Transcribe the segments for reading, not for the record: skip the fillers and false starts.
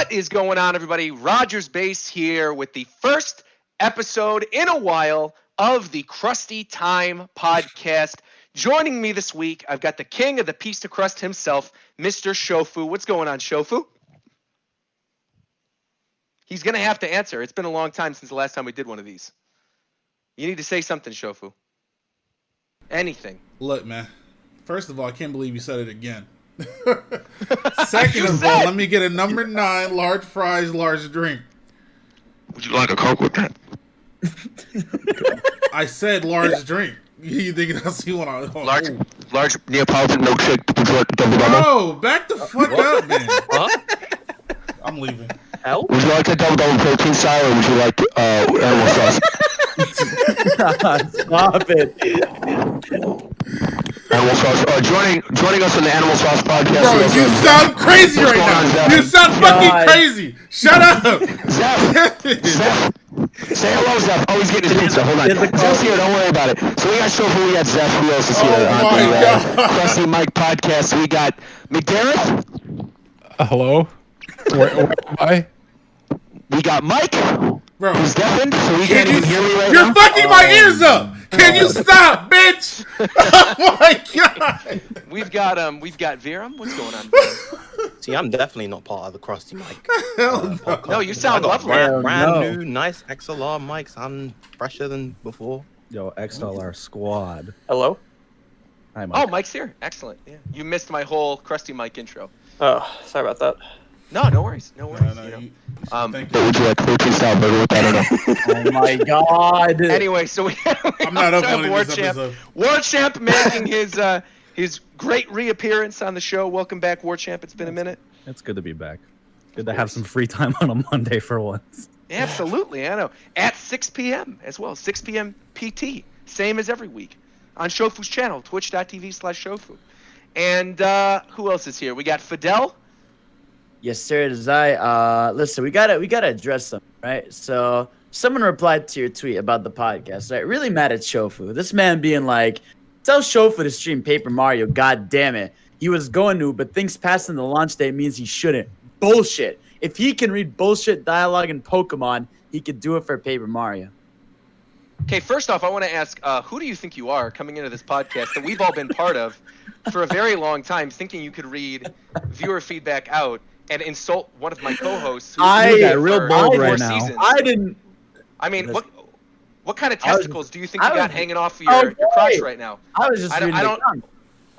What is going on, everybody? Rogers Base here with the first episode in a while of the Krusty Time podcast. Joining me this week, I've got the king of the piece to crust himself, Mr. Shofu. What's going on, Shofu? He's going to have to answer. It's been a long time since the last time we did one of these. You need to say something, Shofu. Anything. Look, man. First of all, I can't believe you said it again. Second of all, let me get a number 9, large fries, large drink. Would you like a Coke with that? I said large drink. You think else you want to? Large Neapolitan milkshake. Would you like double double? Oh, back the fuck up, man. Huh? I'm leaving. Would you like a double double protein style, or would you like animal sauce? Stop it. Animal sauce. Joining us on the Animal Sauce podcast. Bro, you sound crazy right now. You sound fucking crazy. Shut up. Zeph. Say hello, Zeph. Oh, he's getting his pizza. Hold on. Zeph's here. Don't worry about it. So we got Shofu. We got Zeph. Who else is here on the Krusty Mike podcast? We got McDareth. Hello. Where am I? We got Mike. Bro, who's deafened, so he can't even hear me right You're now. fucking my ears up. Can you stop, bitch? Oh my god. We've got Viram. What's going on, Viram? See, I'm definitely not part of the Krusty Mike. No, you sound lovely. Brand new, nice XLR mics. I'm fresher than before. Yo, XLR squad. Hello? Hi, Mike. Oh, Mike's here. Excellent. Yeah, you missed my whole Krusty Mike intro. Oh, sorry about that. No worries. No worries. No, you know. Would you like protein style burger with that or no? Oh my god. Anyway, so I'm not uploading War this Champ. episode. War Champ making his great reappearance on the show. Welcome back, War Champ. It's been a minute. It's good to be back. Good to have some free time on a Monday for once. Absolutely, I know. At 6 p.m. as well. 6 p.m. PT. Same as every week. On Shofu's channel, twitch.tv/Shofu. And who else is here? We got Fidel. Yes, sir. It is I. Listen, we gotta address something, right? So someone replied to your tweet about the podcast, right? Really mad at Shofu. This man being like, tell Shofu to stream Paper Mario. God damn it. He was going to, but things passing the launch date means he shouldn't. Bullshit. If he can read bullshit dialogue in Pokemon, he could do it for Paper Mario. Okay, first off, I want to ask, who do you think you are coming into this podcast that we've all been part of for a very long time, thinking you could read viewer feedback out and insult one of my co-hosts? I got real bold right now. Seasons. I didn't. I mean, what kind of testicles do you think you got hanging off your crotch right now? I was just reading the comments.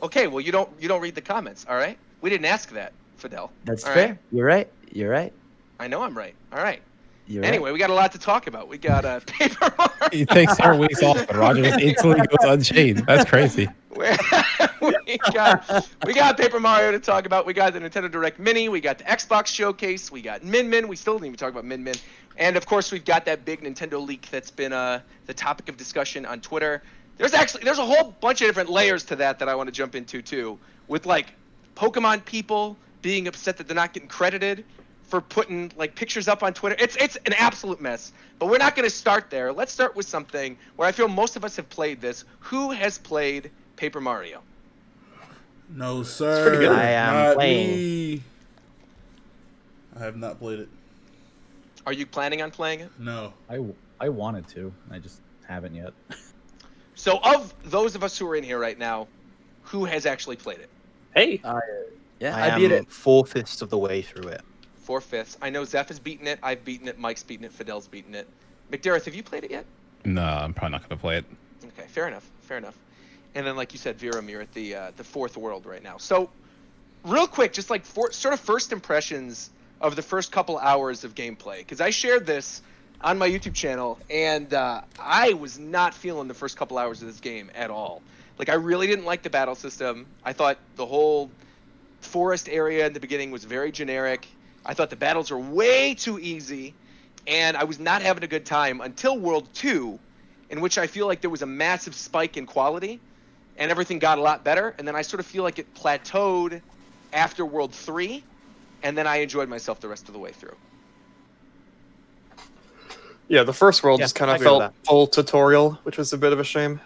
Okay, well, you don't read the comments, all right? We didn't ask that, Fidel. That's all fair. Right? You're right. You're right. I know I'm right. All right. Anyway, we got a lot to talk about. We got Paper Mario. He takes 4 weeks off, and Roger just instantly goes unchained. That's crazy. we got Paper Mario to talk about. We got the Nintendo Direct Mini. We got the Xbox Showcase. We got Min Min. We still didn't even talk about Min Min. And of course, we've got that big Nintendo leak that's been the topic of discussion on Twitter. There's a whole bunch of different layers to that I want to jump into too, with like Pokemon people being upset that they're not getting credited for putting like pictures up on Twitter. It's an absolute mess. But we're not going to start there. Let's start with something where I feel most of us have played this. Who has played Paper Mario? No, sir. It's pretty good. I am am playing. Me. I have not played it. Are you planning on playing it? No. I wanted to. I just haven't yet. So of those of us who are in here right now, who has actually played it? Hey. I beat it. 4/5 of the way through it. 4/5. I know Zeph has beaten it. I've beaten it. Mike's beaten it. Fidel's beaten it. McDareth, have you played it yet? No, I'm probably not going to play it. Okay, fair enough. And then, like you said, Viram, you're at the fourth world right now. So, real quick, just like sort of first impressions of the first couple hours of gameplay, because I shared this on my YouTube channel, and I was not feeling the first couple hours of this game at all. Like, I really didn't like the battle system. I thought the whole forest area in the beginning was very generic. I thought the battles were way too easy, and I was not having a good time until World 2, in which I feel like there was a massive spike in quality, and everything got a lot better, and then I sort of feel like it plateaued after World 3, and then I enjoyed myself the rest of the way through. Yeah, the first world just kind of felt full tutorial, which was a bit of a shame.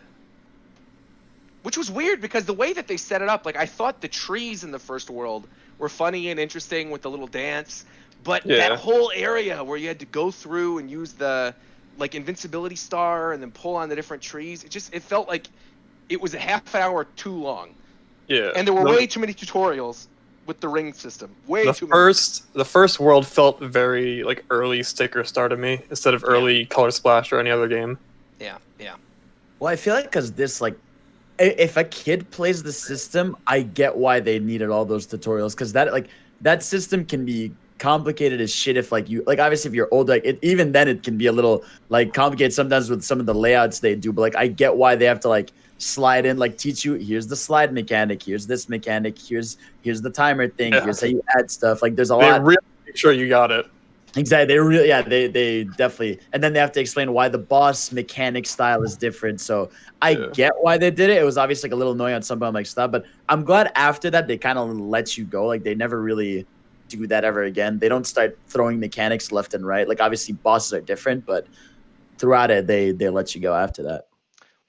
Which was weird because the way that they set it up, like I thought the trees in the first world were funny and interesting with the little dance, But that whole area where you had to go through and use the like invincibility star and then pull on the different trees, it felt like it was a half hour too long. Yeah. And there were way too many tutorials with the ring system. Way too many. The first world felt very like early sticker star to me instead of early Color Splash or any other game. Yeah, yeah. Well, I feel like because this, like, if a kid plays the system, I get why they needed all those tutorials, because that system can be complicated as shit if obviously if you're old, even then it can be a little like complicated sometimes with some of the layouts they do, but like I get why they have to like slide in, like teach you here's the slide mechanic, here's this mechanic, here's the timer thing, here's how you add stuff. Like there's a lot. They really make sure you got it. Exactly. They definitely, and then they have to explain why the boss mechanic style is different. So I get why they did it. It was obviously like a little annoying on some like stuff, but I'm glad after that they kind of let you go. Like they never really do that ever again. They don't start throwing mechanics left and right. Like obviously bosses are different, but throughout it they let you go after that.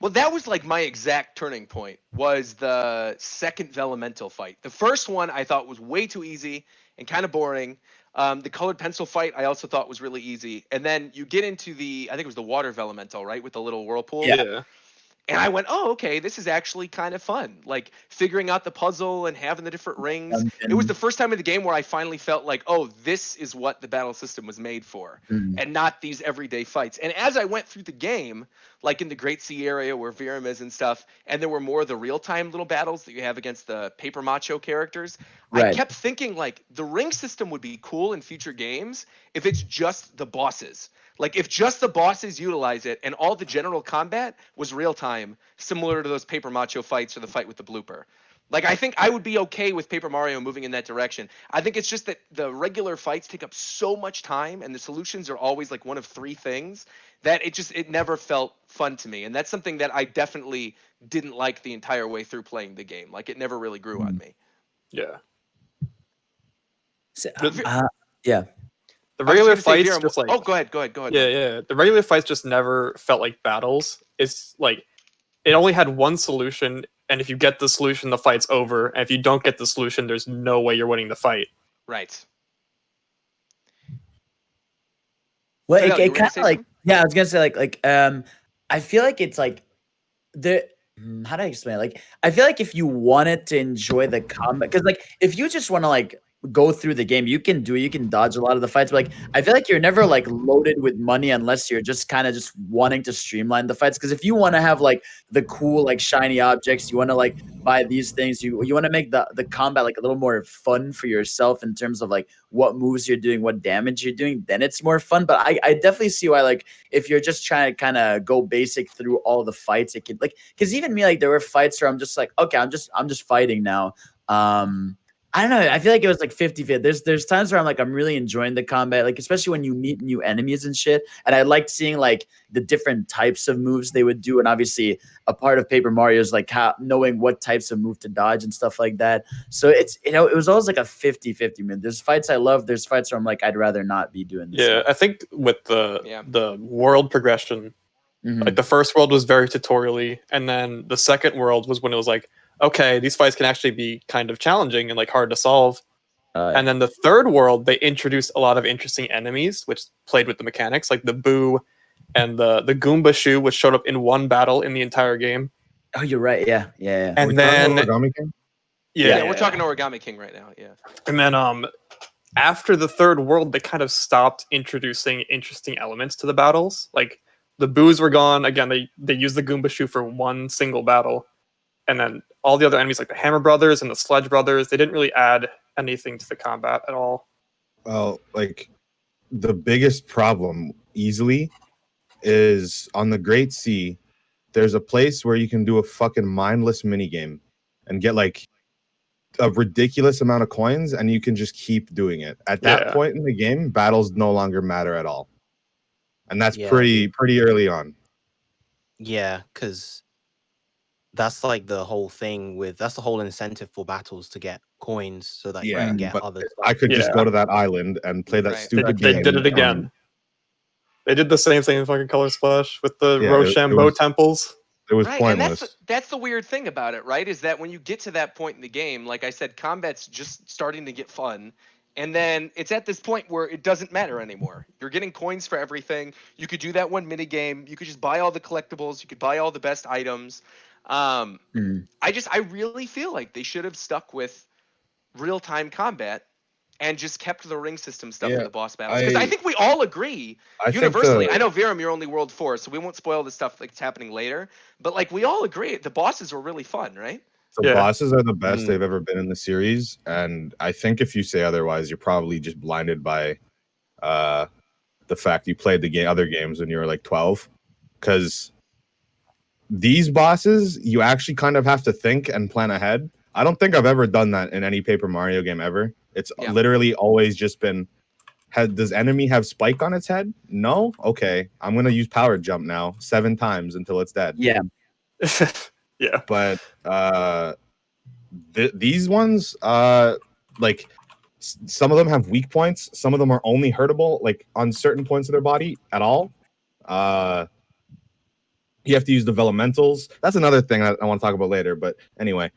Well, that was like my exact turning point, was the second Vellumental fight. The first one I thought was way too easy and kind of boring. The colored pencil fight I also thought was really easy. And then you get into I think it was the water Vellumental, right? With the little whirlpool. Yeah. And I went, oh, okay, this is actually kind of fun. Like figuring out the puzzle and having the different rings. It was the first time in the game where I finally felt like, oh, this is what the battle system was made for, and not these everyday fights. And as I went through the game, like in the Great Sea area where Viram is and stuff, and there were more of the real-time little battles that you have against the Paper Macho characters, I kept thinking like the ring system would be cool in future games if it's just the bosses. Like if just the bosses utilize it and all the general combat was real time, similar to those Paper Macho fights or the fight with the blooper. Like I think I would be okay with Paper Mario moving in that direction. I think it's just that the regular fights take up so much time and the solutions are always like one of three things that it never felt fun to me. And that's something that I definitely didn't like the entire way through playing the game. Like it never really grew on me. Yeah. Yeah. The regular fights just like... Oh, go ahead. Yeah. The regular fights just never felt like battles. It's like, it only had one solution, and if you get the solution, the fight's over. And if you don't get the solution, there's no way you're winning the fight. Right. Well, it kind of like... Yeah, I was going to say, I feel like it's like... How do I explain it? Like, I feel like if you wanted to enjoy the combat... Because, like, if you just want to, like... go through the game, you can dodge a lot of the fights, but like I feel like you're never like loaded with money unless you're just kind of just wanting to streamline the fights. Because if you want to have like the cool like shiny objects, you want to like buy these things, you want to make the combat like a little more fun for yourself in terms of like what moves you're doing, what damage you're doing, then it's more fun. But I definitely see why, like, if you're just trying to kind of go basic through all the fights, it could like, because even me, like there were fights where I'm just like, okay, I'm just fighting now. I don't know. I feel like it was like 50-50. There's times where I'm really enjoying the combat, like especially when you meet new enemies and shit. And I liked seeing like the different types of moves they would do. And obviously a part of Paper Mario is like knowing what types of move to dodge and stuff like that. So it's, it was always like a 50-50, man. There's fights I love. There's fights where I'm like, I'd rather not be doing this. Yeah, I think with the world progression, like the first world was very tutorially, and then the second world was when it was like, okay, these fights can actually be kind of challenging and like hard to solve. And then the third world, they introduced a lot of interesting enemies, which played with the mechanics, like the Boo and the Goomba Shoe, which showed up in one battle in the entire game. Oh, you're right. Yeah. And then Origami King? Yeah, we're talking Origami King right now. Yeah. And then after the third world, they kind of stopped introducing interesting elements to the battles. Like the Boos were gone. Again, they used the Goomba Shoe for one single battle. And then all the other enemies, like the Hammer Brothers and the Sledge Brothers, they didn't really add anything to the combat at all. Well, like, the biggest problem, easily, is on the Great Sea, there's a place where you can do a fucking mindless minigame and get, like, a ridiculous amount of coins, and you can just keep doing it. At that point in the game, battles no longer matter at all. And that's pretty early on. Yeah, because... that's like the whole thing that's the whole incentive for battles to get coins so that you can get other stuff. I could just go to that island and play that stupid game. They did it again. They did the same thing in fucking Color Splash with the Rochambeau temples. It was pointless. And that's the weird thing about it, right? Is that when you get to that point in the game, like I said, combat's just starting to get fun. And then it's at this point where it doesn't matter anymore. You're getting coins for everything. You could do that one mini game. You could just buy all the collectibles. You could buy all the best items. I really feel like they should have stuck with real-time combat and just kept the ring system stuff for the boss battles. Because I think we all agree universally. I know Viram, you're only World 4, so we won't spoil the stuff that's happening later. But like we all agree, the bosses were really fun, right? The bosses are the best they've ever been in the series, and I think if you say otherwise, you're probably just blinded by the fact you played the other games when you were like 12. Because these bosses, you actually kind of have to think and plan ahead. I don't think I've ever done that in any Paper Mario game ever. It's literally always just been, does enemy have spike on its head? No? Okay. I'm going to use power jump now 7 times until it's dead. Yeah. Yeah. But these ones, like some of them have weak points. Some of them are only hurtable, like on certain points of their body at all. You have to use developmentals. That's another thing I want to talk about later. But anyway,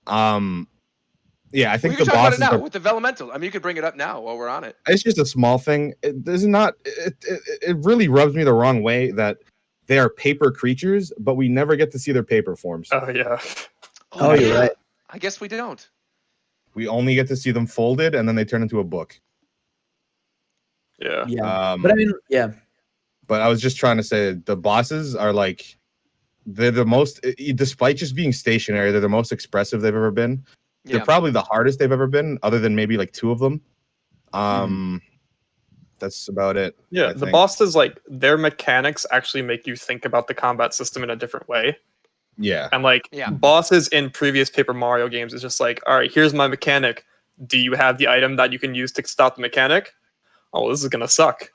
yeah, I think we can the talk bosses about it now with developmental. I mean, you could bring it up now while we're on it. It's just a small thing. It really rubs me the wrong way that they are paper creatures, but we never get to see their paper forms. Oh yeah. Oh, you're right. I guess we don't. We only get to see them folded, and then they turn into a book. Yeah. Yeah. But I mean, yeah. But I was just trying to say the bosses are like, they're the most, despite just being stationary, they're the most expressive they've ever been. They're probably the hardest they've ever been, other than maybe like 2 of them. That's about it. Yeah, the bosses, like, their mechanics actually make you think about the combat system in a different way. Yeah. And like bosses in previous Paper Mario games is just like, all right, here's my mechanic. Do you have the item that you can use to stop the mechanic? Oh, this is gonna suck.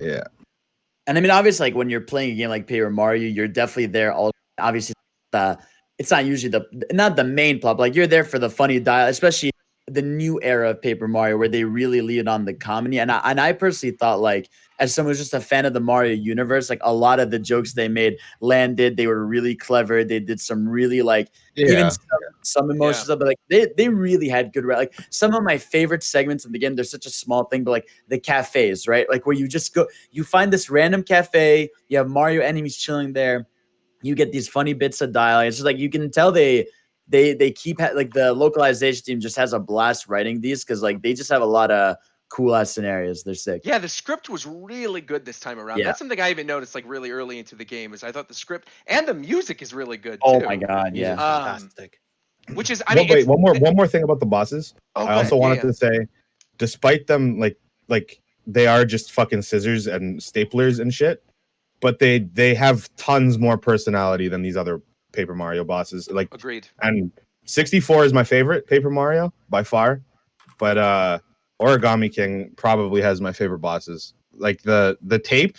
Yeah. And I mean, obviously, like when you're playing a game like Paper Mario, you're definitely there. Obviously, it's not usually not the main plot. But like you're there for the funny dialogue, especially the new era of Paper Mario where they really lead on the comedy. And I personally thought, like, as someone who's just a fan of the Mario universe, like a lot of the jokes they made landed. They were really clever. They did some really even some emotions, but like they really had good. Like some of my favorite segments of the game. They're such a small thing, but like the cafes, right? Like where you just go, you find this random cafe. You have Mario enemies chilling there. You get these funny bits of dialogue. It's just like you can tell they keep like the localization team just has a blast writing these because like they just have a lot of cool ass scenarios. They're sick. Yeah, the script was really good this time around. That's something I even noticed like really early into the game is I thought the script and the music is really good too. Oh my god, yeah, fantastic. Which is I mean, wait, one more thing about the bosses. I also wanted to say, despite them like they are just fucking scissors and staplers and shit, but they have tons more personality than these other Paper Mario bosses. Like, agreed. And 64 is my favorite Paper Mario by far, but Origami King probably has my favorite bosses. Like the tape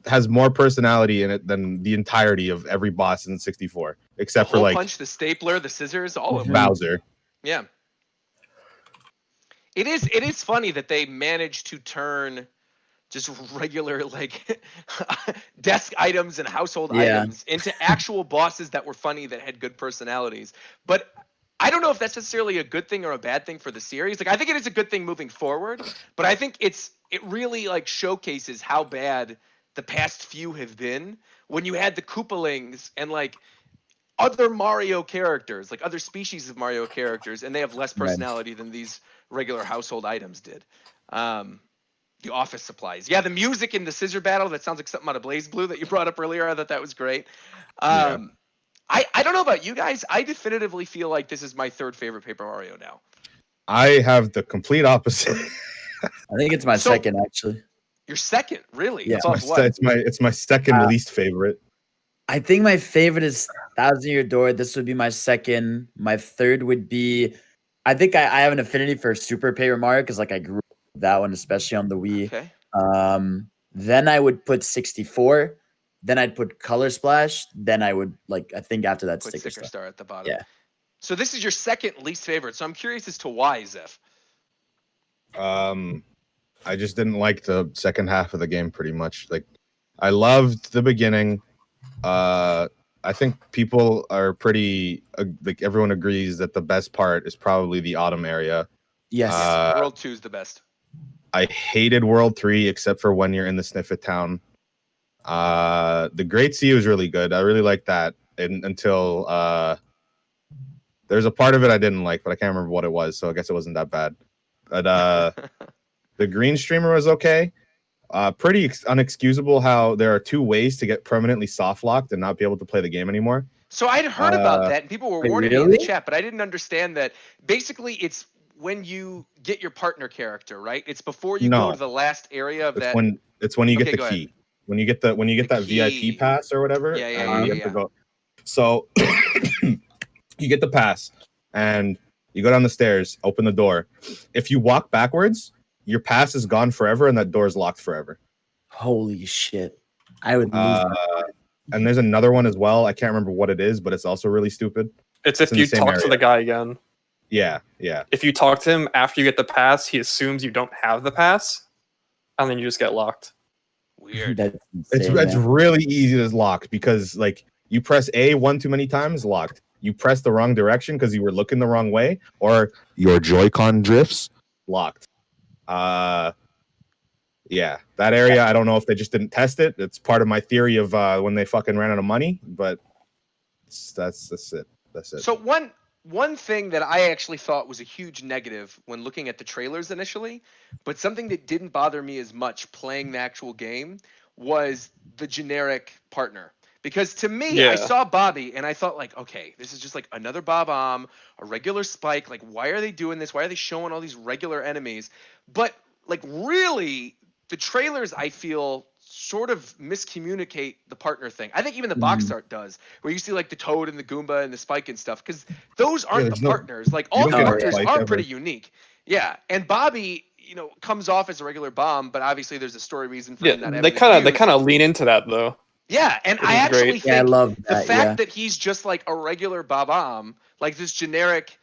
has more personality in it than the entirety of every boss in 64, except for like punch, the stapler, the scissors, all of them. Bowser. Yeah. It is funny that they managed to turn just regular like desk items and household items into actual bosses that were funny, that had good personalities. But I don't know if that's necessarily a good thing or a bad thing for the series. Like I think it is a good thing moving forward, but I think it really like showcases how bad the past few have been when you had the Koopalings and like other Mario characters, like other species of Mario characters, and they have less personality than these regular household items did. The office supplies. Yeah, the music in the scissor battle, that sounds like something out of Blaze Blue that you brought up earlier. I thought that was great. I don't know about you guys. I definitively feel like this is my 3rd favorite Paper Mario now. I have the complete opposite. I think it's my second, actually. Your second, really? Yeah, it's my second least favorite. I think my favorite is Thousand Year Door. This would be my second. My third would be, I think I have an affinity for Super Paper Mario because like I grew up with that one, especially on the Wii. Okay. Then I would put 64. Then I'd put Color Splash. Then I would I think after that put Sticker Star at the bottom. Yeah. So this is your second least favorite. So I'm curious as to why, Zeph. I just didn't like the second half of the game pretty much. Like I loved the beginning. I I think people are pretty like everyone agrees that the best part is probably the autumn area. Yes. World 2 is the best. I hated World 3 except for when you're in the Sniffet town. The Great Sea was really good. I really liked that until there's a part of it I didn't like, but I can't remember what it was, so I guess it wasn't that bad. But the Green Streamer was okay. Pretty unexcusable how there are 2 ways to get permanently soft locked and not be able to play the game anymore. So I'd heard about that, and people were wait, warning me in the really? chat, but I didn't understand that. Basically, it's when you get your partner character, right? It's before you go No. to the last area of It's that. when you get Okay, the go key. ahead. When you get that key. VIP pass or whatever. Yeah, and you have to go. So you get the pass and you go down the stairs, open the door. If you walk backwards, your pass is gone forever and that door is locked forever. Holy shit! I would lose. And there's another one as well. I can't remember what it is, but it's also really stupid. It's if in the you same talk to area. the guy again. Yeah. If you talk to him after you get the pass, he assumes you don't have the pass, and then you just get locked. Weird. That's It's insane, man. really easy to lock because like you press A one too many times, locked. You press the wrong direction because you were looking the wrong way, or your Joy-Con drifts, locked. Yeah, that area. I don't know if they just didn't test it. It's part of my theory of when they fucking ran out of money, but that's it. That's it. So one thing that I actually thought was a huge negative when looking at the trailers initially, but something that didn't bother me as much playing the actual game was the generic partner. Because to me, I saw Bobby and I thought like, okay, this is just like another Bob-omb, a regular Spike. Like, why are they doing this? Why are they showing all these regular enemies? But like really, the trailers I feel sort of miscommunicate the partner thing. I think even the box art does, where you see like the Toad and the Goomba and the Spike and stuff, because those aren't the partners. Like all the partners are pretty unique. Yeah, and Bobby, comes off as a regular bomb, but obviously there's a story reason for him not having they kind of lean into that though. Yeah, and I actually think I love the that, fact that he's just like a regular Bob-omb, like this generic,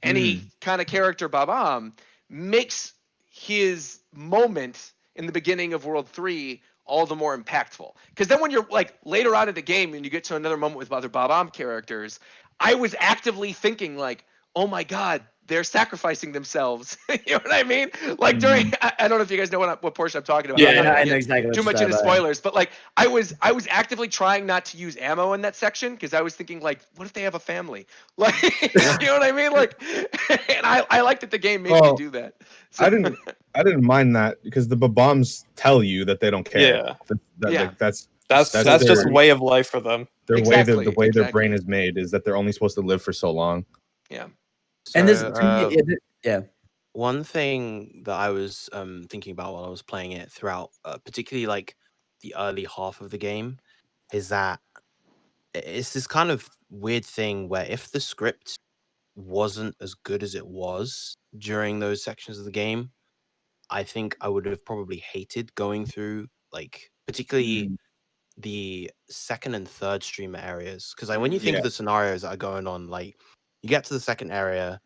any kind of character Bob-omb, makes his moment in the beginning of World 3 all the more impactful. Because then when you're like later on in the game and you get to another moment with other Bob-omb characters, I was actively thinking like, oh my God, they're sacrificing themselves. You know what I mean? Like during, I don't know if you guys know what portion I'm talking about. Yeah, I know exactly. Too much into spoilers, but like I was actively trying not to use ammo in that section because I was thinking like, what if they have a family? Like, you know what I mean? Like, and I liked that the game made me do that. So, I didn't mind that because the bombs tell you that they don't care. Yeah. That's just their way of life for them. Their the way their brain is made is that they're only supposed to live for so long. Yeah. So, and this, to me, yeah. One thing that I was thinking about while I was playing it throughout, particularly like the early half of the game, is that it's this kind of weird thing where if the script wasn't as good as it was during those sections of the game, I think I would have probably hated going through, like, particularly the second and third streamer areas. Because like, when you think of the scenarios that are going on, like, you get to the second area,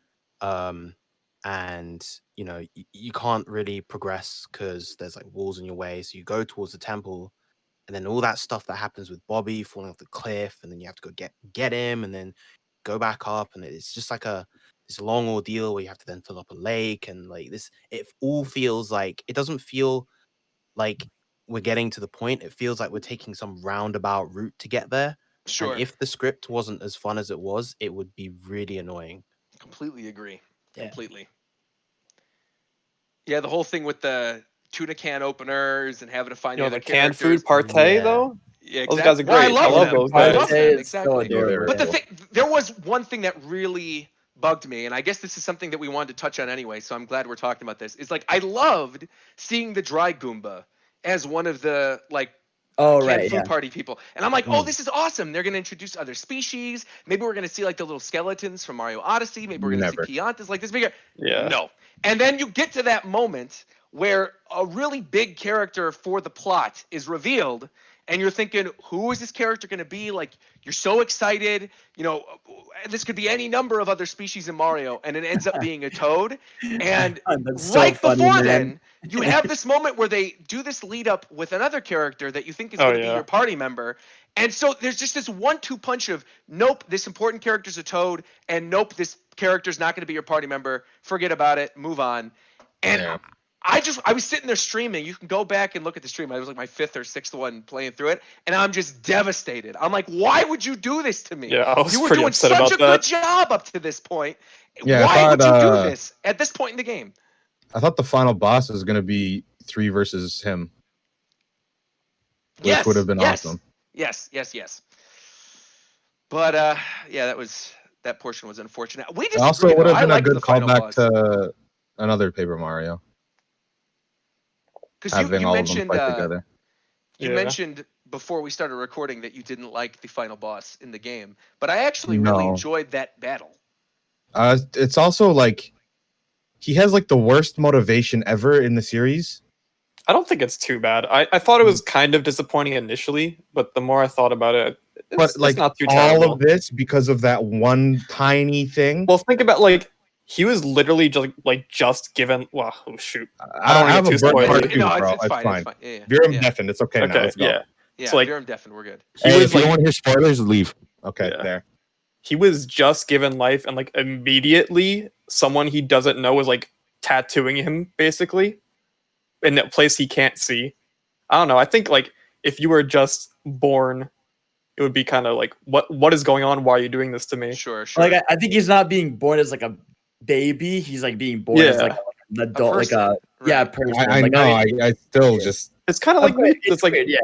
and you can't really progress because there's like walls in your way. So you go towards the temple, and then all that stuff that happens with Bobby falling off the cliff, and then you have to go get him, and then go back up, and it's just like this long ordeal where you have to then fill up a lake, and like this, it all feels like it doesn't feel like we're getting to the point. It feels like we're taking some roundabout route to get there. Sure. And if the script wasn't as fun as it was, it would be really annoying. Completely agree. Completely. Yeah, the whole thing with the tuna can openers and having to find the other canned characters. food partay though. Yeah, exactly. Those guys are great. Well, I love those guys. Exactly. But there was one thing that really bugged me, and I guess this is something that we wanted to touch on anyway, so I'm glad we're talking about this. Is like I loved seeing the dry Goomba as one of the like food party people. And I'm like, oh, this is awesome. They're going to introduce other species. Maybe we're going to see like the little skeletons from Mario Odyssey. Maybe we're going to see Keontas, like this bigger. Yeah. No. And then you get to that moment where a really big character for the plot is revealed, and you're thinking, who is this character going to be? Like, you're so excited. This could be any number of other species in Mario, and it ends up being a toad. And before then, you have this moment where they do this lead up with another character that you think is going to be your party member, And so there's just this 1-2 punch of nope, this important character's a Toad, and nope, this character's not going to be your party member. Forget about it. Move on. And Yeah. I was sitting there streaming. You can go back and look at the stream. I was like my 5th or 6th one playing through it, and I'm just devastated. I'm like, why would you do this to me? Yeah, I was you were pretty doing upset such about a that. good job up to this point. Yeah, I Why would you thought, do this at this point in the game? I thought the final boss was gonna be 3 versus him, which Yes, would have been yes. awesome. Yes. But yeah, that portion was unfortunate. We It also disagree, would though. have I been a liked good the final callback boss. to another Paper Mario, Because having you all of them mentioned fight together. you Yeah. mentioned before we started recording that you didn't like the final boss in the game, but I actually really No. enjoyed that battle. It's also like he has like the worst motivation ever in the series. I don't think it's too bad. I thought it was kind of disappointing initially, but the more I thought about it, But like it's not too all terrible. of this because of that one tiny thing. Well, think about like he was literally just given. Well, oh shoot. I don't I have wanna a get too burnt spoily. part too, No, bro. it's fine. It's fine. Yeah, Virum yeah. deafened. It's okay, now. Okay, Let's go. yeah. Yeah, So, like- Virum Deafened, we're good. He Hey, was if you like don't want to hear spoilers, leave. Okay, Yeah. there. he was just given life, and like immediately someone he doesn't know was like tattooing him basically in that place he can't see. I don't know. I think like if you were just born, it would be kind of like what is going on? Why are you doing this to me? Sure. Like I think he's not being born as like a baby. He's like being born as Yeah. like an adult, like person, a right. person. I Like, know. mean, I still just. It's kind of like it's like weird, yeah.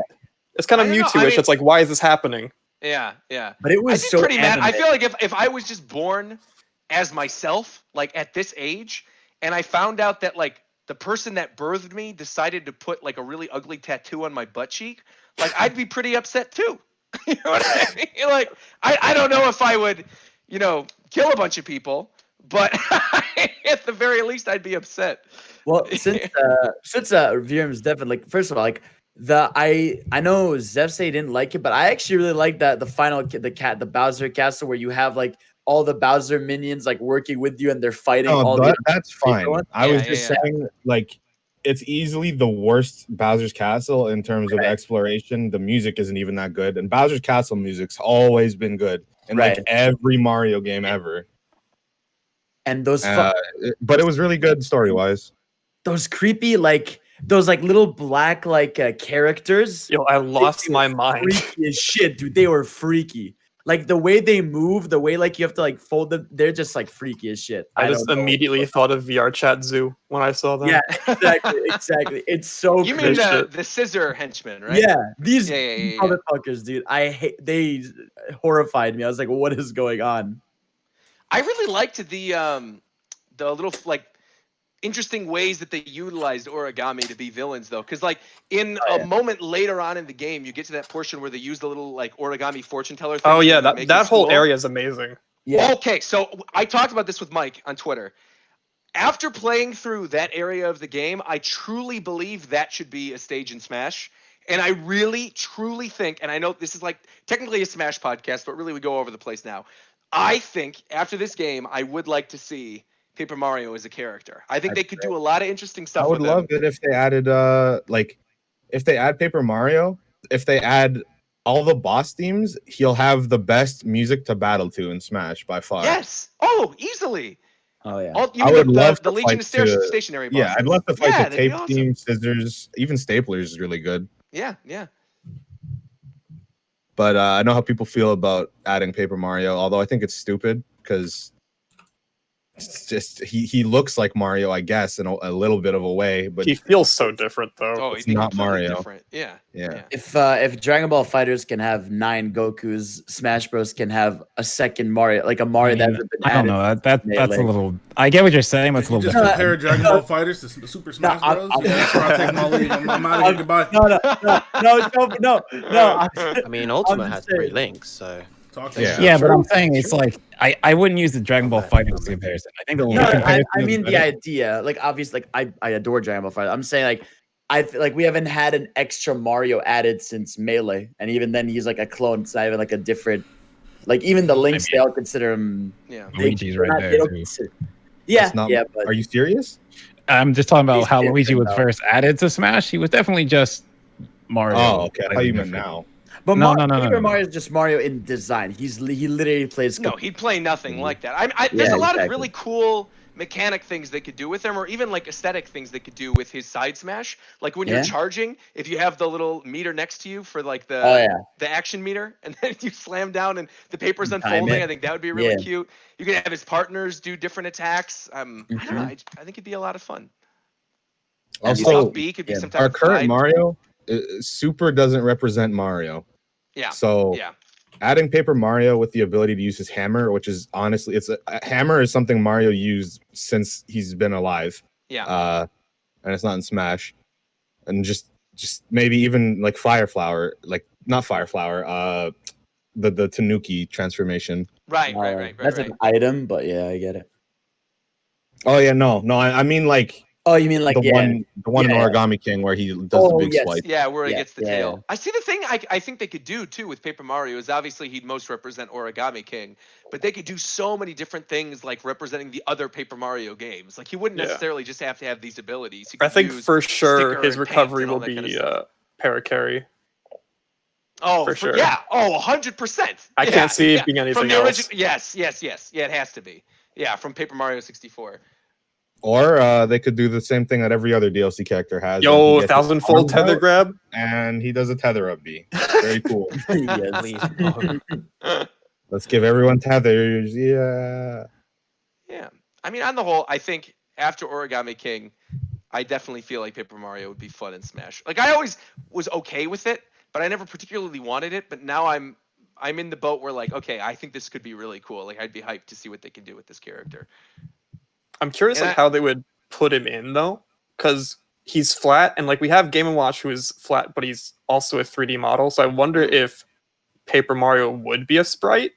it's kind I of don't know, Mewtwo-ish. I mean- it's like why is this happening? Yeah. But it I was get so pretty mad. I anime. feel like if I was just born as myself, like at this age, and I found out that like the person that birthed me decided to put like a really ugly tattoo on my butt cheek, like I'd be pretty upset too. You know what I mean? Like I don't know if I would, kill a bunch of people, but at the very least I'd be upset. Well, since Virum's definitely like, first of all, like I know Zeph say he didn't like it, but I actually really like that the final the Bowser Castle where you have like all the Bowser minions like working with you and they're fighting all That's fine. I was Yeah, just yeah. saying, like, it's easily the worst Bowser's Castle in terms of Right. exploration. The music isn't even that good, and Bowser's Castle music's always been good in like Right. every Mario game ever. and those But it was really good story wise. those creepy like those like little black like characters. Yo, I lost They my were mind. Freaky as shit, dude. They were freaky. Like the way they move, the way like you have to like fold them, they're just like freaky as shit. I just don't know. immediately thought of VR Chat Zoo when I saw them. Yeah, exactly. It's so You mean crazy. the scissor henchmen, right? Yeah, these Yeah. motherfuckers, dude. They horrified me. I was like, what is going on? I really liked the little like interesting ways that they utilized Origami to be villains though, because like in a moment later on in the game you get to that portion where they use the little like Origami fortune teller thing. Oh yeah, to make that it whole school. area is amazing. Yeah. Okay, so I talked about this with Mike on Twitter. After playing through that area of the game, I truly believe that should be a stage in Smash. And I really, truly think, and I know this is like technically a Smash podcast, but really we go over the place now. I think after this game, I would like to see Paper Mario as a character. I think they could do a lot of interesting stuff I would with love him. it if they added if they add Paper Mario, if they add all the boss themes, he'll have the best music to battle to in Smash by far. Yes. Oh, easily. Oh yeah. You I mean would the love the to Legion fight of to- stationary Yeah, bosses. I'd love to fight Yeah, the that'd be tape awesome. theme, scissors, even Staplers is really good. Yeah. But I know how people feel about adding Paper Mario, although I think it's stupid because it's just he looks like Mario, I guess, in a little bit of a way, but He feels so different though. Oh, It's he'd be not completely Mario. different. Yeah. yeah. If Dragon Ball Fighters can have 9 Gokus, Smash Bros can have a second Mario, like a Mario that hasn't been I don't added. know. That's a little. I get what you're saying, but it's a You little just different. compare Dragon Ball Fighters to Super Smash I'm- Bros. I'm- Yeah, that's where I take my leave. I'm out of here. Goodbye. No. I mean, Ultimate just has 3 saying. links, so Talk to Yeah. me. Yeah, but I'm saying it's like I wouldn't use the Dragon Ball Fighters comparison. I think the No, comparison I is mean the better. idea. Like obviously, like I adore Dragon Ball Fighters. I'm saying like I feel like we haven't had an extra Mario added since Melee, and even then he's like a clone. It's not even like a different. Like even the links, they all consider him. Yeah. Luigi's they're right not- there, they don't too. consider- Yeah, That's not- yeah, but Are you serious? I'm just talking about He's how different, Luigi was though. first added to Smash. He was definitely just Mario. Oh, okay. I thought you meant now. But No, Paper no. Mario is just Mario in design. He literally plays. No, he'd play nothing like that. There's Yeah, a lot of exactly. really cool mechanic things they could do with him, or even like aesthetic things they could do with his side smash. Like when you're Yeah. charging, if you have the little meter next to you for like the Oh, yeah. the action meter, and then you slam down and the paper's Time unfolding. it. I think that would be really Yeah. cute. You could have his partners do different attacks. I don't know. Mhm. I think it'd be a lot of fun. And His Also, up B could be yeah, some type our of current glide. Mario, Super doesn't represent Mario. Yeah. So Yeah. adding Paper Mario with the ability to use his hammer, which is honestly, it's a hammer is something Mario used since he's been alive. Yeah. And it's not in Smash. And just maybe even like Fire Flower, like not Fire Flower, the Tanuki transformation. Right. That's an item, but yeah, I get it. Oh yeah, no, I mean like. Oh, you mean like the one in yeah. Origami King where he does the big swipe. Yeah, where he Yeah, gets the yeah, tail. yeah. I see the thing I think they could do too with Paper Mario is obviously he'd most represent Origami King, but they could do so many different things like representing the other Paper Mario games. Like he wouldn't necessarily just have to have these abilities. He I could think use for sure sticker his and paint recovery and all will that kind of be stuff. Paracarry. Oh, for sure. Yeah. Oh, 100%. I can't see it being anything from the else. Yes. Yeah, it has to be. Yeah, from Paper Mario 64. Or they could do the same thing that every other DLC character has. Yo, 1,000-fold tether out, grab. and he does a tether up B. Very cool. Yes. Please, no. Let's give everyone tethers. Yeah. Yeah. I mean, on the whole, I think after Origami King, I definitely feel like Paper Mario would be fun in Smash. Like I always was okay with it, but I never particularly wanted it. But now I'm in the boat where like, okay, I think this could be really cool. Like I'd be hyped to see what they can do with this character. I'm curious And like how they would put him in though, because he's flat, and like we have Game & Watch who is flat, but he's also a 3D model. So I wonder if Paper Mario would be a sprite,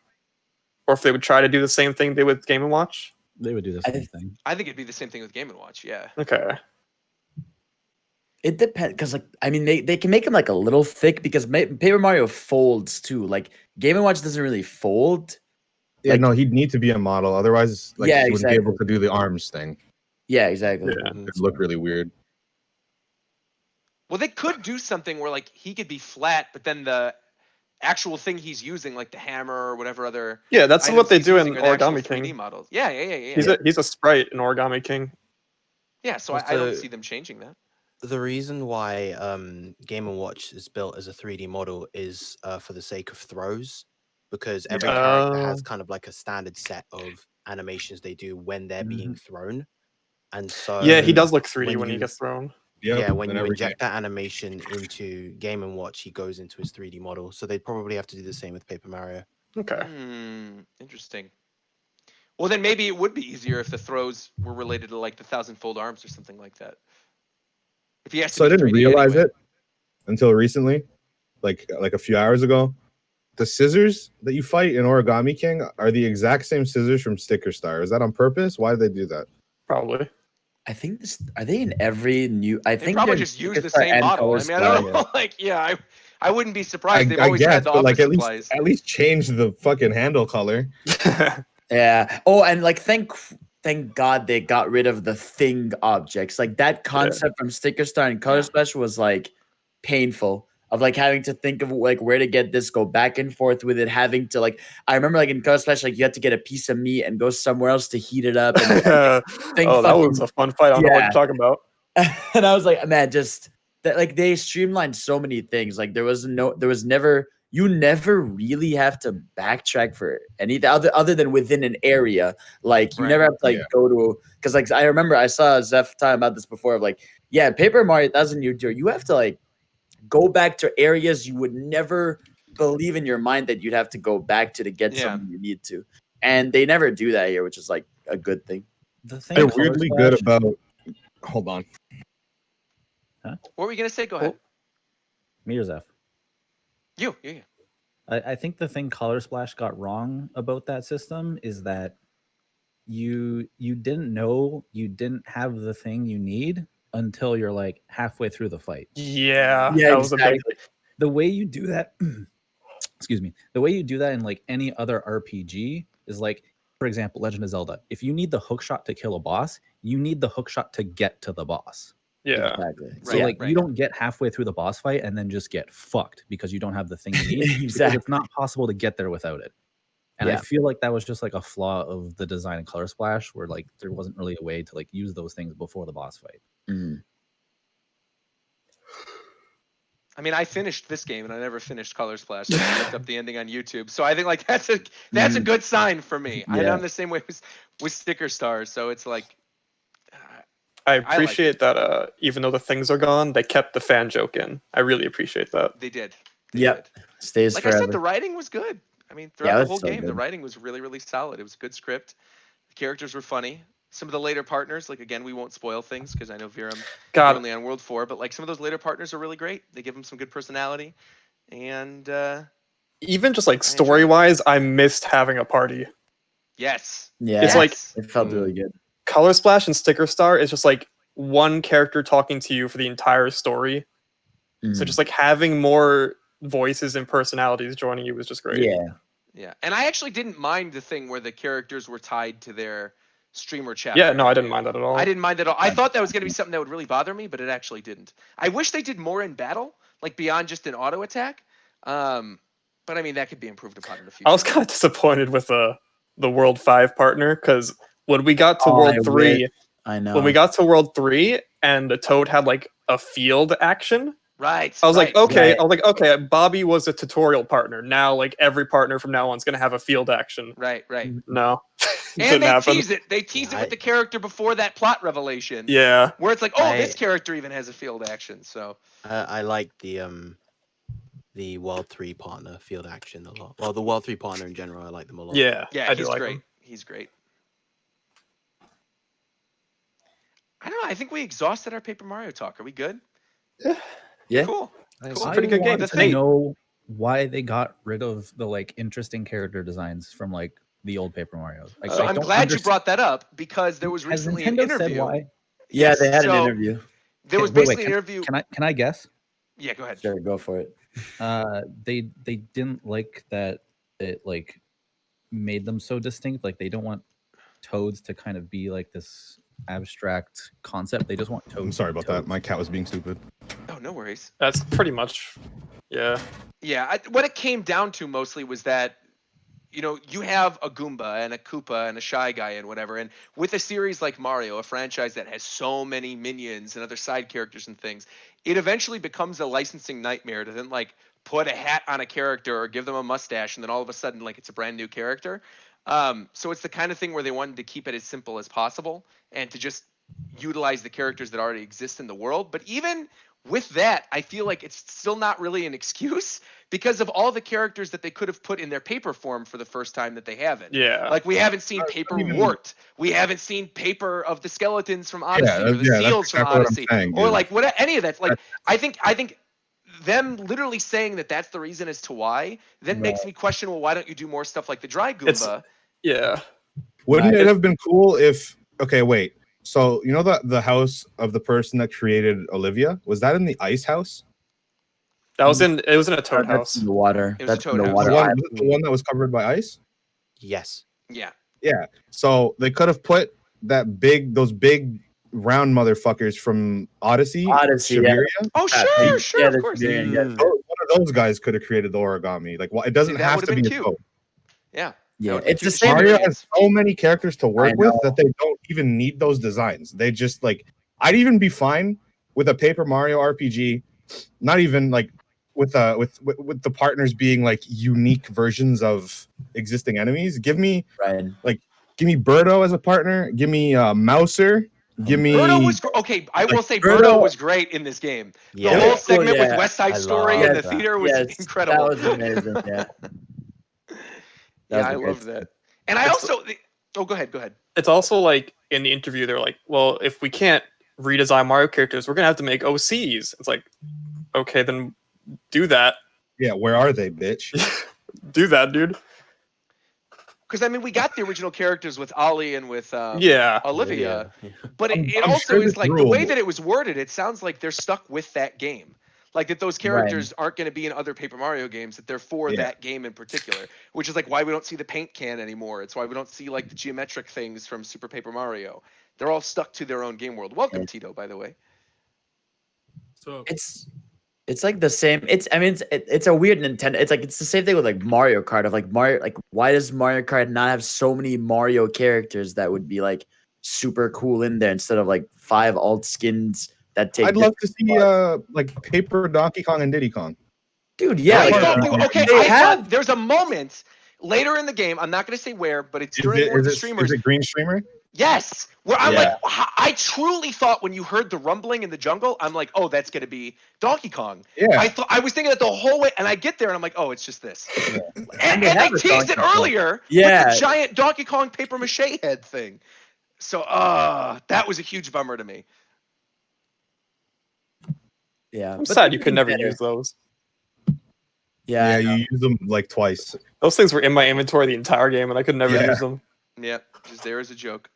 or if they would try to do the same thing they with Game & Watch. They would do the same thing. I think it'd be the same thing with Game & Watch. Yeah. Okay. It depends, because like I mean they can make him like a little thick because Paper Mario folds too. Like Game & Watch doesn't really fold. Yeah, Like- no, he'd need to be a model. Otherwise, like Yeah, he wouldn't be exactly. able to do the arms thing. Yeah, exactly. Yeah. It'd look really weird. Well, they could do something where like he could be flat, but then the actual thing he's using, like the hammer or whatever other. Yeah, that's items what they he's do in using are the actual Origami 3D King. models. Yeah. He's a sprite in Origami King. Yeah, so I don't see them changing that. The reason why Game & Watch is built as a 3D model is for the sake of throws, because every character has kind of like a standard set of animations they do when they're being thrown, and so Yeah, he does look 3D when he you- gets thrown. Yeah, when you every inject that animation into Game & Watch, he goes into his 3D model. So they'd probably have to do the same with Paper Mario. Okay. Interesting. Well, then maybe it would be easier if the throws were related to like the 1,000-fold arms or something like that. If he has to So I be didn't 3D realize anyway. it until recently, like a few hours ago. The scissors that you fight in Origami King are the exact same scissors from Sticker Star. Is that on purpose? Why did they do that? Probably. I think are they in every new? I They think probably they're just use the Star same and model. I Color mean, I don't Star. know. Like, yeah, I wouldn't be surprised. They've I always guess, had the but like office at supplies. least change the fucking handle color. Yeah. Oh, and like thank God they got rid of the thing objects. Like that concept from Sticker Star and Color Splash was like painful. Of like having to think of like where to get this, go back and forth with it, having to like I remember like in Color Splash, like you had to get a piece of meat and go somewhere else to heat it up. And that was a fun fight. I don't know what you're talking about. And I was like, man, just that like they streamlined so many things. Like there was never you never really have to backtrack for anything other than within an area. Like you never have to like go to because like I remember I saw Zeph talking about this before of like, yeah, Paper Mario 1000 you have to like go back to areas you would never believe in your mind that you'd have to go back to get something you need to. And they never do that here, which is like a good thing. The thing They're weirdly good about hold on. Huh? What were you gonna say? Go ahead. Me or Zeph? You. I think the thing Color Splash got wrong about that system is that you didn't know you didn't have the thing you need until you're like halfway through the fight. Yeah, that was a big thing. The way you do that, excuse me, the way you do that in like any other RPG is like, for example, Legend of Zelda. If you need the hook shot to kill a boss, you need the hook shot to get to the boss. Yeah. Exactly. So Yeah. like you don't get halfway through the boss fight and then just get fucked because you don't have the thing you need. Because Exactly. it's not possible to get there without it. And I feel like that was just like a flaw of the design and color splash, where like there wasn't really a way to like use those things before the boss fight. I mean, I finished this game and I never finished Color Splash. So I looked up the ending on YouTube. So I think like that's a good sign for me. I know I'm the same way with Sticker Stars. So it's like I appreciate that even though the things are gone, they kept the fan joke in. I really appreciate that. They did. Stays like forever. I said, the writing was good. I mean, throughout the whole game, the writing was really, really solid. It was a good script. The characters were funny. Some of the later partners, like again, we won't spoil things because I know Viram is only on World 4, but like some of those later partners are really great. They give them some good personality, and even just like story wise, I missed having a party. Yes. Yeah. It's like it felt really good. Color Splash and Sticker Star is just like one character talking to you for the entire story. So just like having more voices and personalities joining you was just great. Yeah. And I actually didn't mind the thing where the characters were tied to their streamer chapter. Yeah, no, I didn't mind that at all. I didn't mind that at all. I thought that was going to be something that would really bother me, but it actually didn't. I wish they did more in battle, like beyond just an auto attack. But I mean, that could be improved upon in the future. I was kind of disappointed with the World 5 partner because when we got to World 3, when we got to World 3 and the Toad had like a field action. Right. I was like, okay, Bobby was a tutorial partner. Now, like every partner from now on is gonna have a field action. Right. No. And they tease it. They tease it with the character before that plot revelation. Yeah. Where it's like, oh, this character even has a field action. So I like the World 3 partner field action a lot. Well, the World 3 partner in general, I like them a lot. Yeah, he's great. Him. He's great. I don't know. I think we exhausted our Paper Mario talk. Are we good? Yeah. Cool. It's a pretty good game. I know why they got rid of the like interesting character designs from like the old Paper Marios. Like, so I'm glad you brought that up because there was recently an interview. Said why? Yeah, they had an interview. There was basically an interview. Can I guess? Yeah, go ahead. Sure, go for it. They didn't like that it like made them so distinct. Like they don't want Toads to kind of be like this abstract concept. They just want Toads. I'm sorry about that. My cat was being stupid. Oh, no worries. That's pretty much, yeah. Yeah, what it came down to mostly was that, you know, you have a Goomba and a Koopa and a Shy Guy and whatever, and with a series like Mario, a franchise that has so many minions and other side characters and things, it eventually becomes a licensing nightmare to then like put a hat on a character or give them a mustache and then all of a sudden like it's a brand new character. So it's the kind of thing where they wanted to keep it as simple as possible and to just utilize the characters that already exist in the world. But even with that, I feel like it's still not really an excuse because of all the characters that they could have put in their paper form for the first time that they haven't. Yeah. Like we haven't seen Paper Wart. We haven't seen paper of the skeletons from Odyssey or the seals from Odyssey or like what any of that. Like I think them literally saying that that's the reason as to why then makes me question, well, why don't you do more stuff like the Dry Goomba? Wouldn't it have been cool if so you know the house of the person that created Olivia, was that in the ice house? It was in a Toad house. In the water. That's in the house. water. The one that was covered by ice? Yes. Yeah. So they could have put those big round motherfuckers from Odyssey. Shibuya. Oh sure, of course. One of those guys could have created the origami. Like, it doesn't have to be a Toad. Yeah. Yeah, it's the same. Mario has so many characters to work with that they don't even need those designs. They just like, I'd even be fine with a Paper Mario RPG, not even like with the partners being like unique versions of existing enemies. Give me Birdo as a partner. Give me Mouser. Give me. Birdo was I will say Birdo was great in this game. The whole segment with West Side Story in the theater was incredible. That was amazing. Yeah. I love that. And I also go ahead. It's also like in the interview they're like, well, if we can't redesign Mario characters, we're gonna have to make OCs. It's like, okay, then do that. Yeah, where are they, bitch? Do that, dude. Because I mean, we got the original characters with Ollie and with Olivia, but it also is like the way that it was worded. It sounds like they're stuck with that game. Like that those characters aren't going to be in other Paper Mario games, that they're for that game in particular, which is like why we don't see the paint can anymore. It's why we don't see like the geometric things from Super Paper Mario. They're all stuck to their own game world. Welcome, Tito, by the way. So It's like the same. It's a weird Nintendo. It's the same thing with like Mario Kart. Of like Mario, like why does Mario Kart not have so many Mario characters that would be like super cool in there instead of like 5 alt skins that take? I'd love to see like paper Donkey Kong and Diddy Kong. Dude, yeah. Okay, there's a moment later in the game. I'm not going to say where, but it's during one of the streamers. Is it Green Streamer? Yes, where I'm like, I truly thought when you heard the rumbling in the jungle, I'm like, oh, that's going to be Donkey Kong. Yeah. I was thinking that the whole way, and I get there and I'm like, oh, it's just this. Yeah. And they teased it earlier with the giant Donkey Kong paper mache head thing. So, that was a huge bummer to me. Yeah, I'm sad you could never use those. Yeah, you use them like twice. Those things were in my inventory the entire game, and I could never use them. Yeah, just there as a joke.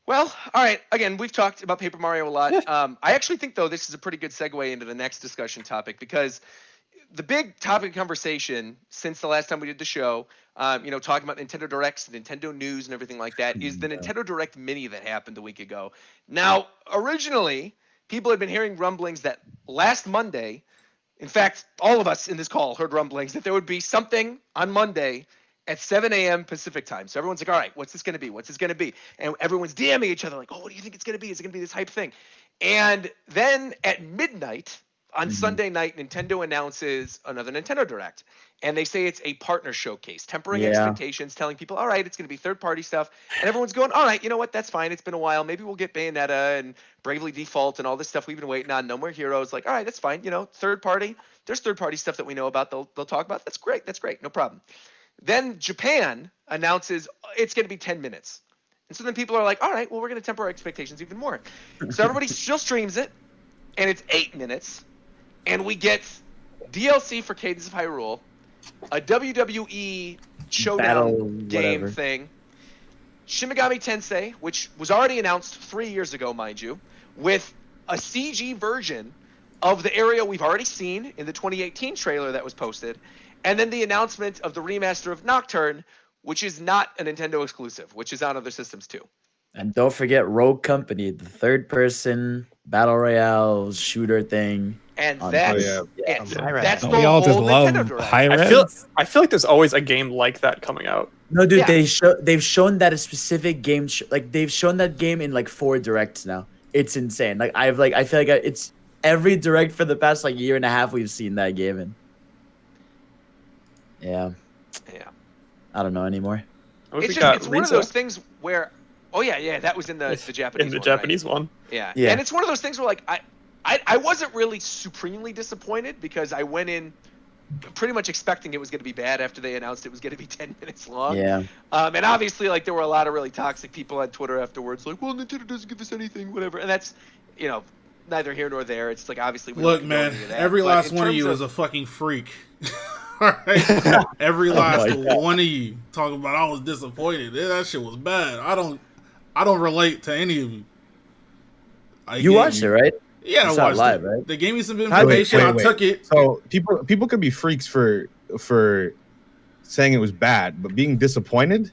Well, all right. Again, we've talked about Paper Mario a lot. Yeah. I actually think, though, this is a pretty good segue into the next discussion topic, because the big topic of conversation since the last time we did the show, talking about Nintendo Directs, Nintendo news, and everything like that, is the Nintendo Direct Mini that happened a week ago. Now, originally, people had been hearing rumblings that last Monday, in fact, all of us in this call heard rumblings that there would be something on Monday at 7 a.m. Pacific time. So everyone's like, all right, what's this going to be? What's this going to be? And everyone's DMing each other like, oh, what do you think it's going to be? Is it going to be this hype thing? And then at midnight on Sunday night, Nintendo announces another Nintendo Direct. And they say it's a partner showcase, tempering expectations, telling people, all right, it's going to be third-party stuff. And everyone's going, all right, you know what? That's fine. It's been a while. Maybe we'll get Bayonetta and Bravely Default and all this stuff we've been waiting on. No More Heroes. Like, all right, that's fine. Third-party. There's third-party stuff that we know about. They'll talk about. That's great. That's great. No problem. Then Japan announces it's going to be 10 minutes. And so then people are like, all right, well, we're going to temper our expectations even more. So everybody still streams it, and it's 8 minutes. And we get DLC for Cadence of Hyrule, a WWE Showdown game thing, Shin Megami Tensei, which was already announced 3 years ago, mind you, with a CG version of the area we've already seen in the 2018 trailer that was posted, and then the announcement of the remaster of Nocturne, which is not a Nintendo exclusive, which is on other systems too. And don't forget Rogue Company, the third-person battle royale shooter thing. And that's that's the whole Nintendo Direct. I feel like there's always a game like that coming out. No, dude, they've shown that a specific game, they've shown that game in like 4 directs now. It's insane. I feel like it's every direct for the past year and a half we've seen that game in. Yeah. I don't know anymore. It's one of those things where, that was in the Japanese. In the Japanese one. Yeah, and it's one of those things where I wasn't really supremely disappointed because I went in pretty much expecting it was going to be bad after they announced it was going to be 10 minutes long. Yeah. And obviously, there were a lot of really toxic people on Twitter afterwards, like, well, Nintendo doesn't give us anything, whatever. And that's, neither here nor there. It's obviously. Look, man, every last one of you is a fucking freak. All right, every last one of you talking about I was disappointed. That shit was bad. I don't relate to any of you. You watched it, right? Yeah, I watched live, it. Right? They gave me some information. I took it. So people could be freaks for saying it was bad, but being disappointed.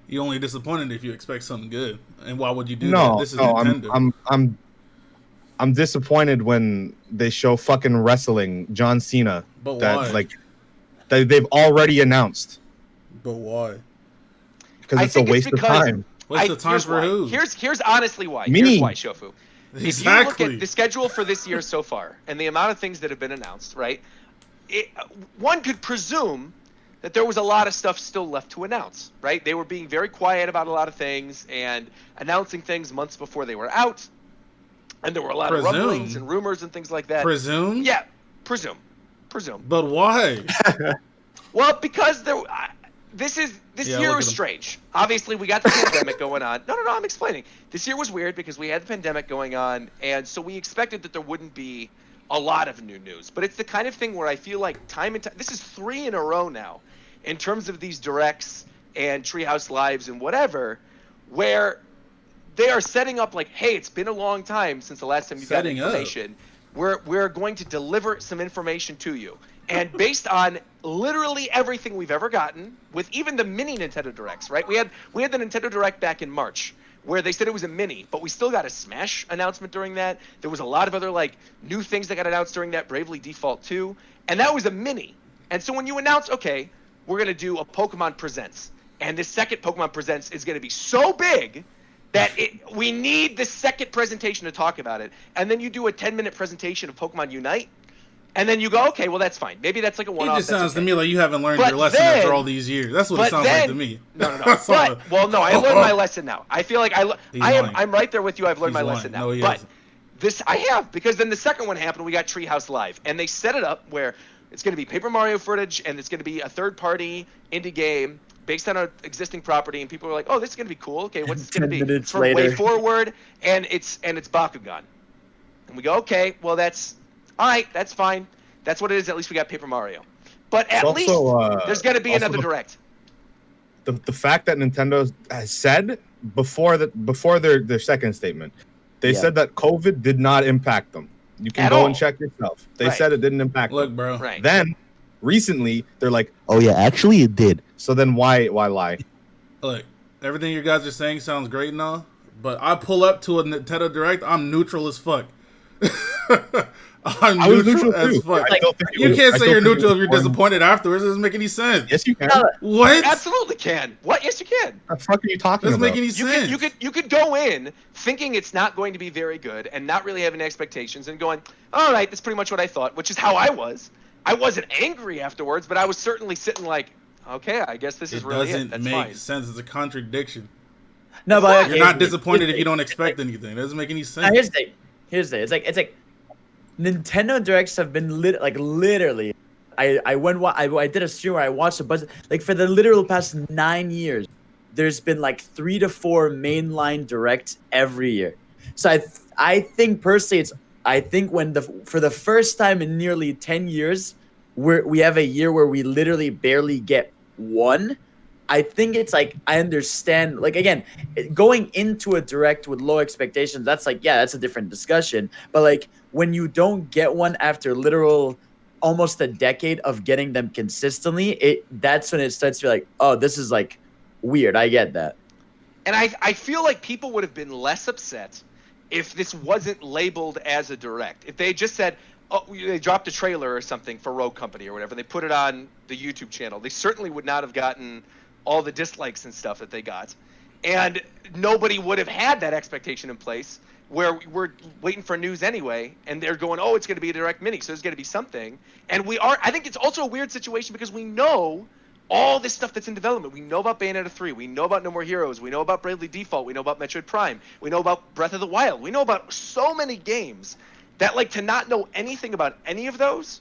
You only disappointed if you expect something good. And why would you do that? This is Nintendo. I'm disappointed when they show fucking wrestling John Cena. But why? They've already announced. But why? Because it's a waste of time. Waste of time for who? Here's honestly why. Me. Here's why, Shofu. Exactly. If you look at the schedule for this year so far and the amount of things that have been announced, right? One could presume that there was a lot of stuff still left to announce, right? They were being very quiet about a lot of things and announcing things months before they were out. And there were a lot of rumblings and rumors and things like that. Presume? Yeah, presume. But why? Well, because this year was strange. Obviously, we got the pandemic going on. No, I'm explaining. This year was weird because we had the pandemic going on, and so we expected that there wouldn't be a lot of new news. But it's the kind of thing where I feel like time and time. This is 3 in a row now, in terms of these directs and Treehouse Lives and whatever, where they are setting up hey, it's been a long time since the last time you got information. We're going to deliver some information to you. And based on literally everything we've ever gotten, with even the mini Nintendo Directs, right? We had the Nintendo Direct back in March, where they said it was a mini, but we still got a Smash announcement during that. There was a lot of other like new things that got announced during that, Bravely Default 2, and that was a mini. And so when you announce, okay, we're going to do a Pokemon Presents, and this second Pokemon Presents is going to be so big that we need the second presentation to talk about it, and then you do a 10-minute presentation of Pokemon Unite, and then you go, okay, well, that's fine. Maybe that's like a one-off. It just sounds to me like you haven't learned your lesson after all these years. That's what it sounds like to me. No. No, I learned my lesson now. I feel like I'm right there with you. I've learned my lesson now. No, but this I have, because then the second one happened. We got Treehouse Live, and they set it up where it's going to be Paper Mario footage, and it's going to be a third-party indie game based on an existing property, and people are like, oh, this is going to be cool. Okay, what's this going to be? From Way Forward, and it's Bakugan. And we go, okay, well, that's all right, that's fine. That's what it is. At least we got Paper Mario. But at least there's going to be another Direct. The fact that Nintendo has said before their second statement, they said that COVID did not impact them. You can go and check yourself. They said it didn't impact them. Look, bro. Right. Then recently they're like, oh yeah, actually it did. So then why lie? Look, everything you guys are saying sounds great and all, but I pull up to a Nintendo Direct, I'm neutral as fuck. I'm neutral as fuck. You can't say you're neutral if you're disappointed afterwards. It doesn't make any sense. Yes, you can. What? You absolutely can. What? Yes, you can. What the fuck are you talking about? Doesn't make any sense. You could go in thinking it's not going to be very good and not really having expectations and going, all right, that's pretty much what I thought, which is how I was. I wasn't angry afterwards, but I was certainly sitting like, okay, I guess this is really it. That's make fine. sense. It's a contradiction. No, but you're not disappointed if you don't expect anything. It doesn't make any sense. Here's the thing. It's like Nintendo Directs have been literally. I did a stream where I watched a bunch. Like for the literal past 9 years, there's been like 3 to 4 mainline Directs every year. So I think personally, I think for the first time in nearly 10 years, we have a year where we literally barely get one. I think it's like, I understand, like, again, going into a Direct with low expectations, that's like, yeah, that's a different discussion. But like when you don't get one after literal almost a decade of getting them consistently, that's when it starts to be like, oh, this is like weird. I get that. And I feel like people would have been less upset if this wasn't labeled as a Direct. If they just said, oh, they dropped a trailer or something for Rogue Company or whatever, they put it on the YouTube channel, they certainly would not have gotten all the dislikes and stuff that they got. And nobody would have had that expectation in place where we're waiting for news anyway, and they're going, oh, it's going to be a Direct Mini, so there's going to be something. And I think it's also a weird situation because we know all this stuff that's in development. We know about Bayonetta 3. We know about No More Heroes. We know about Bravely Default. We know about Metroid Prime. We know about Breath of the Wild. We know about so many games that, like, to not know anything about any of those,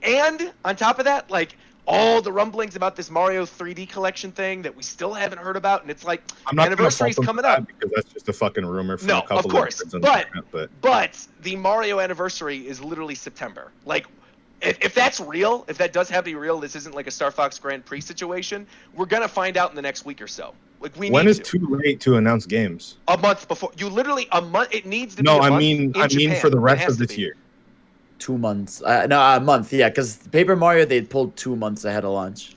and on top of that, like, all the rumblings about this Mario 3D collection thing that we still haven't heard about, and it's like, anniversary's coming up. Because that's just a fucking rumor from a couple of course, of but the Mario anniversary is literally September. Like, if that's real, if that does have to be real, this isn't like a Star Fox Grand Prix situation, we're going to find out in the next week or so. Like, when is too late to announce games? A month before. You literally, a month, it needs to be No, a month I mean Japan. for the rest of this year. 2 months. No, a month, yeah, because Paper Mario, they pulled 2 months ahead of launch.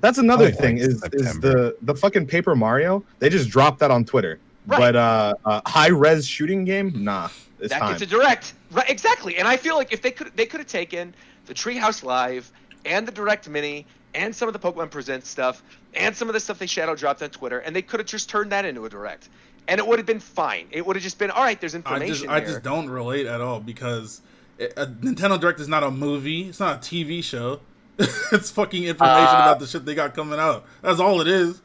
That's another thing, is the fucking Paper Mario, they just dropped that on Twitter. Right. But high-res shooting game, nah. It's time. Gets a Direct. Right, exactly. And I feel like if they could have taken the Treehouse Live and the Direct Mini and some of the Pokemon Presents stuff and some of the stuff they shadow dropped on Twitter, and they could have just turned that into a Direct. And it would have been fine. It would have just been, all right, there's information I just don't relate at all because a Nintendo Direct is not a movie. It's not a TV show. It's fucking information about the shit they got coming out. That's all it is.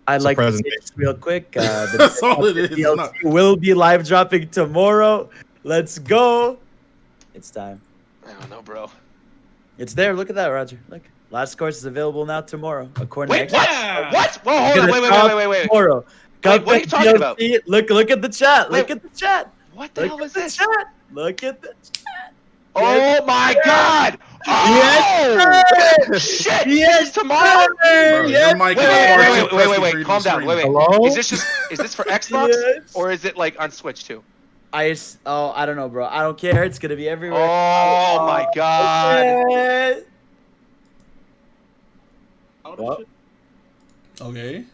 I'd like to say this real quick. That's all it is. DLC will be live dropping tomorrow. Let's go. It's time. I don't know, bro. It's there. Look at that, Roger. Look. Last course is available now tomorrow. According to what? Whoa, hold on. Wait. Tomorrow. What are you talking about? Look at the chat. Look at the chat. What the hell is this? Look at the chat. Oh my God! Oh! Yes, shit! Yes, tomorrow. Yes. Wait! Calm down. Wait. Hello? Is this for Xbox or is it like on Switch too? I don't know, bro. I don't care. It's gonna be everywhere. Oh my God! Okay.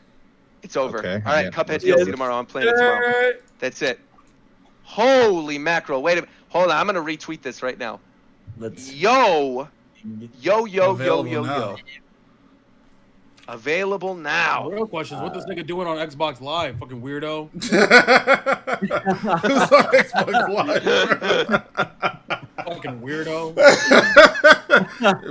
It's over. Okay, All right, yeah. Cuphead DLC tomorrow. I'm playing it tomorrow. That's it. Holy mackerel! Wait a minute. Hold on. I'm gonna retweet this right now. Yo. Available now. Available now. The real question is, what this nigga doing on Xbox Live? Fucking weirdo. Fucking weirdo.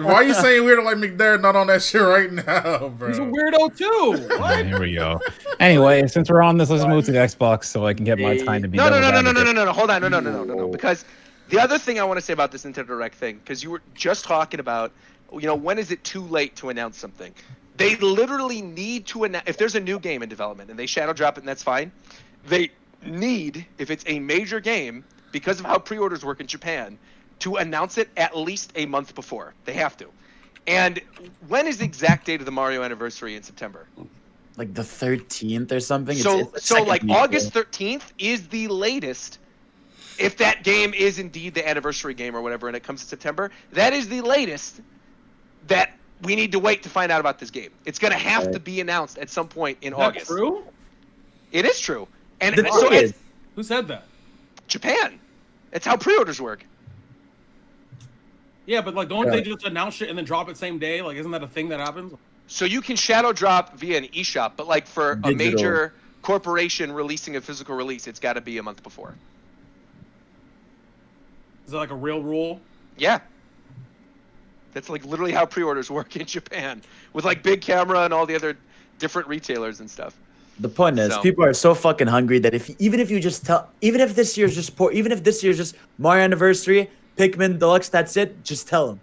Why are you saying weirdo like McDarrett not on that shit right now, bro? He's a weirdo too. What? Here we go. Anyway, since we're on this, let's move to the Xbox so I can get my time to be No. done with Hold on. No. Because the other thing I want to say about this Nintendo Direct thing, because you were just talking about, when is it too late to announce something? They literally need to announce, if there's a new game in development and they shadow drop it and that's fine, they need, if it's a major game, because of how pre-orders work in Japan, to announce it at least a month before. They have to. And when is the exact date of the Mario anniversary in September? Like the 13th or something? So August 13th is the latest. If that game is indeed the anniversary game or whatever and it comes in September, that is the latest that we need to wait to find out about this game. It's going to have to be announced at some point in August. True? It is true. And who said that? Japan. It's how pre-orders work. Yeah, but don't they just announce it and then drop it same day? Like, isn't that a thing that happens? So you can shadow drop via an eShop, but for a major corporation releasing a physical release, it's got to be a month before. Is that like a real rule? Yeah. That's literally how pre-orders work in Japan with Big Camera and all the other different retailers and stuff. The point is, people are so fucking hungry that even if this year's just Mario Anniversary, Pikmin Deluxe, that's it, just tell them.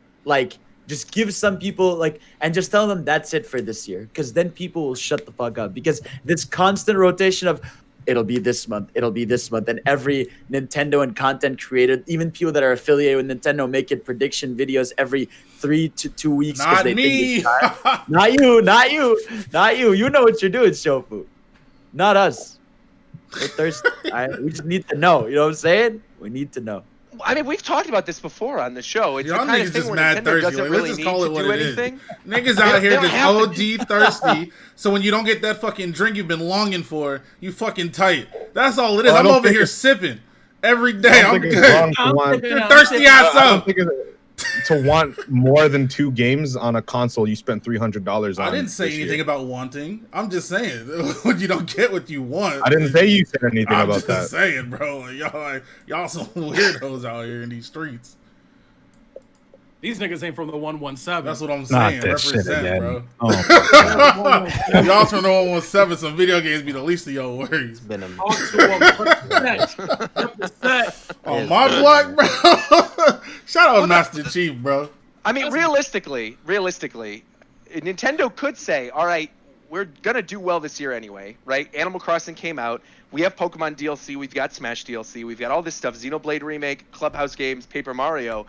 Just give some people and just tell them that's it for this year, because then people will shut the fuck up, because this constant rotation of it'll be this month, and every Nintendo and content creator, even people that are affiliated with Nintendo, making prediction videos every 3 to 2 weeks. Not me. Not you. You know what you're doing, Shofu. Not us. We're thirsty. We just need to know. You know what I'm saying? We need to know. I mean, we've talked about this before on the show. It's Y'all the kind niggas of thing just where mad Nintendo thirsty. doesn't really need to do anything. Niggas out here just OD thirsty. So when you don't get that fucking drink you've been longing for, you fucking tight. That's all it is. I'm over here sipping every day. I'm good. You're thirsty ass up. To want more than 2 games on a console you spent $300 on. I didn't say anything about wanting. I'm just saying when you don't get what you want. I didn't say you said anything about that. I'm just saying, bro. Y'all some weirdos out here in these streets. These niggas ain't from the 117. That's what I'm saying. Not this shit again. Bro. Oh, y'all from the 117. Some video games be the least of your worries. Been a on my block, bro. Shout out Master Chief, bro. I mean, realistically, Nintendo could say, all right, we're going to do well this year anyway, right? Animal Crossing came out. We have Pokemon DLC. We've got Smash DLC. We've got all this stuff. Xenoblade Remake, Clubhouse games, Paper Mario.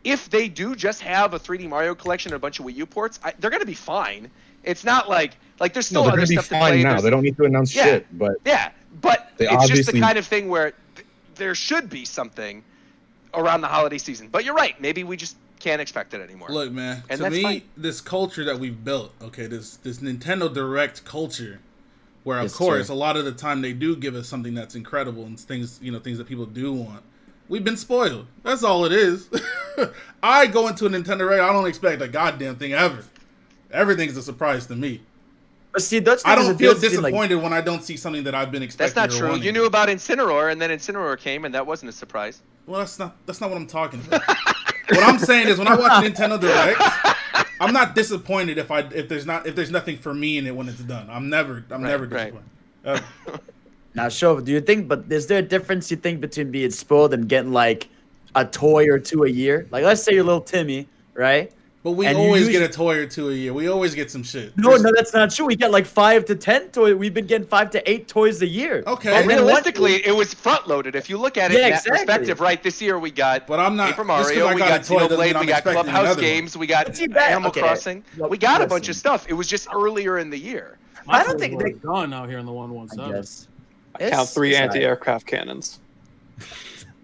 If they do just have a 3D Mario collection and a bunch of Wii U ports, they're going to be fine. It's not like there's still other stuff to play. Now. They don't need to announce shit, but it's just the kind of thing where there should be something around the holiday season. But you're right. Maybe we just can't expect it anymore. Look, man. And to me, fine. This culture that we've built, this Nintendo Direct culture, where of course a lot of the time they do give us something that's incredible and things that people do want. We've been spoiled. That's all it is. I go into a Nintendo Direct, I don't expect a goddamn thing ever. Everything's a surprise to me. But see, I don't feel disappointed when I don't see something that I've been expecting. That's not true. You knew about Incineroar, and then Incineroar came, and that wasn't a surprise. Well, that's not what I'm talking about. What I'm saying is, when I watch Nintendo Direct, I'm not disappointed if there's nothing for me in it when it's done. I'm never disappointed. Right. Now, Shov, do you think? But is there a difference you think between being spoiled and getting a toy or 2 a year? Let's say you're little Timmy, right? But we always get a toy or 2 a year. We always get some shit. No, that's not true. We get 5 to 10 toys. We've been getting 5 to 8 toys a year. Okay. Well, realistically, it was front loaded. If you look at it in that perspective, right? This year we got Paper Mario, we got Xenoblade, we got Clubhouse games, we got Animal Crossing. We got a bunch of stuff. It was just earlier in the year. I don't think they're gone out here in the 117. I count 3 anti-aircraft cannons.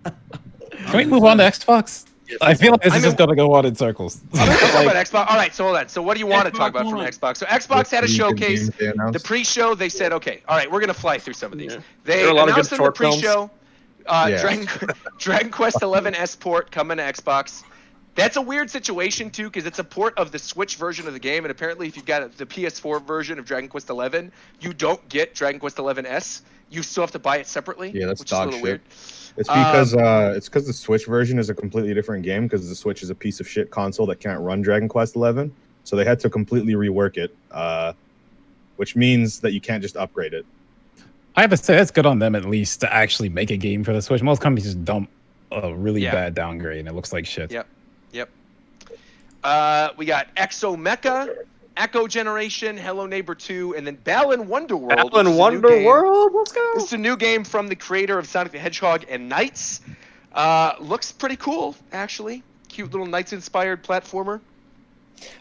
Can we move on to Xbox? I feel like this is just gonna go on in circles. I'm gonna talk about Xbox. All right, so hold on. So what do you want to talk about from Xbox? So Xbox had a showcase. The pre-show, they said, okay, all right, we're gonna fly through some of these. They announced in the pre-show, Dragon Quest XI S port coming to Xbox. That's a weird situation too, because it's a port of the Switch version of the game, and apparently, if you've got the PS4 version of Dragon Quest XI, you don't get Dragon Quest XI S. You still have to buy it separately. Yeah, that's which is a dog little shit. weird. It's because the Switch version is a completely different game because the Switch is a piece of shit console that can't run Dragon Quest XI, so they had to completely rework it, which means that you can't just upgrade it. I have to say that's good on them at least to actually make a game for the Switch. Most companies just dump a really bad downgrade and it looks like shit. Yep. We got Exo Mecha, Echo Generation, Hello Neighbor 2, and then Balan Wonderworld. Balan Wonderworld, let's go. This is a new game from the creator of Sonic the Hedgehog and Knights. Looks pretty cool, actually. Cute little Knights-inspired platformer.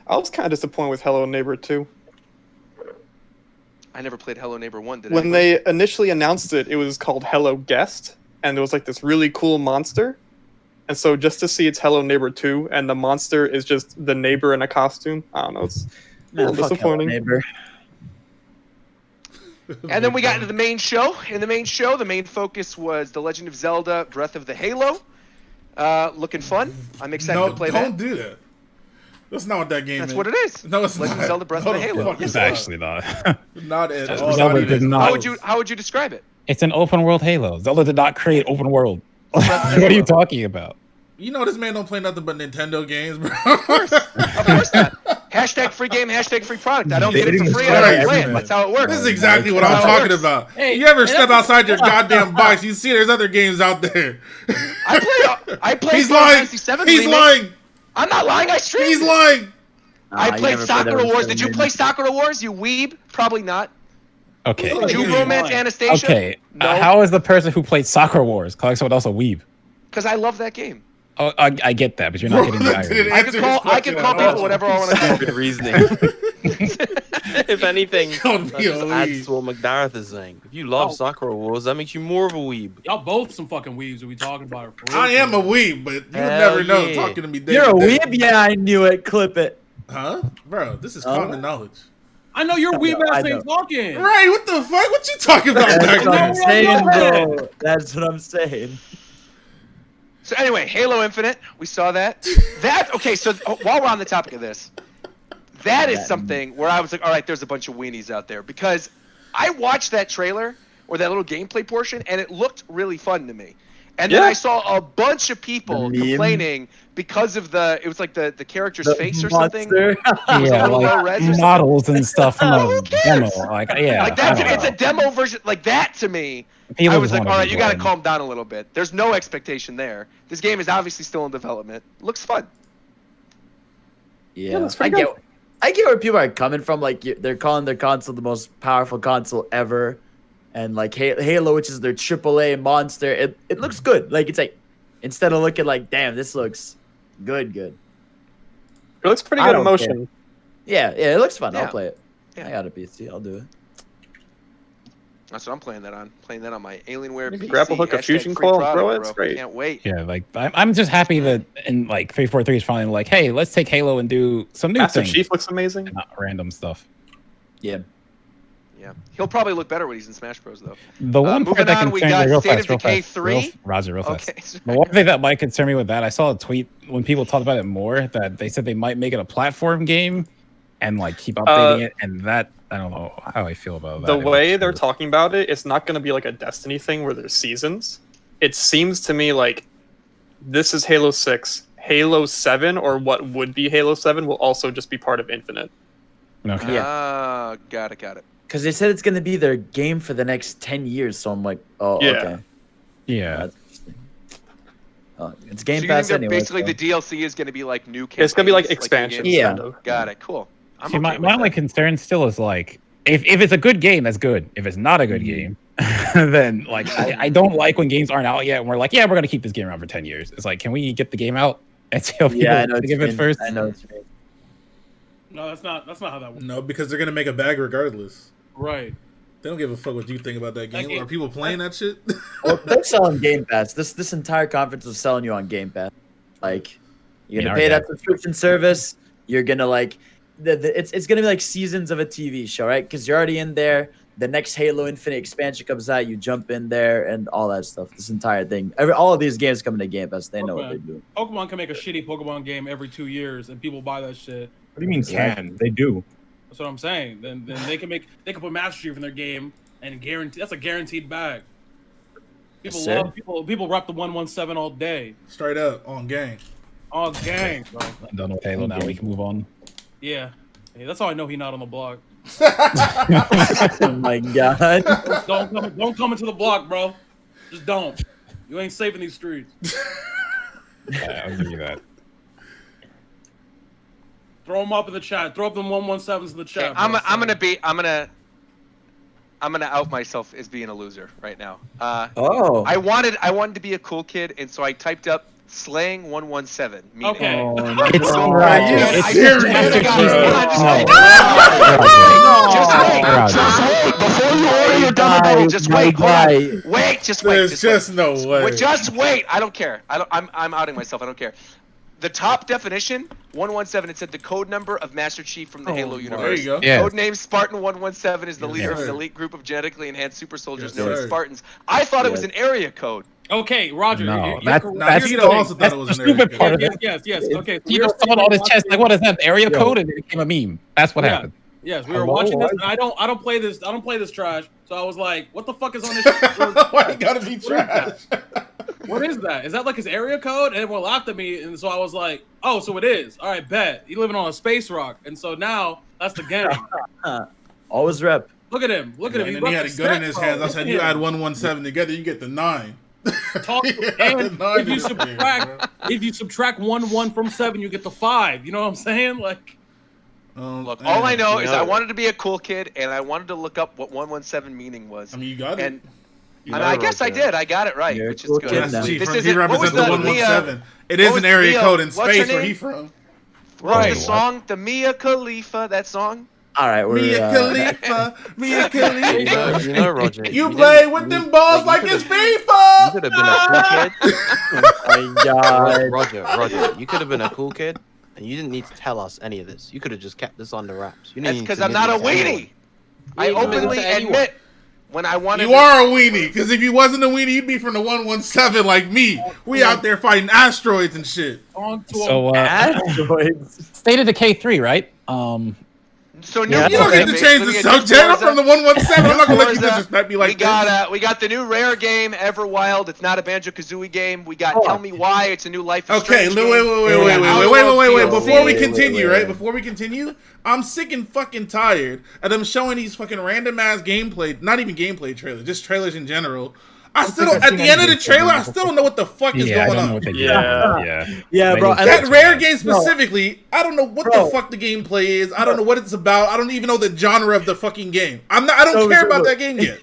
I was kind of disappointed with Hello Neighbor 2. I never played Hello Neighbor 1, did I? When they initially announced it, it was called Hello Guest, and there was like this really cool monster. And so just to see it's Hello Neighbor 2, and the monster is just the neighbor in a costume, I don't know, it's a little disappointing. Neighbor. And then we got into the main show. In the main show, the main focus was The Legend of Zelda Breath of the Halo. Looking fun. I'm excited to play that. Don't do that. That's not what that game is. That's what it is. No, it's Legend not. of Zelda Breath of the Halo. It's actually not. Not at Zelda all. did not. How would you describe it? It's an open world Halo. Zelda did not create open world. What are you talking about? You know this man don't play nothing but Nintendo games, bro. Of course not. Hashtag free game, hashtag free product. I don't get it for free. I don't play it. That's how it works. This is exactly what I'm talking about. Hey, you ever step outside your goddamn box, you see there's other games out there. I played He's Final lying. Fantasy VII He's remake. lying. I'm not lying. I streamed. He's lying. I played Sakura Wars. Did you play Sakura Wars, you weeb? Probably not. Okay. Did you romance Anastasia? Okay. No. How is the person who played Sakura Wars calling someone else a weeb? Because I love that game. Oh, I get that, but you're not getting the irony. I can call people whatever I want to call Good reasoning. If anything, that just adds to what McDareth is saying. If you love Sakura Wars, that makes you more of a weeb. Y'all both some fucking weebs. Are we talking about? I am a weeb, but you never know talking to me. You're a weeb? Yeah, I knew it. Clip it. Huh? Bro, this is common knowledge. I know your weeb ass ain't talking. Right, what the fuck? What you talking about? That's what I'm saying, bro. That's what I'm saying. So anyway, Halo Infinite, we saw that. Okay, so while we're on the topic of this, that is something where I was like, all right, there's a bunch of weenies out there. Because I watched that trailer, or that little gameplay portion, and it looked really fun to me. And then I saw a bunch of people complaining because of it was like the character's face or something. Yeah, like models and stuff from a demo. Like, yeah. Like that, it's a demo version. Like that to me, I was like, all right, you got to calm down a little bit. There's no expectation there. This game is obviously still in development. Looks fun. Yeah, I get where people are coming from. Like they're calling their console the most powerful console ever. And like Halo, which is their AAA monster, it looks good. Like it's like instead of looking like, damn, this looks good. It looks pretty good in motion. Yeah, it looks fun. Yeah. I'll play it. Yeah. I got a PC. I'll do it. That's what I'm playing that on. Playing that on my Alienware PC. Grapple hook a fusion coil, bro. It's great. Can't wait. Yeah, like I'm just happy that in like 343 is finally like, hey, let's take Halo and do some new Master things. Chief looks amazing. Not random stuff. Yeah. Yeah, he'll probably look better when he's in Smash Bros. Though. The one part that we concerned me got real State fast, of Decay 3. Real fast. Okay. The one thing that might concern me with that, I saw a tweet when people talked about it more that they said they might make it a platform game and like keep updating it, and that I don't know how I feel about that. The way they're talking about it, it's not going to be like a Destiny thing where there's seasons. It seems to me like this is Halo 6. Halo 7, or what would be Halo 7, will also just be part of Infinite. Okay. Yeah. Got it. Because they said it's going to be their game for the next 10 years. So I'm like, oh, Yeah. okay. Yeah. That's interesting. It's Game So you Pass think anyway. basically so. the DLC is going to be like new campaigns? It's going to be like the expansions. games? Yeah. Kind of. Got it. Cool. I'm See, okay my with only that. concern still is like if it's a good game, that's good. If it's not a good game, then like I don't like when games aren't out yet and we're like, yeah, we're gonna keep this game around for 10 years. It's like, can we get the game out and see how people I know give it first? I know what you mean. No, that's not how that works. No, because they're gonna make a bag regardless. Right. They don't give a fuck what you think about that game. Are people playing that shit? Well, they're selling Game Pass. This entire conference is selling you on Game Pass. Like, you're gonna pay that subscription service. You're gonna like, it's gonna be like seasons of a TV show, right? Because you're already in there. The next Halo Infinite expansion comes out, you jump in there and all that stuff. This entire thing, all of these games coming to Game Pass. They know what they do. Pokemon can make a shitty Pokemon game every 2 years, and people buy that shit. What do you mean can? They do. That's what I'm saying. Then they can put Master Chief in their game and guarantee that's a guaranteed bag. People rep the 117 all day. Straight up on gang. On gang, bro. I'm done with Halo now. We can move on. Yeah, that's how I know he's not on the block. Oh my god! Don't come into the block, bro. Just don't. You ain't safe in these streets. Yeah, I'll give you that. Throw them up in the chat. Throw up them 117s in the chat. Okay, I'm gonna out myself as being a loser right now. I wanted to be a cool kid, and so I typed up slaying 117. Meaning. Okay. It's Just wait before you order your double double. Just wait. Wait. Just wait. There's just no way. Just wait. I don't care. I'm outing myself. I don't care. The top definition, 117, it said the code number of Master Chief from the Halo universe. There you go. Yeah. Codename Spartan 117 is the leader of an elite group of genetically enhanced super soldiers known as Spartans. I thought it was an area code. Okay, Roger. No, that's Tito also thought it was an area stupid part code. of it. Yes. Okay. Tito saw it on his chest. Like, what is that? Area code? And it became a meme. That's what happened. Yes, we were watching this. And I don't play this. I don't play this trash. So I was like, "What the fuck is on this?" Why you gotta be trash? What is that? Is that like his area code? And everyone laughed at me, and so I was like, "Oh, so it is. All right, bet. You living on a space rock." And so now that's the gang. Always rep. Look at him. Look at him. And then he had a gun in his hands. I said, you add 117 together, you get the 9. And if you subtract 1 from 7, you get the 5. You know what I'm saying? Like, look, all I know is I wanted to be a cool kid, and I wanted to look up what 117 meaning was. I mean, you got it. I guess I did. I got it right, which is good. He represents the 117. It is an area code in space where he's from. What was the song? The Mia Khalifa, that song? All right, Mia Khalifa. You know, Roger. You play with them balls like it's FIFA. You could have been a cool kid. Oh my god. Roger, you could have been a cool kid, and you didn't need to tell us any of this. You could have just kept this under wraps. That's because I'm not a weenie. I openly admit when I wanted. You are a weenie, because if you wasn't a weenie, you'd be from the 117 like me. We out there fighting asteroids and shit. So, Asteroids. State of Decay 3, right? So you don't get to change the subject. I'm from the 117. I'm not gonna let you disrespect me like that. We got the new rare game, Everwild. It's not a Banjo-Kazooie game. We got Tell Me Why. It's a new Life is Strange game. Wait. Before we continue, I'm sick and fucking tired of them showing these fucking random ass gameplay, not even gameplay trailers, just trailers in general. I still don't, at the end of the trailer, I still don't know what the fuck is going on. Yeah, bro. That rare game specifically, I don't know what the fuck the gameplay is. I don't know what it's about. I don't even know the genre of the fucking game. I don't care about that game yet.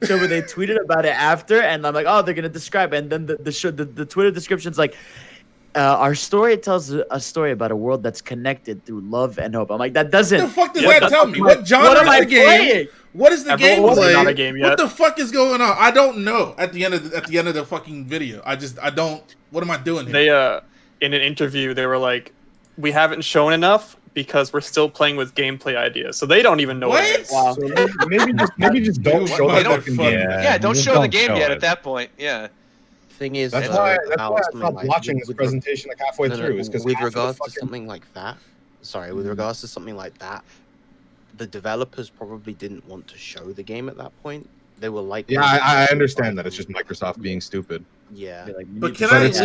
So when they tweeted about it after, and I'm like, oh, they're gonna describe it, and then the Twitter description's like, our story tells a story about a world that's connected through love and hope. I'm like, that doesn't. What the fuck does that tell me? What genre is the game? Playing? What is the gameplay? Not a game yet. What the fuck is going on? I don't know. At the end of the fucking video, I don't. What am I doing here? They in an interview they were like, we haven't shown enough because we're still playing with gameplay ideas, so they don't even know what it is. Wow. So maybe just don't show the fucking game. Yeah, don't show the game yet at that point. Yeah. Thing is, that's why I stopped watching this presentation like halfway through. Is because with regards to something like that, with regards to something like that, the developers probably didn't want to show the game at that point. They were like, yeah, I understand that it's just Microsoft being stupid. Yeah, but can I at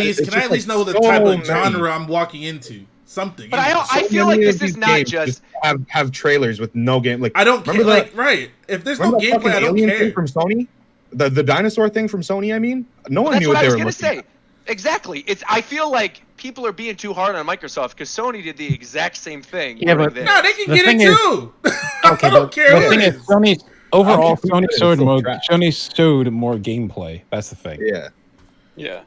least know the type of genre I'm walking into? Something. But I feel like this is not just have trailers with no game. Like I don't care. Like right, if there's no gameplay, I don't care. From Sony, the dinosaur thing from Sony. I mean, no one knew what they were looking at. Exactly. I feel like people are being too hard on Microsoft because Sony did the exact same thing. Yeah, but no, they can get it too. Okay, I don't care. The thing is, Sony showed more gameplay. That's the thing. Yeah.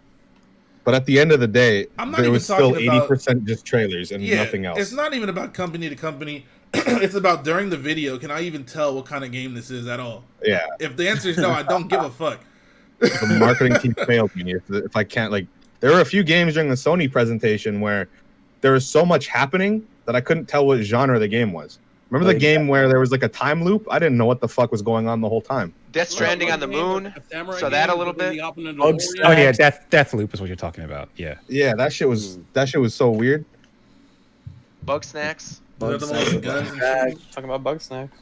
But at the end of the day, there was still 80% just trailers and nothing else. It's not even about company to company. It's about during the video, can I even tell what kind of game this is at all? Yeah. If the answer is no, I don't give a fuck. The marketing team failed me if I can't There were a few games during the Sony presentation where there was so much happening that I couldn't tell what genre the game was. Remember the game where there was like a time loop? I didn't know what the fuck was going on the whole time. Death Stranding on the moon. So that a little bit. Oh yeah, Death Loop is what you're talking about. Yeah. Yeah, that shit was so weird. Bug snacks. Talking about bug snacks.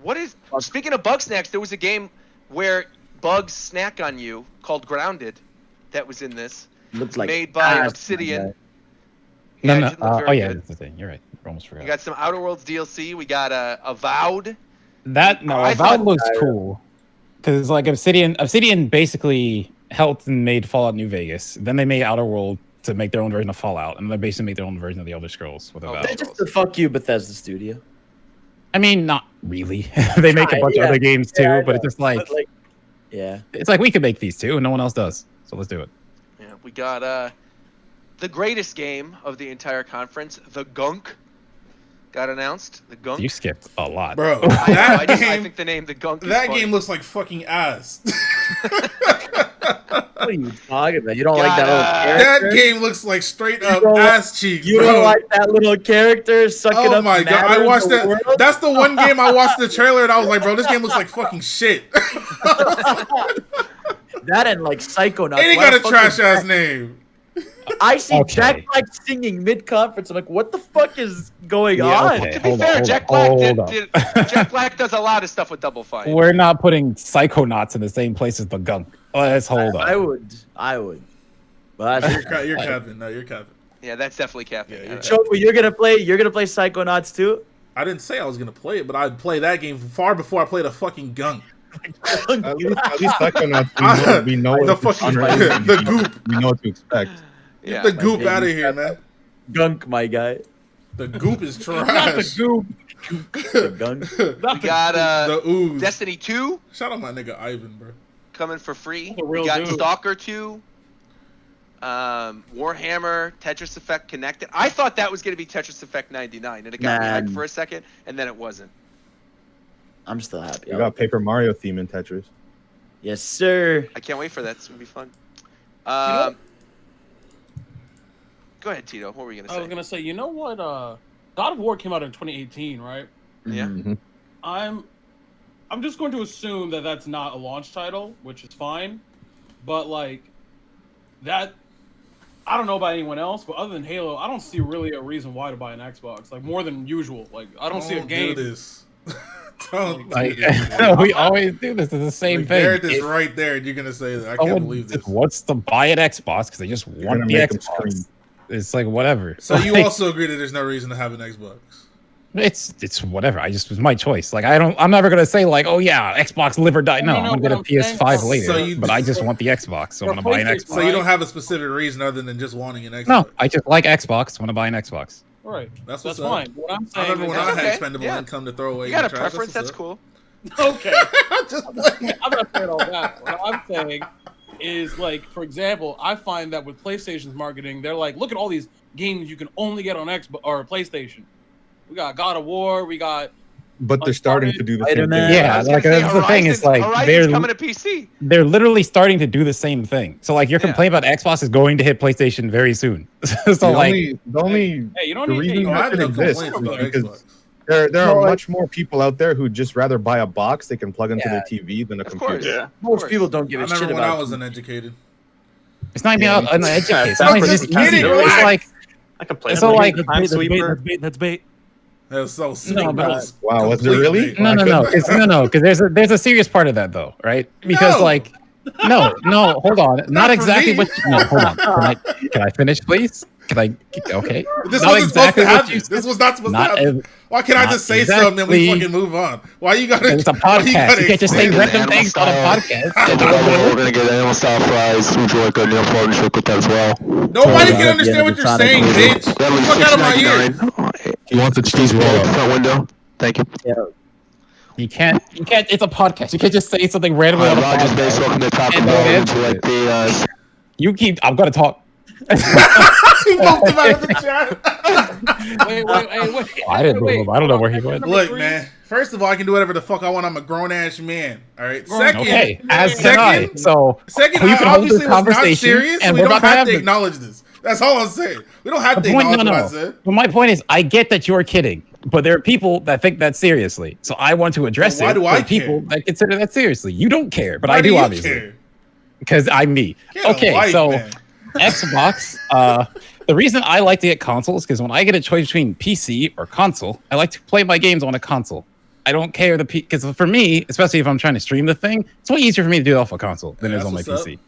What is? Speaking of bug snacks, there was a game where bugs snack on you called Grounded. That was in this. Looks like made by Obsidian. No. Oh yeah, that's the thing. You're right. I almost forgot. We got some Outer Worlds DLC. We got Avowed. Avowed looks cool. Because like Obsidian basically helped and made Fallout New Vegas. Then they made Outer World to make their own version of Fallout, and they basically make their own version of the Elder Scrolls with Avowed. Just to fuck you, Bethesda Studio. I mean, not really. They make a bunch of other games too, but it's just like, it's like we could make these too, and no one else does. So let's do it. Yeah, we got the greatest game of the entire conference, the Gunk, got announced. The Gunk. You skipped a lot, bro. I think the name the Gunk. That game looks like fucking ass. What are you talking about? You don't like that little character? That game looks like straight up ass cheeks. You don't like that little character sucking up? Oh my god! I watched that. World? That's the one game I watched the trailer and I was like, bro, this game looks like fucking shit. That and like Psychonauts. It ain't got a trash ass name. I see Jack Black singing mid-conference. I'm like, what the fuck is going on? To be fair, Jack Black does a lot of stuff with Double Fine. We're not putting Psychonauts in the same place as the Gunk. Let's hold on. I would. But you're capping. No, you're capping. Yeah, that's definitely capping. Yeah, Shofu, you're gonna play Psychonauts too? I didn't say I was gonna play it, but I'd play that game far before I played a fucking Gunk. At least Psychonauts, we know the goop. We know what to expect. Get the goop out of here, man. Gunk, my guy. The goop is trash. Not the goop. The Gunk. We got the ooze. Destiny 2. Shout out my nigga Ivan, bro. Coming for free. We got dude. Stalker 2. Warhammer, Tetris Effect Connected. I thought that was going to be Tetris Effect 99, and it got me hyped for a second, and then it wasn't. I'm still happy. We got Paper Mario theme in Tetris. Yes, sir. I can't wait for that. It's going to be fun. Go ahead, Tito. What were you going to say? I was going to say, you know what? God of War came out in 2018, right? Yeah. Mm-hmm. I'm just going to assume that that's not a launch title, which is fine. But, like, that... I don't know about anyone else, but other than Halo, I don't see really a reason why to buy an Xbox. Like, more than usual. Like, I don't see a game... Do this. We always do this. It's the same thing. Garrett is right there, and you're going to say that. I can't believe this. What's to buy an Xbox because they just want the Xbox. It's like whatever. So you also agree that there's no reason to have an Xbox? It's whatever. It was my choice. Like I'm never gonna say like, oh yeah, Xbox live or die. No, I'm gonna get a PS5 later. But I just want the Xbox, so I'm gonna buy an Xbox. So you don't have a specific reason other than just wanting an Xbox? No, I just like Xbox. I want to buy an Xbox. Right. That's fine. What I'm saying I remember when I had expendable income to throw away. You got a preference? That's cool. Okay. I'm not saying all that. What I'm saying is, like, for example, I find that with PlayStation's marketing, they're like, look at all these games you can only get on Xbox or PlayStation. We got God of War. We got. But they're starting to do the same thing. Yeah, like that's the thing. It's like they're coming to PC. They're literally starting to do the same thing. So like your complaint about Xbox is going to hit PlayStation very soon. So the only hey, you don't the need reason to that it exists is because there are much more people out there who just rather buy a box they can plug into their TV than a computer. Yeah. Most people don't give a shit about. When I was uneducated. It's not even uneducated. It's not just easy. It's like I can play. So like that's bait. That's so sick. No, but wow, was it really? No. Because there's a serious part of that though, right? Because like, no, hold on, not exactly what. No, hold on. Can I finish, please? Can I? Okay. This wasn't exactly supposed to happen. This was not supposed to happen. Why can't I just say something and we fucking move on? Why you gotta? It's a podcast. You can't just say random things on a podcast. We're gonna get animal style fries. Would you like a meal partnership with that as well? Nobody can understand what you're saying, bitch. Fuck out of my ear. You want the cheese roll out the front window? Thank you. Yeah. You can't. It's a podcast. You can't just say something randomly on a podcast. Base, welcome to Taco Bell. Would you like the? You keep. I'm gonna talk. He moved him out of the chat. I didn't move. I don't know where he went. Look, man. First of all, I can do whatever the fuck I want. I'm a grown ass man. All right. Second, okay, as can I. So second, we I can hold obviously this was not conversation, serious. and We we're don't about to have to have acknowledge this. That's all I'm saying. We don't have to acknowledge what I said. But my point is, I get that you're kidding, but there are people that think that seriously. So I want to address why it. do I for people care? that consider that seriously. You don't care, but Why I do you obviously. care? Because I'm me. Get a Okay, life, so man. Xbox. The reason I like to get consoles is because when I get a choice between PC or console, I like to play my games on a console. I don't care because for me, especially if I'm trying to stream the thing, it's way easier for me to do it off a console than it is on my PC.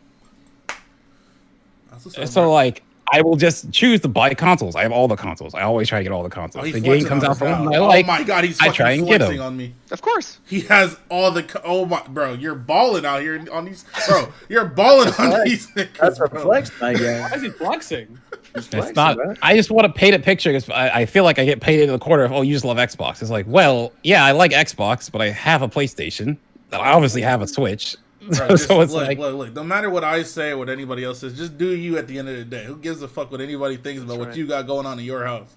So like, I will just choose to buy consoles. I have all the consoles. I always try to get all the consoles. He's The game flexing comes on out us for now. one I like. Oh my god, he's I fucking try and get flexing them. on me. Of course. He has all the. Oh my, bro, you're balling out here on these. Bro, you're balling on these niggas. That's a bro. flex, my guy. Why is he flexing? It's not. I just want to paint a picture because I feel like I get paid into the quarter of, oh, you just love Xbox. It's like, well, yeah, I like Xbox, but I have a PlayStation. I obviously have a Switch. Bro, just so it's look, like, look. No matter what I say or what anybody else says, just do you at the end of the day. Who gives a fuck what anybody thinks about what you got going on in your house?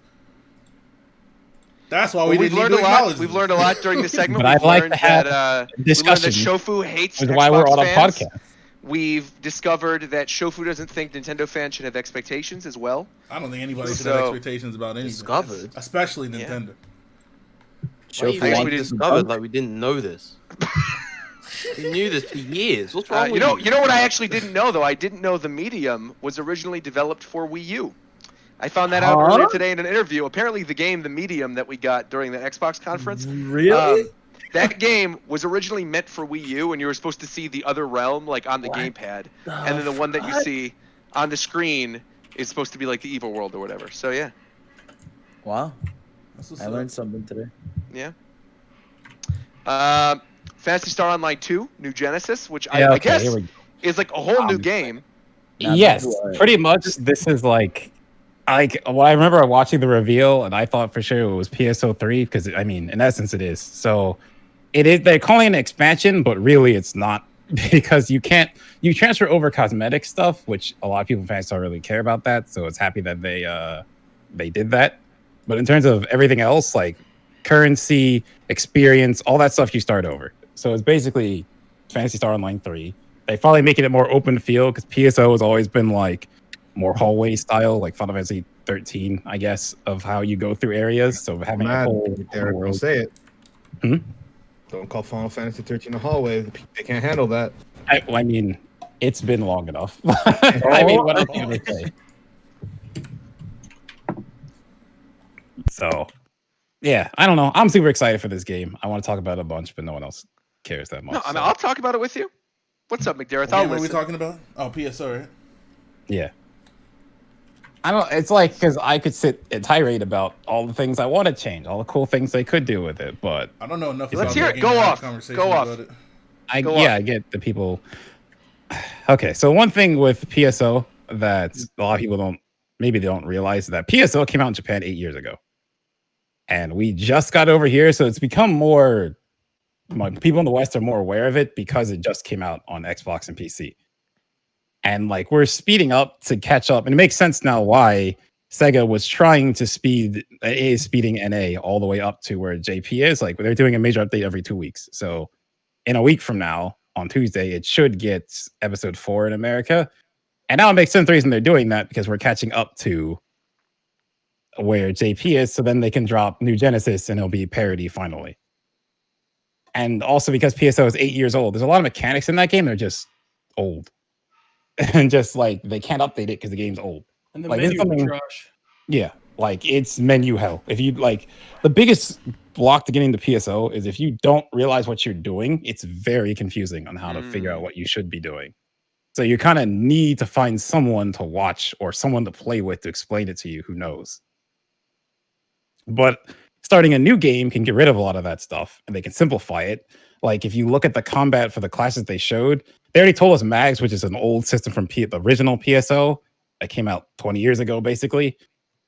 That's why we've learned a lot. We've learned a lot during the segment. But I'd like to have discussion. discussion. We learned that Shofu hates Which is Xbox why we're on a fans. podcast. We've discovered that Shofu doesn't think Nintendo fans should have expectations as well. I don't think anybody should have expectations about anything. Discovered? Especially Nintendo. We discovered like we didn't know this. We knew this for years. What's wrong with you? You know what I actually didn't know though? I didn't know the medium was originally developed for Wii U. I found that out earlier today in an interview. Apparently, the game, The Medium, that we got during the Xbox conference, really, that game was originally meant for Wii U, and you were supposed to see the other realm like on the gamepad, and then the one that you see on the screen is supposed to be like the evil world or whatever. So yeah. Wow, I learned something today. Yeah. Phantasy Star Online 2, New Genesis, which I guess is like a whole new game. Yes, pretty much. This is like well, I remember watching the reveal, and I thought for sure it was PSO3 because I mean, in essence, it is. So it is. They're calling it an expansion, but really, it's not because you transfer over cosmetic stuff, which a lot of people fans don't really care about that. So it's happy that they did that. But in terms of everything else, like currency, experience, all that stuff, you start over. So it's basically Phantasy Star Online 3. They finally making it more open field because PSO has always been like more hallway style, like Final Fantasy 13, I guess, of how you go through areas. So having a whole Eric will world. say it. Hmm? Don't call Final Fantasy 13 a hallway. They can't handle that. I mean, it's been long enough. I mean, what else can I say? So, yeah, I don't know. I'm super excited for this game. I want to talk about it a bunch, but no one else cares that much. No, I mean, I'll talk about it with you. What's up, McDarrett? What are we talking about? Oh, PSO, right? Yeah. I don't. It's like because I could sit and tirade about all the things I want to change, all the cool things they could do with it, but I don't know enough. Let's about hear it. making Go a off. conversation Go off. about it. I get the people. Okay, so one thing with PSO that a lot of people don't realize that PSO came out in Japan 8 years ago, and we just got over here, so it's become more. People in the West are more aware of it because it just came out on Xbox and PC. And like we're speeding up to catch up, and it makes sense now why Sega was trying to speeding NA all the way up to where JP is. Like they're doing a major update every 2 weeks. So in a week from now, on Tuesday, it should get episode 4 in America. And now it makes sense the reason they're doing that because we're catching up to where JP is. So then they can drop New Genesis and it'll be parity finally. And also because PSO is 8 years old, there's a lot of mechanics in that game. They're just old. And just like they can't update it because the game's old. And the like, menu is trash. Yeah, like it's menu hell. If you like, the biggest block to getting to PSO is if you don't realize what you're doing, it's very confusing on how to figure out what you should be doing. So you kind of need to find someone to watch or someone to play with to explain it to you who knows. But starting a new game can get rid of a lot of that stuff and they can simplify it. Like if you look at the combat for the classes they showed, they already told us MAGs, which is an old system from the original PSO that came out 20 years ago, basically.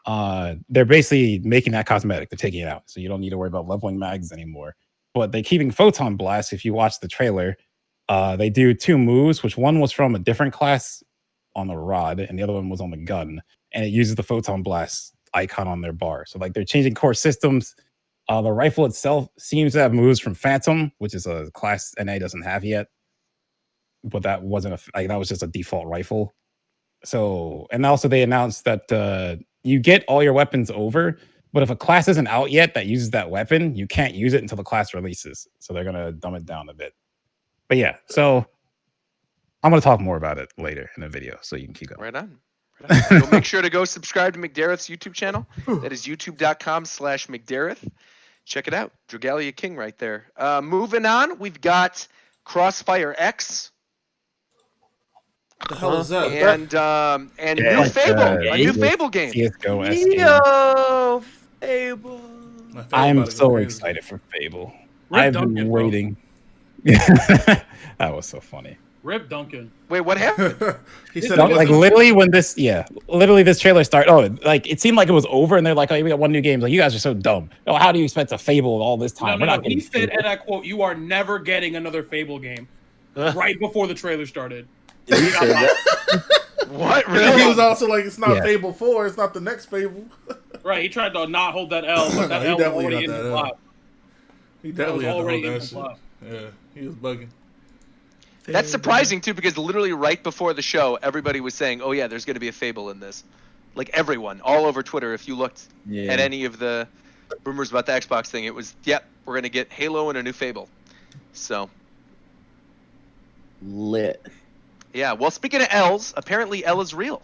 They're basically making that cosmetic. They're taking it out. So you don't need to worry about leveling MAGs anymore. But they're keeping Photon Blast. If you watch the trailer, they do 2 moves, which one was from a different class on the rod and the other one was on the gun. And it uses the Photon Blast icon on their bar. So like they're changing core systems. The rifle itself seems to have moves from Phantom, which is a class NA doesn't have yet. But that wasn't that was just a default rifle. So, and also they announced that you get all your weapons over, but if a class isn't out yet that uses that weapon, you can't use it until the class releases. So they're gonna dumb it down a bit. But yeah, so I'm gonna talk more about it later in the video, so you can keep going. Right on. So make sure to go subscribe to McDareth's YouTube channel. That is youtube.com/McDareth. Check it out. Dragalia King right there. Moving on, we've got Crossfire X. What the hell is that? And new Fable, a new Fable game. CS:GO-esque game. Yo, Fable. I'm so excited for Fable. I've been waiting. That was so funny. Rip Duncan. Wait, what happened? He said like literally when this trailer started. Oh, like it seemed like it was over, and they're like, "Oh, we got one new game." Like, you guys are so dumb. Oh, how do you expect a Fable all this time? No. He said, and I quote, "You are never getting another Fable game." Right before the trailer started. What? Really? He was also like, "It's not Fable 4. It's not the next Fable." Right. He tried to not hold that L, but that L was already in the plot. He definitely had to hold that shit. Yeah, he was bugging. That's surprising too, because literally right before the show, everybody was saying, "Oh yeah, there's going to be a Fable in this." Like everyone, all over Twitter. If you looked at any of the rumors about the Xbox thing, it was, "Yep, we're going to get Halo and a new Fable." So lit. Yeah. Well, speaking of L's, apparently L is real.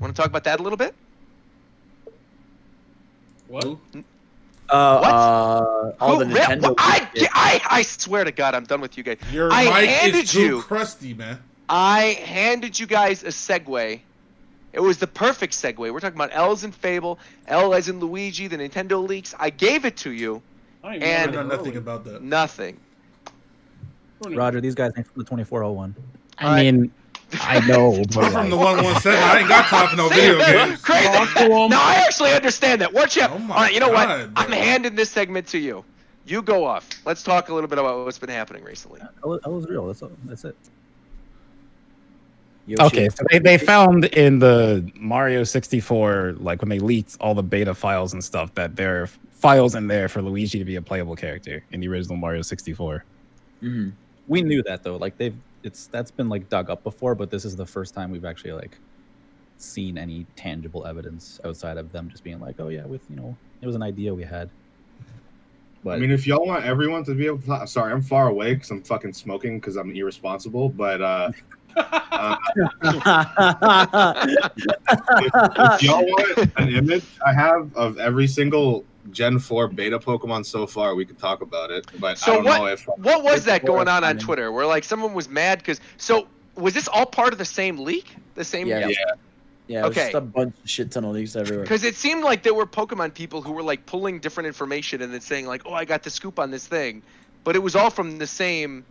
Want to talk about that a little bit? What? All the Nintendo. I swear to God, I'm done with you guys. Your mic is too crusty, man. I handed you guys a segue. It was the perfect segue. We're talking about L's in Fable, L as in Luigi, the Nintendo leaks. I gave it to you, I know nothing about that. Nothing. Roger, these guys ain't from the 2401. I mean, I know. I'm from the 117. I ain't got time for no video games. Crazy. No, I actually understand that. Watch out. All right, you know what? I'm handing this segment to you. You go off. Let's talk a little bit about what's been happening recently. That was real. That's it. Okay, so they found in the Mario 64, like when they leaked all the beta files and stuff, that there are files in there for Luigi to be a playable character in the original Mario 64. Mm-hmm. We knew that though. Like that's been like dug up before, but this is the first time we've actually like seen any tangible evidence outside of them just being like, "Oh yeah, it was an idea we had." But I mean, if y'all want everyone to be able to, sorry, I'm far away because I'm fucking smoking because I'm irresponsible. But if y'all want an image I have of every single Gen 4 beta Pokemon so far, we could talk about it. But so I don't know if what was that going on Twitter where like someone was mad because was this all part of the same leak? The same Yeah, okay. Just a bunch of shit ton of leaks everywhere. Because it seemed like there were Pokemon people who were like pulling different information and then saying like, "Oh, I got the scoop on this thing," but it was all from the same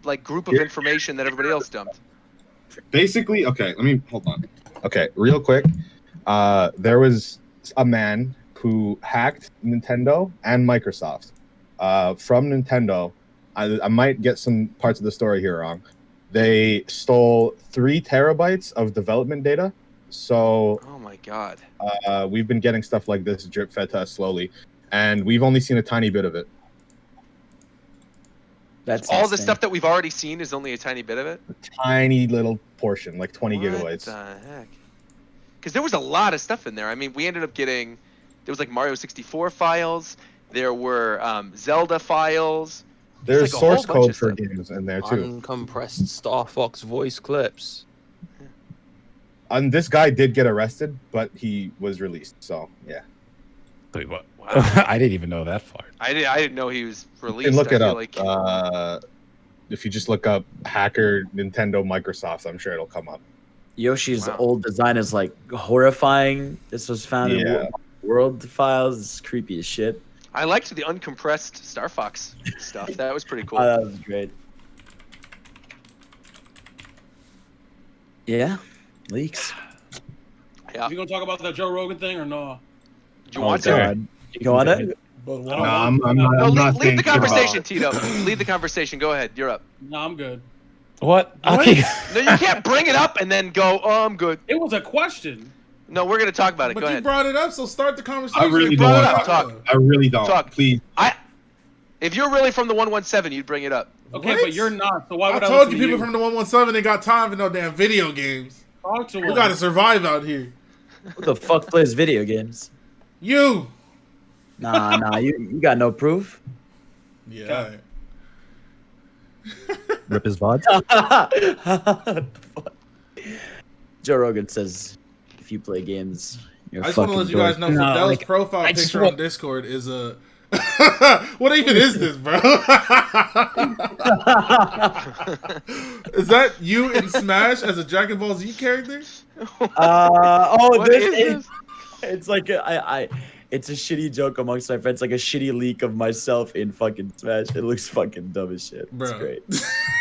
like group of information that everybody else dumped. Basically, okay, let me hold on. Okay, real quick. There was a man who hacked Nintendo and Microsoft. From Nintendo, I might get some parts of the story here wrong. They stole 3 terabytes of development data. So, oh my God, we've been getting stuff like this drip fed to us slowly, and we've only seen a tiny bit of it. That's all the stuff that we've already seen is only a tiny bit of it. A tiny little portion, like 20 gigabytes. What the heck? Because there was a lot of stuff in there. I mean, we ended up getting there was like Mario 64 files. There were Zelda files. There's like source code for games in there too. Uncompressed Star Fox voice clips. And this guy did get arrested, but he was released. So yeah. Wait, what? Wow. I didn't even know that far. I didn't know he was released. You can look it up. Like... if you just look up hacker Nintendo Microsoft, I'm sure it'll come up. Yoshi's old design is like horrifying. This was found in World Files. It's creepy as shit. I liked the uncompressed Star Fox stuff. That was pretty cool. Oh, that was great. Yeah, leaks. Yeah. You gonna talk about that Joe Rogan thing or no? Do you want to? You go on it? No, I'm not. Leave the conversation, Tito. Leave the conversation. Go ahead. You're up. No, I'm good. What? Okay. No, you can't bring it up and then go, "Oh, I'm good." It was a question. No, we're gonna talk about it. But Go you ahead. brought it up, so start the conversation. I really brought don't it up. want Talk. to. I really don't. Talk. Please. If you're really from the 117, you'd bring it up. Okay, What? but you're not. So why would I I told listen you to people from the 117 ain't got time for no damn video games. Talk to We him. gotta survive out here. Who the fuck plays video games? You. Nah, you got no proof. Yeah. all right. Rip his VODs. What the fuck? Joe Rogan says, if you play games, you're I just fucking want to let you guys know, No, Fidel's like, profile I just picture want- on Discord is a. What even is this, bro? Is that you in Smash as a Dragon Ball Z character? What this is this? It's like it's a shitty joke amongst my friends, like a shitty leak of myself in fucking Smash. It looks fucking dumb as shit. It's Bro. great.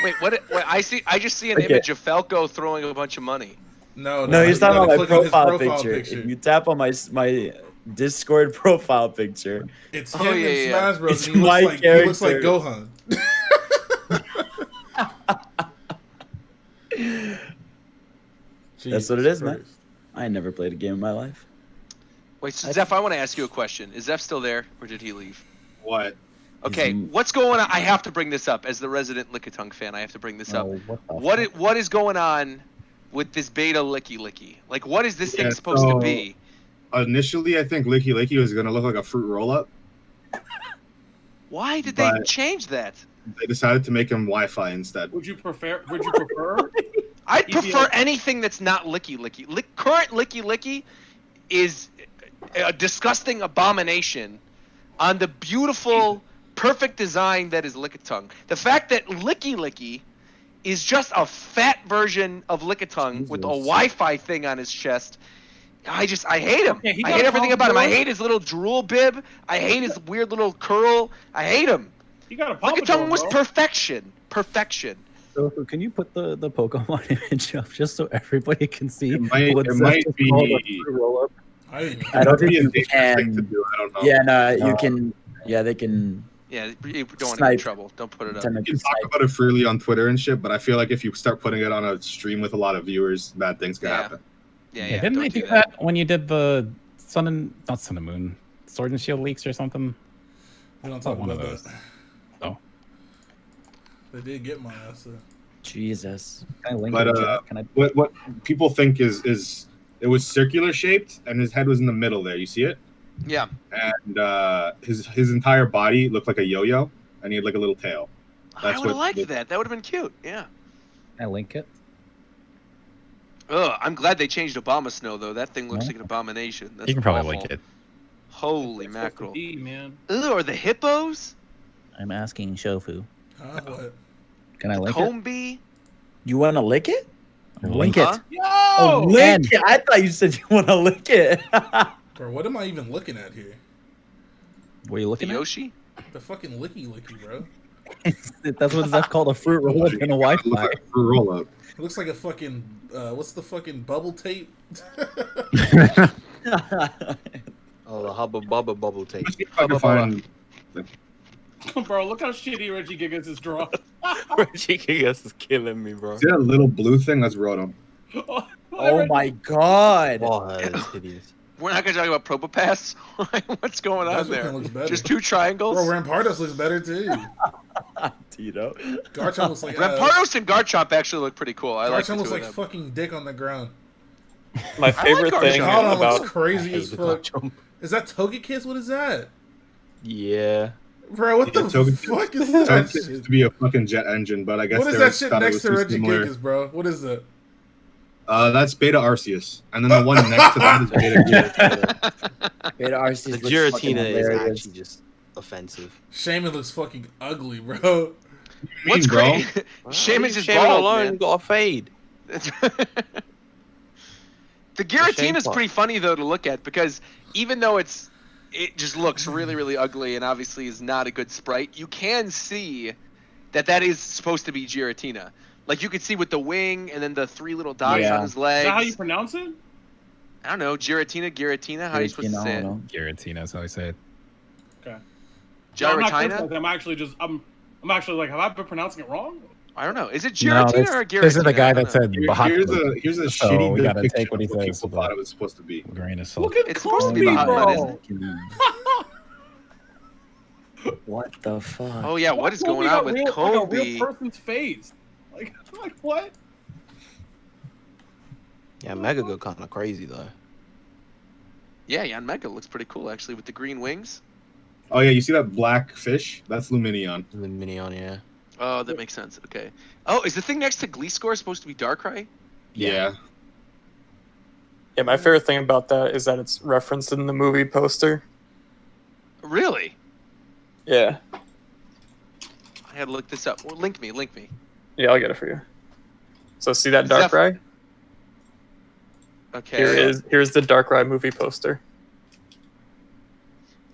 Wait, what? I just see an Okay. image of Falco throwing a bunch of money. No, No, he's you talking gotta about my click on his profile picture. If you tap on my Discord profile picture, It's Oh, him yeah, in yeah. Smash Bros. It's And he my looks like character. Gohan. That's what it is, Jesus man. Christ. I ain't never played a game in my life. Wait, so Zeph, I want to ask you a question. Is Zeph still there, or did he leave? What? Okay, what's going on? I have to bring this up as the resident Lickitung fan. I have to bring this up. What is going on with this beta Licky? Like, what is this thing supposed to be? Initially, I think Licky Licky was gonna look like a fruit roll-up. Why did they But- change that? They decided to make him Wi-Fi instead. Would you prefer? I'd Easy prefer as- anything that's not Licky. Current Licky is a disgusting abomination on the beautiful, perfect design that is Lickitung. The fact that Licky is just a fat version of Lickitung with a Wi-Fi thing on his chest. I hate him. Okay, he I got hate a everything problem, about him. I bro. hate his little drool bib. I hate his weird little curl. I hate him. You got a problem. Lickitung was bro. perfection. Perfection. So can you put the Pokemon image up just so everybody can see It might- what it Zeph might just be- called a fruit roll-up? I didn't even I don't think Maybe you a dangerous thing to can. do. I don't know. Yeah, no, you can. Yeah, they can. Yeah, you don't want to get in Snipe. trouble. Don't put it up. Turn You it can to talk snipe. about it freely on Twitter and shit, but I feel like if you start putting it on a stream with a lot of viewers, bad things can Yeah. happen. Yeah, Didn't don't they do that when you did the not Sun and Moon, Sword and Shield leaks or something? We don't talk One about of those. that. Oh. They did get my ass. Jesus. Can I link But it? Can I? what people think is it was circular shaped and his head was in the middle there. You see it? Yeah. And his entire body looked like a yo-yo, and he had like a little tail. I would have liked that. That would have been cute. Yeah. Can I link it? Ugh, I'm glad they changed Obama Snow though. That thing looks like an abomination. That's You can probably awful. link it. Holy That's mackerel. the D, man. Ugh, or the hippos? I'm asking Shofu. What? Can I link it? Combi? You want to lick it? Link Huh? it. Yo! Oh, lick it. I thought you said you want to lick it. Bro, what am I even looking at here? What are you The looking at? Yoshi? The fucking licky, bro. That's what Zeph called a fruit roll-up in a Look Wi-Fi. like a fruit roll-up. It looks like a fucking what's the fucking bubble tape? Oh, the Hubba Bubba bubble tape. Let's see if I can find. Bro, look how shitty Reggie Gigas is drawn. Reggie Gigas is killing me, bro. See that little blue thing? That's Rotom. Oh my god. Oh, that is hideous. We're not gonna talk about Probopass? What's going That on there? fucking looks better. Just two triangles? Bro, Rampardos looks better too. Tito. Garchomp looks like Rampardos and Garchomp actually look pretty cool. I like the Garchomp two looks of like them. fucking dick on the ground. My favorite Garchomp. thing Garchomp about looks crazy I hate as the fuck. Garchomp. Is that Togekiss? What is that? Yeah. Bro, what the fuck is that Togekiss shit? used to be a fucking jet engine, but I guess What is they that shit thought it next was to too Reggie similar. Gigas, bro? What is that? That's Beta Arceus, and then the one next to that is Beta Giratina. Beta Arceus The looks fucking Giratina is hilarious. actually just offensive. Shaman looks fucking ugly, bro. What's bro? great? Shaman's just Shaman bald, alone man. got a fade. The Giratina's part. pretty funny though to look at because even though it just looks really really ugly and obviously is not a good sprite, you can see that is supposed to be Giratina. Like you could see with the wing and then the three little dots Yeah. on his Is legs. that how you pronounce it? I don't know, Giratina. How are you supposed to say it? Giratina, that's how I say it. Okay. No, I'm not Giratina? criticizing, I'm actually like, have I been pronouncing it wrong? I don't know. Is it No, Giratina or Giratina? this is the guy that said Here's a so shitty we gotta depiction take what he of what says people with thought it was supposed to be. a grain of salt. Look at It's supposed to be the Kobe, hot fun, bro. isn't it? What the fuck? Oh yeah, what is Kobe going got on with real, Kobe? Like a real person's face. Like what? Yeah, Mega go kind of crazy though. Yeah, Jan Mega looks pretty cool actually with the green wings. Oh yeah, you see that black fish? That's Luminion. The Minion, yeah. Oh, that makes sense. Okay. Oh, is the thing next to Glee Score supposed to be Darkrai? Yeah. Yeah, my favorite thing about that is that it's referenced in the movie poster. Really? Yeah. I had to look this up. Well, link me. Yeah, I'll get it for you. So see that Zeph- Darkrai? Okay. Here's the Darkrai movie poster.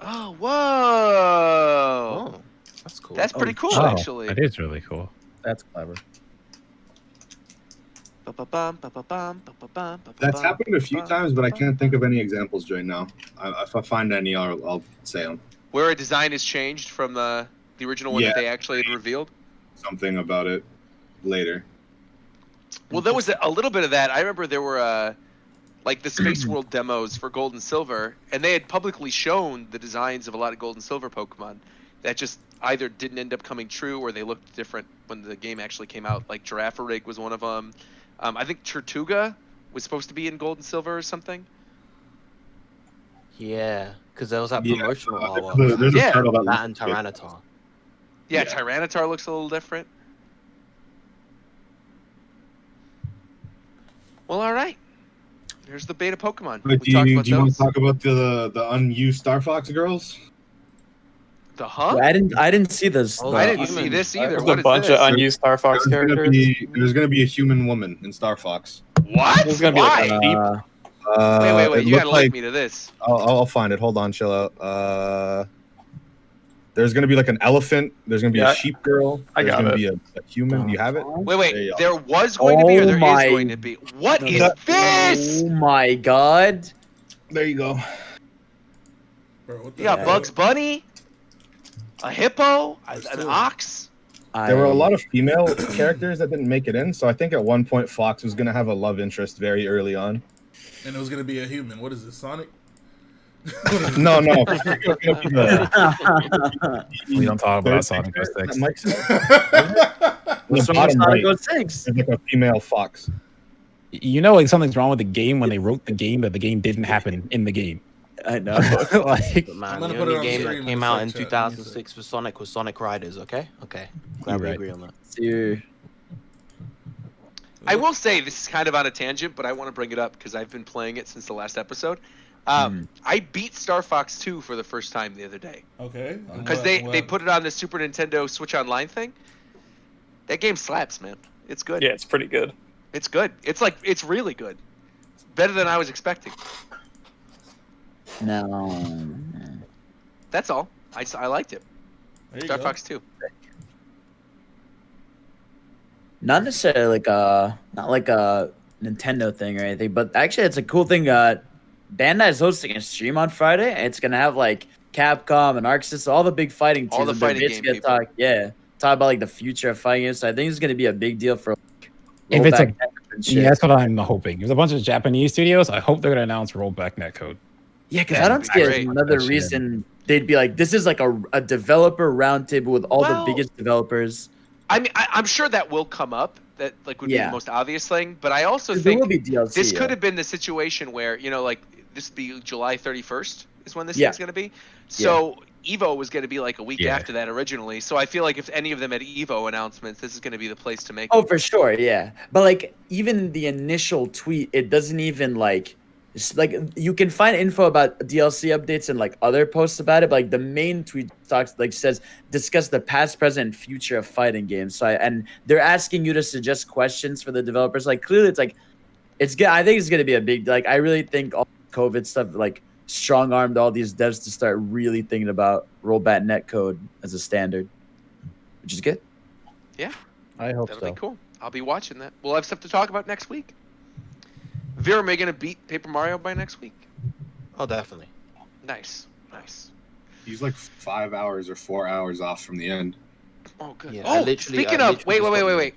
Oh, whoa! Oh, that's cool. That's pretty cool, Oh, actually. That is really cool. That's clever. That's happened a few times, but I can't think of any examples right now. If I find any, I'll say them. Where a design is changed from the original one that they actually had revealed? Something about it later. Well, there was a little bit of that. I remember there were like the Space World demos for Gold and Silver, and they had publicly shown the designs of a lot of Gold and Silver Pokemon that just either didn't end up coming true or they looked different when the game actually came out. Like Girafarig was one of them. I think Tortuga was supposed to be in Gold and Silver or something. Yeah, because there was that Yeah, promotional there's a Yeah. turtle that and Tyranitar. Yeah, Tyranitar looks a little different. Well, all right. Here's the beta Pokemon. But We talked about do you want those. to talk about the unused Star Fox girls? The huh? I didn't see this. Oh, I the- didn't see this either. There's What a is bunch this? of unused Star Fox characters. There's gonna be a human woman in Star Fox. What? There's gonna be Why? like a sheep. Wait. It You gotta looked link like me to this. I'll find it. Hold on, chill out. There's gonna be like an elephant. There's gonna be Yeah, a sheep girl. I There's got gonna it. be a human. You have it? Wait. There you go. There was going to be, or Oh there is my- going to be. What is this? Oh my god! There you go. Bro, what the You got hell? Bugs Bunny, a hippo, an ox. There were a lot of female characters that didn't make it in, so I think at one point Fox was gonna have a love interest very early on. And it was gonna be a human. What is this, Sonic? No. We don't talk about Sonic 06. Mike's What's wrong with bottom Sonic right. 06? There's like a female fox. You know, like something's wrong with the game when they wrote the game that the game didn't happen in the game. I know. Like, I'm But man, gonna the put it only on game stream that in came the out side in chat. 2006 for Sonic was Sonic Riders. Okay. Glad we right. agree on that. Dude. I will say this is kind of on a tangent, but I want to bring it up because I've been playing it since the last episode. I beat Star Fox 2 for the first time the other day Okay. because they put it on the Super Nintendo Switch Online thing. That game slaps, man. It's good. Yeah, it's pretty good. It's good. It's really good. It's better than I was expecting. No. That's all. I liked it. There you Star go. Fox 2. Not necessarily not like a Nintendo thing or anything, but actually it's a cool thing. Bandai is hosting a stream on Friday, and it's gonna have like Capcom and Arc System, all the big fighting teams. All the and they're fighting game basically people. talk about like the future of fighting games. So I think it's gonna be a big deal for. If it's a- rollback and shit. yeah, that's what I'm hoping. There's a bunch of Japanese studios. I hope they're gonna announce rollback netcode. Yeah, because Yeah, I don't that'd be see great. another Shit. reason they'd be like, this is like a developer roundtable with all Well, the biggest developers. I mean, I'm sure that will come up. That like would be Yeah. the most obvious thing. But I also 'Cause there think will be DLC. this yeah. could have been the situation where like this would be July 31st is when this Yeah. thing's going to be. So Evo was going to be like a week Yeah. after that originally. So I feel like if any of them had Evo announcements, this is going to be the place to make. Oh, them. for sure, yeah. But like even the initial tweet, it doesn't even like you can find info about DLC updates and like other posts about it. But like the main tweet says discuss the past, present, and future of fighting games. So and they're asking you to suggest questions for the developers. Like clearly, it's good. I think it's gonna be a big I really think all COVID stuff strong armed all these devs to start really thinking about rollback netcode as a standard, which is good. I hope That'll so. be cool. I'll be watching that. We'll have stuff to talk about next week. Vera, am I going to beat Paper Mario by next week? Oh, definitely. Nice. He's like 5 hours or 4 hours off from the end. Oh, good. Yeah, Oh, speaking of, wait.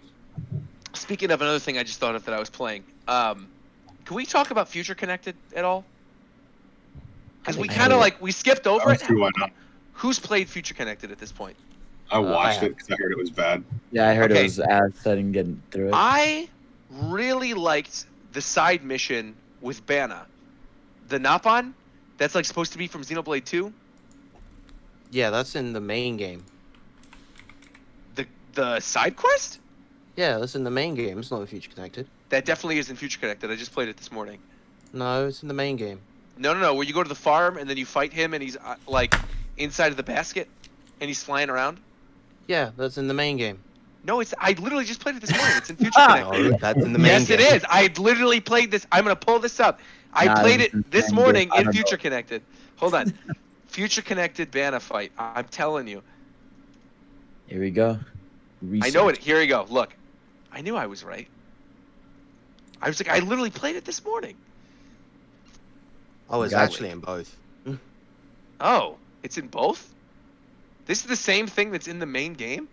Speaking of another thing I just thought of that I was playing. Can we talk about Future Connected at all? Because we kind of we skipped over it. Why not? Who's played Future Connected at this point? I watched it because I heard it was bad. Yeah, I heard it was ass. I didn't get through it. I really liked the side mission with Banna. The Napon, that's like supposed to be from Xenoblade 2. Yeah, that's in the main game. The side quest? Yeah, that's in the main game. It's not in Future Connected. That definitely is in Future Connected. I just played it this morning. No, it's in the main game. No. Where you go to the farm and then you fight him and he's like inside of the basket and he's flying around. Yeah, that's in the main game. No, I literally just played it this morning. It's in Future Connected. No, that's in the main yes, game. it is. I literally played this. I'm gonna pull this up. I played it this morning in Future Connected. Hold on. Future Connected Banna fight. I'm telling you. Here we go. I know it. Here we go. Look. I knew I was right. I was like, I literally played it this morning. Oh, it's actually in both. Oh, it's in both? This is the same thing that's in the main game?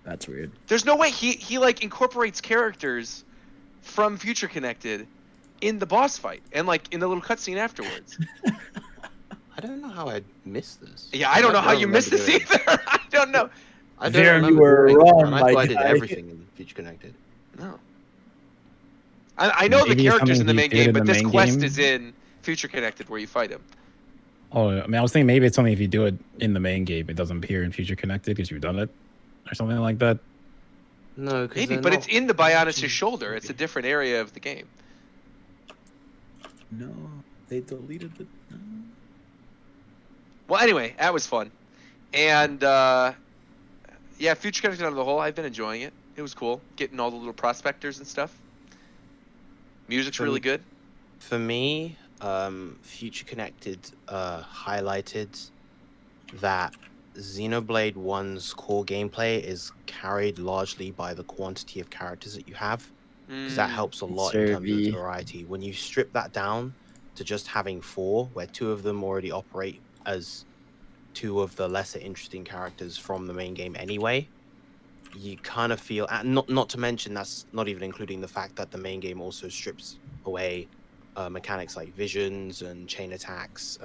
That's weird. There's no way he like incorporates characters from Future Connected in the boss fight and like in the little cutscene afterwards. I don't know how I missed this. Yeah, I don't know how you missed this either. I don't know. I don't remember you were wrong, I thought I did everything in Future Connected. No. I know Maybe the characters in the main game, in but the this main quest game? is in Future Connected where you fight him. Oh, I mean, I was thinking maybe it's something if you do it in the main game, it doesn't appear in Future Connected because you've done it, or something like that. No, maybe, but it's in the Bionis' shoulder. It's a different area of the game. No, they deleted the. No. Well, anyway, that was fun, and yeah, Future Connected on the whole, I've been enjoying it. It was cool, getting all the little prospectors and stuff. Music's really good. For me, Future Connected highlighted that Xenoblade 1's core gameplay is carried largely by the quantity of characters that you have, because that helps a lot in terms of variety. When you strip that down to just having 4, where 2 of them already operate as 2 of the lesser interesting characters from the main game anyway, you kind of feel, and not to mention that's not even including the fact that the main game also strips away mechanics like visions and chain attacks.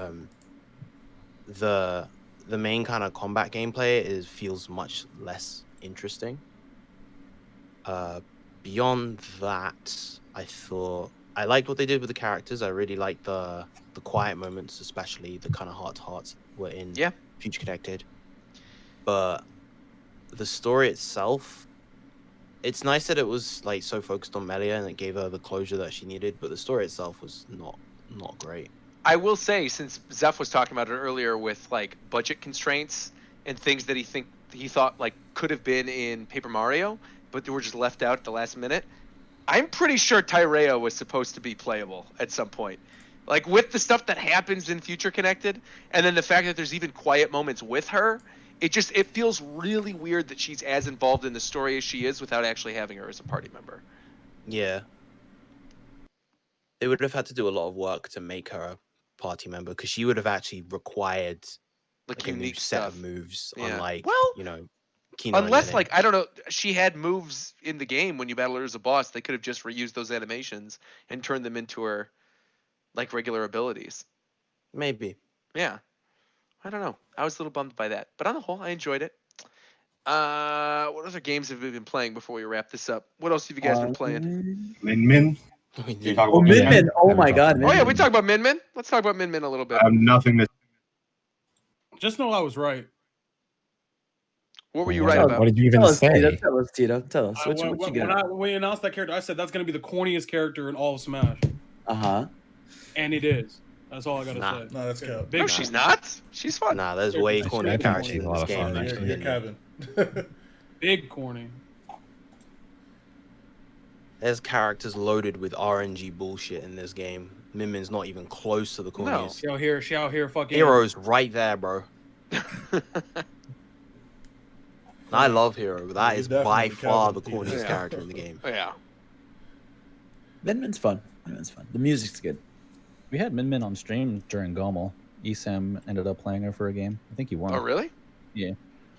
The main kind of combat gameplay feels much less interesting. Beyond that, I thought I liked what they did with the characters. I really liked the quiet moments, especially the kind of heart-to-hearts were in Future Connected. But the story itself, it's nice that it was like so focused on Melia and it gave her the closure that she needed, but the story itself was not great. I will say, since Zeph was talking about it earlier with like budget constraints and things that he thought like could have been in Paper Mario, but they were just left out at the last minute. I'm pretty sure Tyreo was supposed to be playable at some point. Like with the stuff that happens in Future Connected, and then the fact that there's even quiet moments with her, it feels really weird that she's as involved in the story as she is without actually having her as a party member. Yeah. They would have had to do a lot of work to make her a party member, because she would have actually required like a new set of moves, unlike, Kino unless like, I don't know, she had moves in the game when you battle her as a boss, they could have just reused those animations and turned them into her like regular abilities. Maybe. Yeah. I don't know. I was a little bummed by that, but on the whole, I enjoyed it. What other games have we been playing before we wrap this up? What else have you guys been playing? Min Min. Oh, Min Min. Oh my God. Oh yeah, we talk about Min Min. Let's talk about Min Min a little bit. I have nothing to. Just know I was right. What were you right about? What did you even say? Tell us, Tito. Tell us. What you got? When we announced that character, I said that's going to be the corniest character in all of Smash. Uh-huh. And it is. That's all I got to say. No, that's Kev. No, she's not. She's fun. Nah, there's way corny characters in this game. You're Kevin. Big corny. There's characters loaded with RNG bullshit in this game. Min Min's not even close to the corniest. No. She out here fucking... Hero's right there, bro. I love Hero, but that is by far the corniest character in the game. Yeah. Min Min's fun. The music's good. We had Min Min on stream during Gomel. Esam ended up playing her for a game. I think he won. Oh, really? Yeah.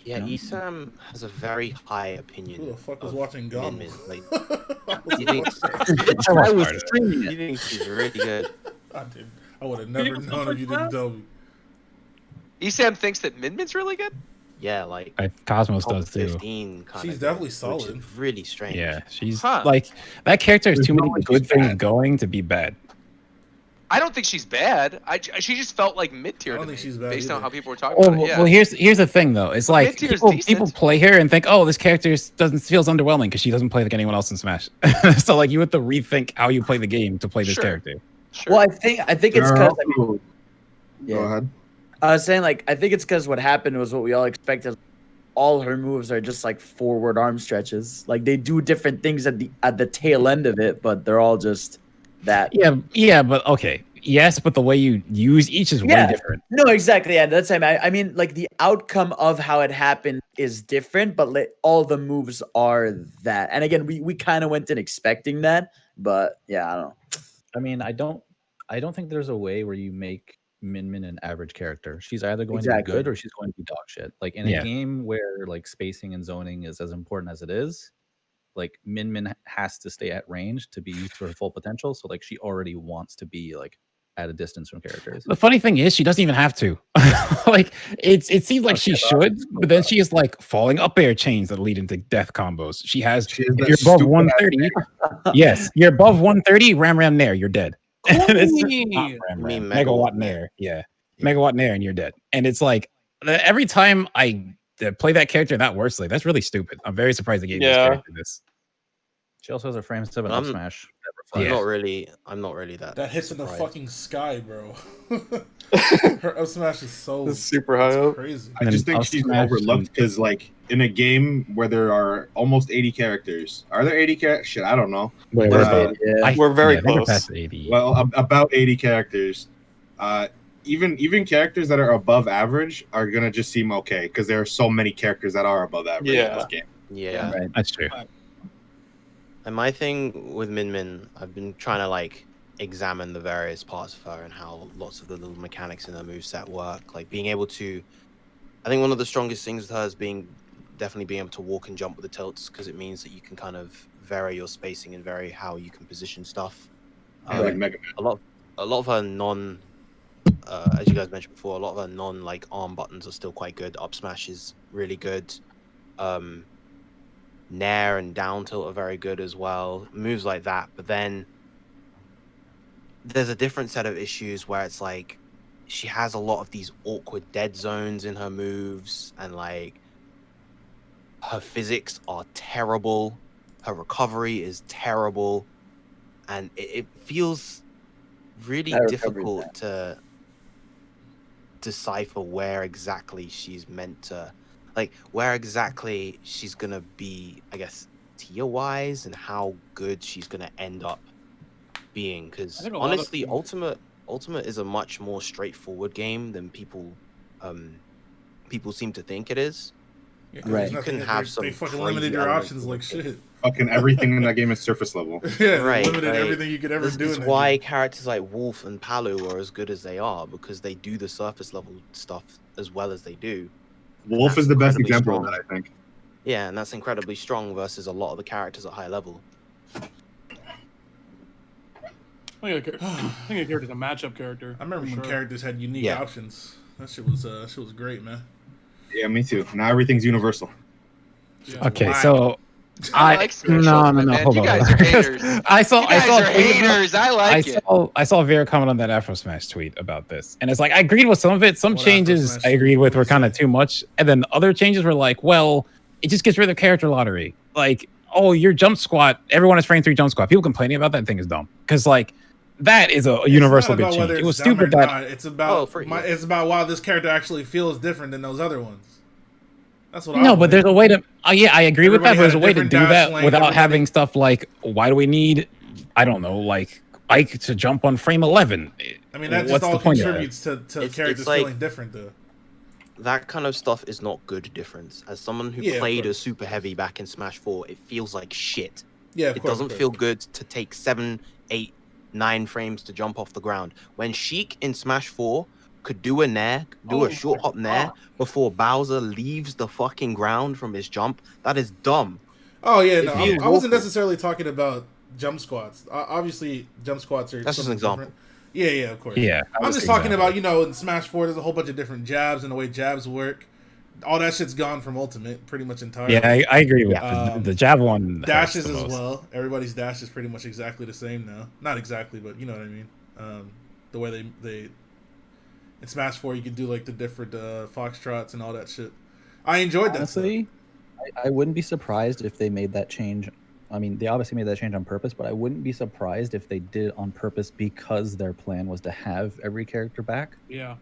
Yeah, You know? Isam has a very high opinion. Who the fuck was of watching Gum? Min Min. Like, I he thinks I was streaming he it. thinks she's really good. I would have never known if you didn't tell me. Esam thinks that Min Min's really good. Yeah, like Cosmos top does too. 15 kind She's of definitely good, solid. Which is really strange. Yeah, she's Huh. like that character has too many no way good she's things bad. going to be bad. I don't think she's bad. She just felt like mid tier. I don't think she's bad based either. on how people were talking Well, about it. Yeah. well, here's the thing though. It's like mid-tier's people decent. play her and think, oh, this character feels underwhelming because she doesn't play like anyone else in Smash. So like you have to rethink how you play the game to play this Sure. character. Sure. Well, I think it's There are because also- yeah. Go ahead. I was saying like I think it's because what happened was what we all expected. All her moves are just like forward arm stretches. Like they do different things at the tail end of it, but they're all just that. Yeah, but okay. Yes, but the way you use each is way different. No, exactly. Yeah, that's I mean, like the outcome of how it happened is different, but like, all the moves are that. And again, we kind of went in expecting that, but yeah, I don't know. I mean, I don't think there's a way where you make Min Min an average character. She's either going to be Exactly. good or she's going to be dog shit. Like in a game where like spacing and zoning is as important as it is, like Min Min has to stay at range to be used to her full potential. So like she already wants to be like at a distance from characters. The funny thing is, she doesn't even have to. Like it seems like she should, but then she is like falling up air chains that lead into death combos. She has. She has If that you're above stupid 130, yes, you're above 130. Ram Nair, you're dead. And it's not You mean Megawatt Nair, yeah, Megawatt Nair, and you're dead. And it's like every time I play that character that works, like that's really stupid. I'm very surprised they gave this character this. She also has a frame 7 up smash. I'm not really that. That hits in the surprised. fucking sky, bro. Her up smash is so It's super high up. crazy. I just think she's overlooked because, like, in a game where there are almost 80 characters, are there 80 characters? Shit, I don't know. Wait, We're very I think we're close. past 80. Well, about 80 characters. Even characters that are above average are gonna just seem okay because there are so many characters that are above average in this game. Yeah, Right. That's true. And my thing with Min Min, I've been trying to like examine the various parts of her and how lots of the little mechanics in her moveset work. Like being able to, I think one of the strongest things with her is definitely being able to walk and jump with the tilts because it means that you can kind of vary your spacing and vary how you can position stuff. Like Mega Man. A lot of her non, as you guys mentioned before, a lot of her non like arm buttons are still quite good. Up smash is really good. Nair and down tilt are very good as well. Moves like that, but then there's a different set of issues where it's like she has a lot of these awkward dead zones in her moves, and like her physics are terrible. Her recovery is terrible, and it feels really difficult to decipher where exactly she's meant to, like where exactly she's gonna be, I guess, tier wise, and how good she's gonna end up being. Because honestly, Ultimate is a much more straightforward game than people seem to think it is. Yeah, Right. You can have some They fucking crazy limited your elements options of like it. shit. Fucking everything in that game is surface level. Yeah, Right, they limited like, everything you could ever This do. is in that why game. characters like Wolf and Palu are as good as they are, because they do the surface level stuff as well as they do. Wolf That's is the best incredibly example strong. of that, I think. Yeah, and that's incredibly strong versus a lot of the characters at high level. I think a character's a matchup character. I remember for when sure. characters had unique Yeah. options. That shit was great, man. Yeah, me too. Now everything's universal. Yeah. Okay, Wow. so I like Smash no, Ultimate, no, man. hold You on. guys are haters. I saw You guys are haters. I like it. I saw Vera comment on that Afro Smash tweet about this, and it's like I agreed with some of it. Some What changes Afro Smash I agreed with were tweet? kind of too much, and then other changes were like, well, it just gets rid of character lottery. Like, oh, your jump squat, everyone has frame 3 jump squat. People complaining about that thing is dumb because like that is a universal good change. It was stupid that It's about yeah. it's about why this character actually feels different than those other ones. That's what. no, but there's a way to. Yeah, I agree with that. Everybody But there's had a a way to different do dash that lane, without everybody- having stuff like, why do we need, I don't know, like Ike to jump on frame 11? I mean, that What's just all the point of that? contributes to It's characters like- feeling different, though. That kind of stuff is not good difference. As someone who Yeah, of played course. as super heavy back in Smash 4, it feels like shit. Yeah, of It course, doesn't of feel course. good to take 7, 8, 9 frames to jump off the ground. When Sheik in Smash 4 could do a nair, do a short hop nair before Bowser leaves the fucking ground from his jump. That is dumb. Oh yeah, If no, you I wasn't walk- necessarily talking about jump squats. Obviously, jump squats are That's just an something example. different. Yeah, of course. Yeah, I'm just talking about, in Smash 4, there's a whole bunch of different jabs and the way jabs work. All that shit's gone from Ultimate pretty much entirely. Yeah, I agree with the jab one. Dashes hurts the as most. well. Everybody's dash is pretty much exactly the same now. Not exactly, but you know what I mean. The way they in Smash 4, you can do like the different foxtrots and all that shit. I enjoyed that. Honestly, I wouldn't be surprised if they made that change. I mean, they obviously made that change on purpose, but I wouldn't be surprised if they did it on purpose because their plan was to have every character back. Yeah.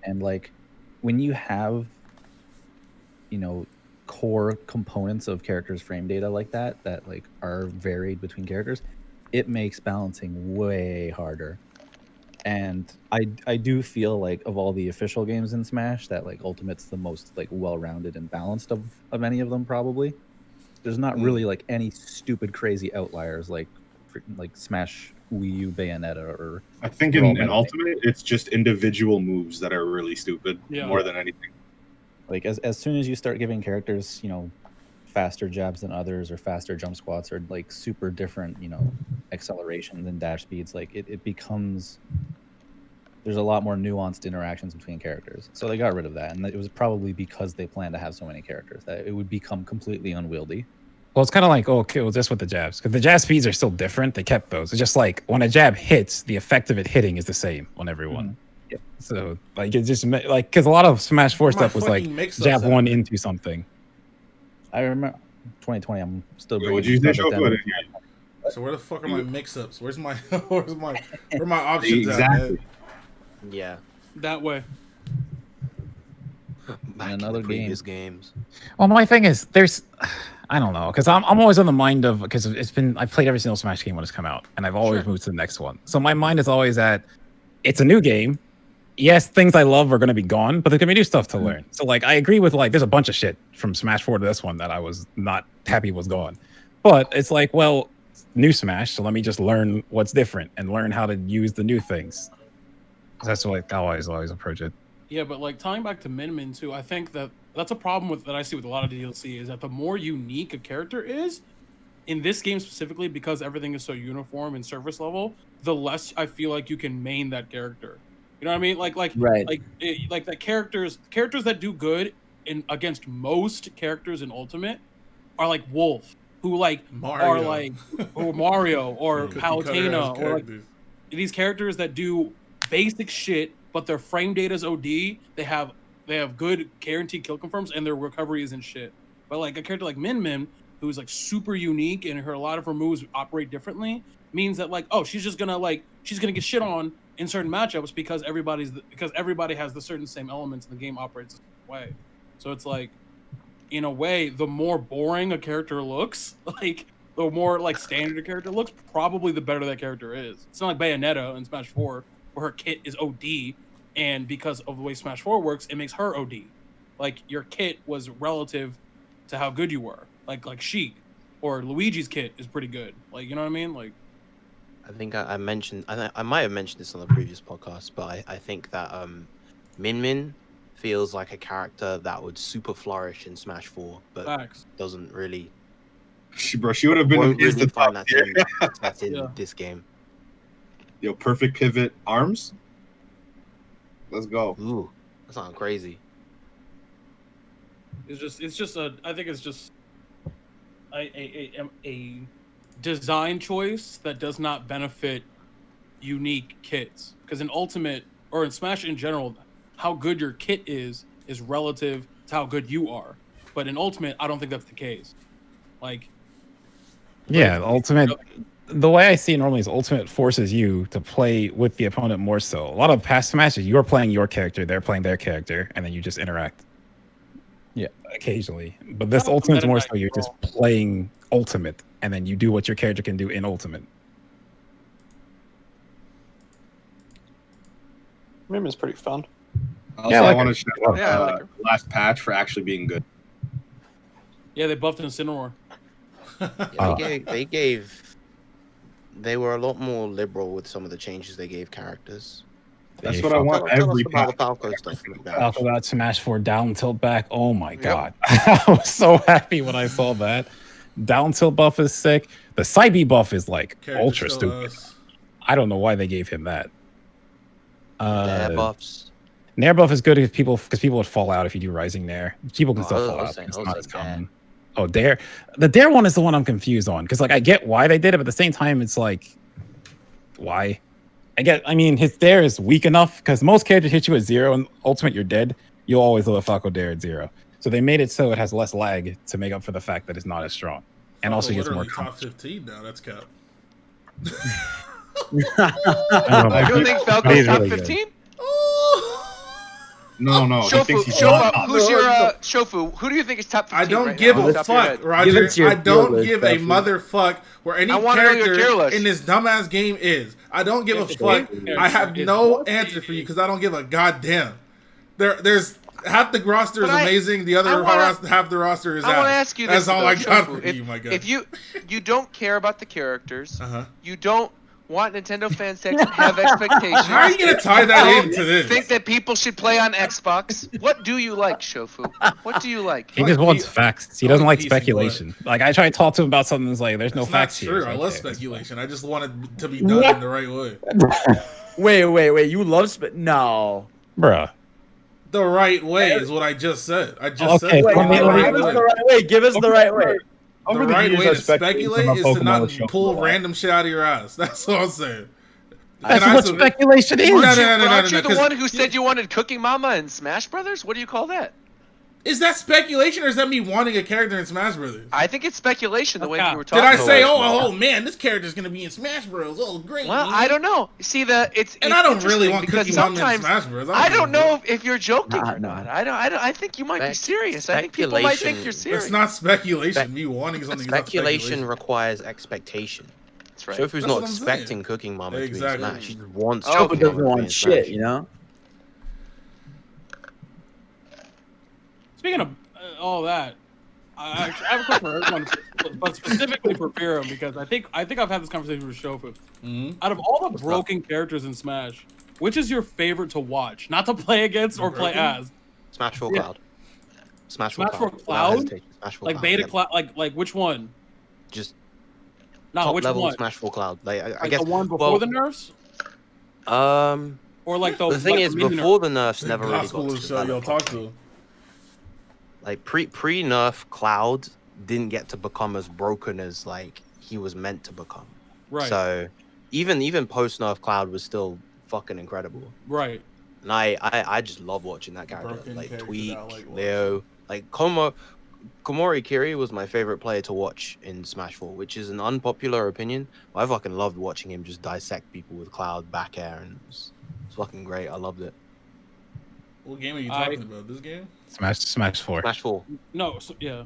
And like, when you have, core components of characters' frame data like that like are varied between characters, it makes balancing way harder. And I do feel like of all the official games in Smash, that like Ultimate's the most like well-rounded and balanced of any of them probably. There's not really like any stupid crazy outliers like Smash Wii U Bayonetta or. I think in Ultimate, it's just individual moves that are really stupid more than anything. Like as soon as you start giving characters, faster jabs than others or faster jump squats or like super different, accelerations and dash speeds, like it becomes, there's a lot more nuanced interactions between characters. So they got rid of that, and it was probably because they planned to have so many characters that it would become completely unwieldy. Well, it's kind of like, just with the jabs, because the jab speeds are still different. They kept those. It's just like when a jab hits, the effect of it hitting is the same on everyone. Mm-hmm. Yeah. So like it just like, because a lot of Smash 4 stuff was like jab one into something. I remember 2020. I'm still. Wait, would you say shofu? So where the fuck are my mix-ups? Where my options exactly. at? Yeah. That way. Back another in the previous games. Well, my thing is, I don't know, because I'm always on the mind of, because I've played every single Smash game when it's come out, and I've always moved to the next one. So my mind is always at, it's a new game. Yes, things I love are going to be gone, but there's going to be new stuff to learn. So like, I agree with like, there's a bunch of shit from Smash 4 to this one that I was not happy was gone. But it's like, well, new Smash, so let me just learn what's different and learn how to use the new things. That's like how I always approach it. Yeah, but like tying back to Min too, I think that's a problem that I see with a lot of DLC is that the more unique a character is, in this game specifically, because everything is so uniform and surface level, the less I feel like you can main that character. You know what I mean? Like the characters that do good against most characters in Ultimate are like Wolf, who like are like or Mario or Palutena or like these characters that do basic shit, but their frame data is OD. They have good guaranteed kill confirms and their recovery isn't shit. But like a character like Min, who's like super unique and a lot of her moves operate differently, means that like, oh, she's gonna get shit on in certain matchups because everybody has the certain same elements and the game operates the same way. So it's like, in a way, the more boring a character looks, like the more like standard a character looks, probably the better that character is. It's not like Bayonetta in Smash 4 where her kit is OD, and because of the way Smash 4 works, it makes her OD. Like your kit was relative to how good you were. Like Sheik or Luigi's kit is pretty good. Like, you know what I mean? Like, I think I mentioned, I might have mentioned this on the previous podcast, but I think that Min feels like a character that would super flourish in Smash 4, but doesn't really. She would have been really the top tier. That's in this game. Yo, perfect pivot arms. Let's go. Ooh, that sounds crazy. I think it's just a design choice that does not benefit unique kits. Because in Ultimate or in Smash in general, how good your kit is relative to how good you are. But in Ultimate, I don't think that's the case. Like, yeah, Ultimate. The way I see it normally is Ultimate forces you to play with the opponent more so. A lot of past Smashes, you're playing your character, they're playing their character, and then you just interact. Yeah, occasionally. But this Ultimate's more so you're just playing Ultimate, and then you do what your character can do in Ultimate. Mimi's pretty fun. Also, I want to shout out the last patch for actually being good. Yeah, they buffed Incineroar. They were a lot more liberal with some of the changes they gave characters. That's what I want every pack. Talk about Smash 4 down tilt back. Oh my god. I was so happy when I saw that. Down tilt buff is sick. The side B buff is like ultra stupid. I don't know why they gave him that. Nair buffs. Nair buff is good if because people would fall out if you do Rising Nair. People can still fall out. It's not as common. Oh, Dare. The Dare one is the one I'm confused on because like I get why they did it, but at the same time it's like, why? I mean, his Dare is weak enough because most characters hit you at 0 and ultimate you're dead. You'll always live a Falco Dare at 0. So they made it so it has less lag to make up for the fact that it's not as strong. And also gets more top 15 now. That's cap. You don't think Falco's top 15? No. Shofu, who's your Shofu? Who do you think is top 15? I don't give a fuck, Roger. I don't give a motherfuck where any character in this dumbass game is. I don't give a fuck. I have no answer for you because I don't give a goddamn. There's half the roster is amazing. The other half the roster is ass. I want to ask you this. That's all I got for you, my guy. If you don't care about the characters, you don't want Nintendo fans to have expectations. How are you going to tie that into this? Think that people should play on Xbox? What do you like, Shofu? What do you like? He just wants facts. He doesn't like speculation. Like I try to talk to him about something that's like, there's no facts here. I love speculation. I just want it to be done in the right Wait. way. You love No. Bruh. The right way is what I just said. I just said give us the right way. The right way to speculate is to not pull random shit out of your ass. That's what I'm saying. That's what speculation is. Aren't you the one who said you wanted Cooking Mama in Smash Brothers? What do you call that? Is that speculation or is that me wanting a character in Smash Brothers? I think it's speculation the way you were talking. Did I say, oh man, this character's gonna be in Smash Bros? Oh great. Well, I don't know. See it's I don't really want Cookie Mama in Smash Bros. I don't know if you're joking or not. I think you might be serious. I think people might think you're serious. It's not speculation. Me wanting something. Speculation requires expectation. That's right. Shofu's not expecting Cooking Mama to be in Smash. She just wants. Shofu doesn't want shit, you know. Speaking of all that, I have a question for everyone, but specifically for Vera, because I think I've had this conversation with Shofu. Out of all the broken characters in Smash, which is your favorite to watch, not to play against or play as? Smash 4 Cloud. Smash 4 Cloud. Like Beta Cloud. Like which one? Just top which level one? Smash 4 Cloud. I guess the one before the nerfs. Or like the thing is, before the nerfs, never really got to y'all talk to. Like pre nerf, Cloud didn't get to become as broken as like he was meant to become. Right. So even post nerf, Cloud was still fucking incredible. Right. And I just love watching that character. Like Tweak, Leo, like Komori Kiri was my favorite player to watch in Smash 4, which is an unpopular opinion. But I fucking loved watching him just dissect people with Cloud back air, and it's fucking great. I loved it. What game are you talking about? This game? Smash 4. Smash 4. No, yeah.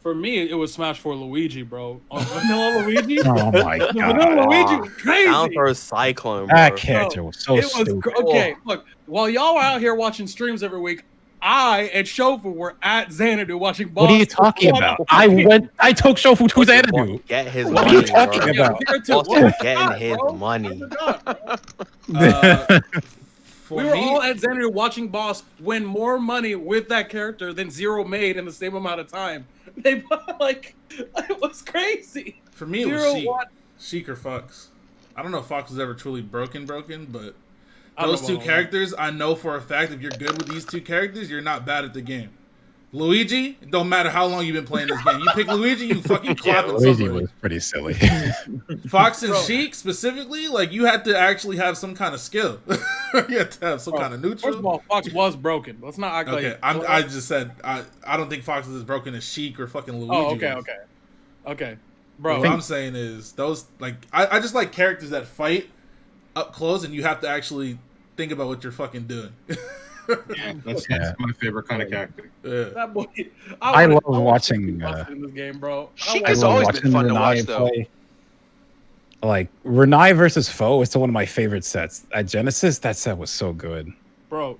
For me, it was Smash 4 Luigi, bro. Vanilla Luigi. Oh my god. Vanilla Luigi was crazy. Down for a cyclone, bro. That character was so stupid. Okay, look. While y'all were out here watching streams every week, I and Shofu were at Xanadu watching Boss. What are you talking about? I took Shofu to Xanadu. Get his what money, are you talking about? Getting his money. We were all at Xanadu watching Boss win more money with that character than Zero made in the same amount of time. They it was crazy. For me, it was Sheik or Fox. I don't know if Fox was ever truly broken, but those two characters, I know for a fact if you're good with these two characters, you're not bad at the game. Luigi, it don't matter how long you've been playing this game. You pick Luigi, you fucking clap it. Luigi was pretty silly. Fox and Sheik specifically, like you had to actually have some kind of skill. You had to have some kind of neutral. First of all, Fox was broken. Let's not act like. I just said I don't think Fox is as broken as Sheik or fucking Luigi. Oh, okay. Bro, what I'm saying is those I just like characters that fight up close and you have to actually think about what you're fucking doing. Yeah, that's my favorite kind of character. Yeah. That boy, I love watching in this game, bro. Sheik has always been fun to watch, though. Like Renai versus Foe is still one of my favorite sets. At Genesis, that set was so good. Bro,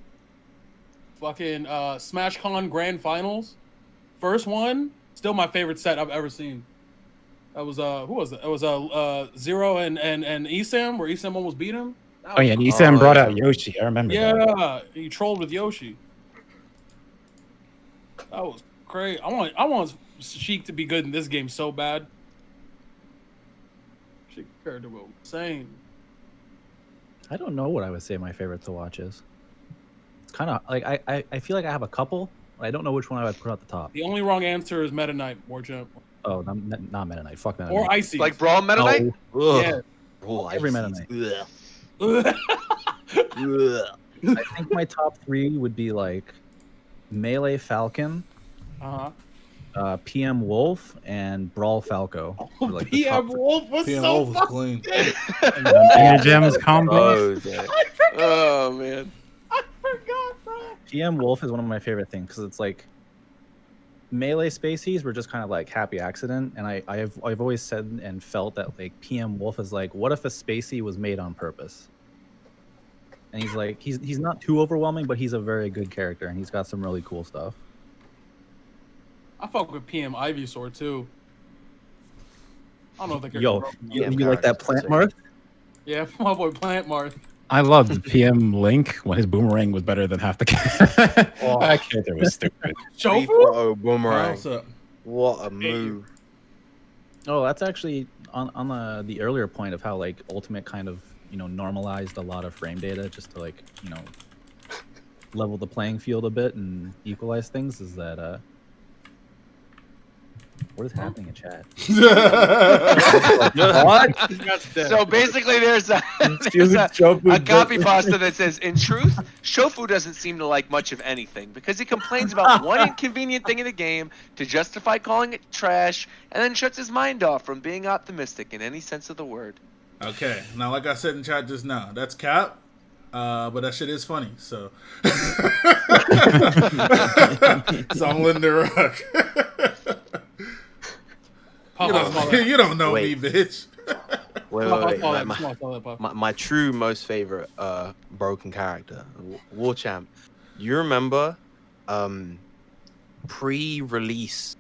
fucking SmashCon Grand Finals, first one, still my favorite set I've ever seen. That was who was it? It was Zero and Esam, where Esam almost beat him. Oh yeah, Nissan brought out Yoshi. I remember. Yeah, he trolled with Yoshi. That was great. I want Sheik to be good in this game so bad. Sheik character was insane. I don't know what I would say my favorite to watch is. It's kind of like I feel like I have a couple. But I don't know which one I would put at the top. The only wrong answer is Meta Knight, Warjump. Oh, not Meta Knight. Fuck Meta Knight. Or Icy. Like Brawl Meta Knight? Yeah. Oh, Every Meta Knight. Ugh. I think my top 3 would be like Melee Falcon, PM Wolf, and Brawl Falco. Oh, like PM Wolf was PM so Wolf was clean. Energy Gems combo. Oh man. I forgot, bro. PM Wolf is one of my favorite things because it's like melee spacies were just kind of like happy accident, and I've always said and felt that like PM Wolf is like, what if a spacey was made on purpose? And he's like, he's not too overwhelming, but he's a very good character, and he's got some really cool stuff. I fuck with PM Ivysaur too. I don't know if they Yo, you like that plant Marth? Yeah, my boy Plant Marth. I loved PM Link when his boomerang was better than half the that character was stupid. Shofu? Boomerang. What a move. Oh, that's actually on the earlier point of how like Ultimate kind of, you know, normalized a lot of frame data just to like, you know, level the playing field a bit and equalize things. Is that what is happening in chat? What? So basically, there's a copy pasta that says, in truth, Shofu doesn't seem to like much of anything because he complains about one inconvenient thing in the game to justify calling it trash and then shuts his mind off from being optimistic in any sense of the word. Okay, now like I said in chat just now, that's cap, but that shit is funny, so. So I'm letting it rock. You don't know me, bitch. Wait. My true most favorite broken character, Warchamp. You remember pre-release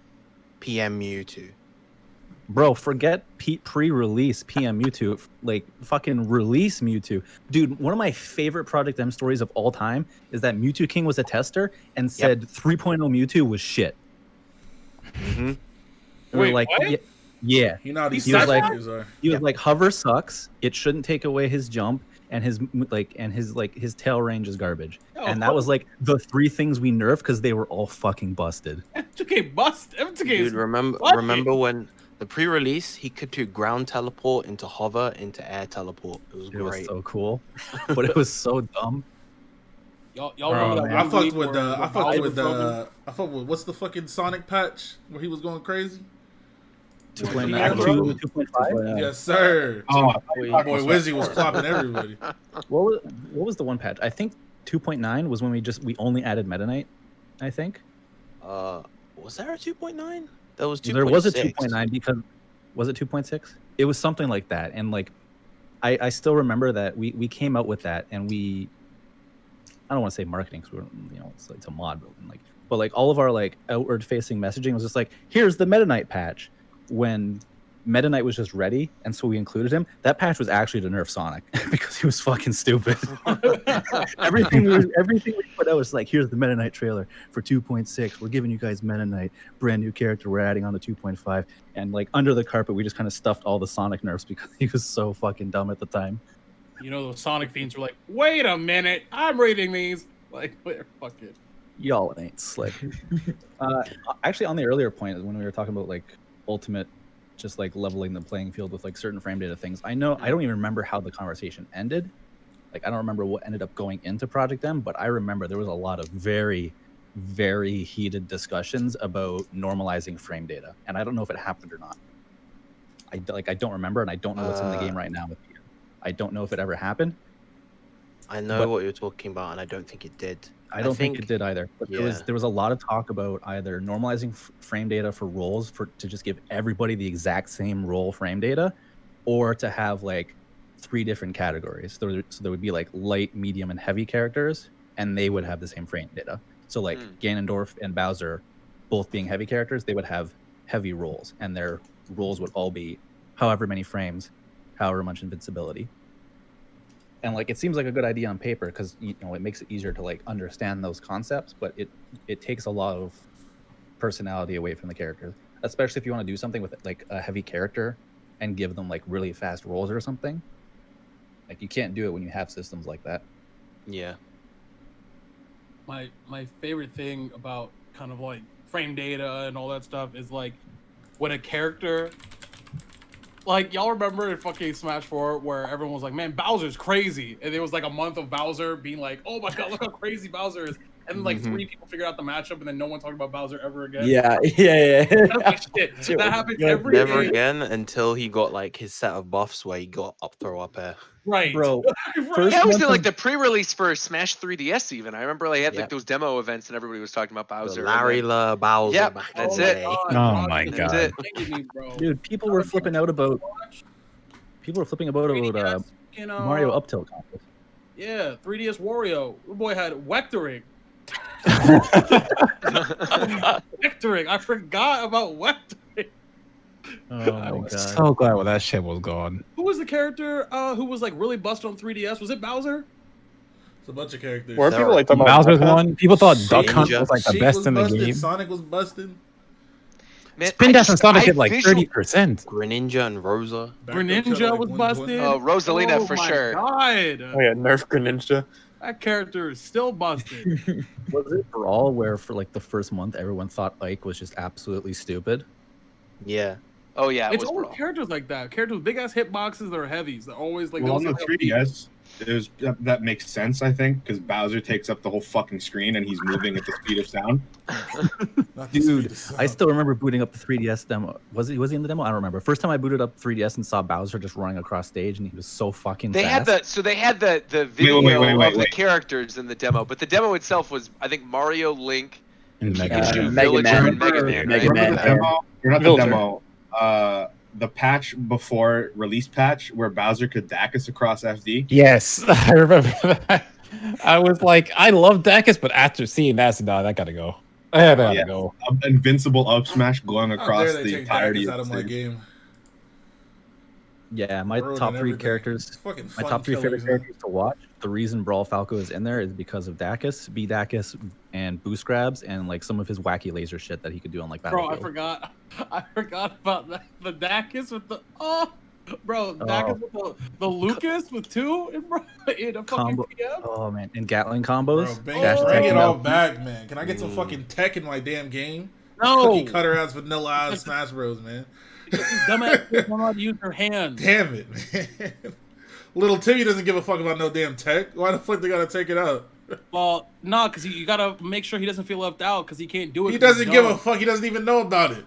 PM Mewtwo? Bro, forget pre-release PM Mewtwo. Like, fucking release Mewtwo. Dude, one of my favorite Project M stories of all time is that Mewtwo King was a tester and said 3.0 Mewtwo was shit. Mm-hmm. Wait, like, what? Yeah. You know how these He was like, are. he was like, hover sucks. It shouldn't take away his jump, and his tail range is garbage. Oh, and that was like the 3 things we nerfed because they were all fucking busted. M2K bust. M2K Dude, remember when the pre-release he could do ground teleport into hover into air teleport? It was great. It was so cool, but it was so dumb. Y'all remember that I one fucked week with where I fucked with Bowser I fucked with what's the fucking Sonic patch where he was going crazy? 2.5. Yes, sir. Oh, my boy Wizzy was clopping everybody. What was the one patch? I think 2.9 was when we only added Meta Knight. I think. Was there a 2.9? There was 2.6. There was a 2.9 because was it 2.6? It was something like that, and like I still remember that we came out with that, and I don't want to say marketing because we're, you know, it's a mod building, like, but like all of our like outward facing messaging was just like, here's the Meta Knight patch. When Meta Knight was just ready, and so we included him. That patch was actually to nerf Sonic because he was fucking stupid. everything we put out was like, here's the Meta Knight trailer for 2.6. We're giving you guys Meta Knight, brand new character. We're adding on to 2.5, and like under the carpet, we just kind of stuffed all the Sonic nerfs because he was so fucking dumb at the time. You know, those Sonic fiends were like, wait a minute, I'm rating these. Like, fuck it. Y'all ain't slick. Actually, on the earlier point, when we were talking about like Ultimate, just like leveling the playing field with like certain frame data things, I don't even remember how the conversation ended. Like, I don't remember what ended up going into Project M, but I remember there was a lot of very, very heated discussions about normalizing frame data, and I don't know if it happened or not. I don't remember, and I don't know what's in the game right now with you. I don't know if it ever happened. I know what you're talking about, and I don't think it did. I don't think it did either. But there was a lot of talk about either normalizing frame data for roles to just give everybody the exact same role frame data, or to have like 3 different categories. So there would be like light, medium, and heavy characters, and they would have the same frame data. So like Ganondorf and Bowser, both being heavy characters, they would have heavy rolls, and their rolls would all be however many frames, however much invincibility. And like it seems like a good idea on paper because it makes it easier to like understand those concepts, but it takes a lot of personality away from the character, especially if you want to do something with like a heavy character and give them like really fast rolls or something. Like you can't do it when you have systems like that. Yeah. My favorite thing about kind of like frame data and all that stuff is like when a character, like y'all remember in fucking Smash 4 where everyone was like, man, Bowser's crazy, and there was like a month of Bowser being like, oh my god, look how crazy Bowser is, and then like 3 people figured out the matchup and then no one talked about Bowser ever again. Yeah. Shit. That happens every Never day. again until he got like his set of buffs where he got up throw up air. Right, bro. That was in like the pre-release for Smash 3DS. Even I remember they had like those demo events and everybody was talking about Bowser. Larry La Bowser. Yep, back that's in the it. day. Oh my god, dude! People were flipping out about Mario up tilt combos. Yeah, 3DS Wario. The boy had vectoring. Vectoring. I forgot about vectoring. Oh my god! So glad when that shit was gone. Who was the character who was like really busted on 3DS? Was it Bowser? It's a bunch of characters. Were people like talking about Bowser's Duck Hunt? one. People thought Duck Hunt Ninja. was like the Sheik best was in the busted, game. Sonic was busted. Man, Spin Dash and Sonic hit I like visual- 30%. Greninja and Rosa. Greninja was busted. Oh, Rosalina for my sure. God. Oh yeah, Nerf Greninja. That character is still busted. Was it Brawl where for like the first month everyone thought Ike was just absolutely stupid? Yeah. Oh yeah, it It's was always Brawl. characters like that. Characters with big ass hitboxes that are heavies. They're always like Well, on those the 3DS, that makes sense, I think, because Bowser takes up the whole fucking screen and he's moving at the speed of sound. Dude, I still remember booting up the 3DS demo. Was he in the demo? I don't remember. First time I booted up 3DS and saw Bowser just running across stage, and he was so fucking They fast. had the video wait, of the characters in the demo, but the demo itself was I think Mario, Link, And Pikachu, Mega Villager, Man. and Mega Man. Mega Right? Man. Remember the demo? Or not the Villager. demo. The patch before release patch where Bowser could Dacus across FD. Yes, I remember that. I was like, I love Dacus, but after seeing that, I said, no, that gotta go. That gotta go. Invincible up smash going How across dare they the take entirety Dacus out of of the my stage. game. Yeah, my Ruining top 3 everything. characters. It's fucking My fun top 3 favorite killers, man. characters to watch. The reason Brawl Falco is in there is because of Dacus, B Dacus, and boost grabs, and like some of his wacky laser shit that he could do on like Bro, Battlefield. I forgot about that. The Dacus with the Dacus with the Lucas with 2 in a fucking Combo. PM. Oh man, and Gatling combos. Bro, Dash bring attack it and all LP. back, man. Can I get some fucking tech in my damn game? No. Cookie cutter ass vanilla ass Smash Bros, man. These dumbass kids don't know how to use their hands. Damn it, man. Little Timmy doesn't give a fuck about no damn tech. Why the fuck they gotta take it out? Well, no, because you gotta make sure he doesn't feel left out because he can't do it. He 'cause he's doesn't give a dumb. fuck. He doesn't even know about it.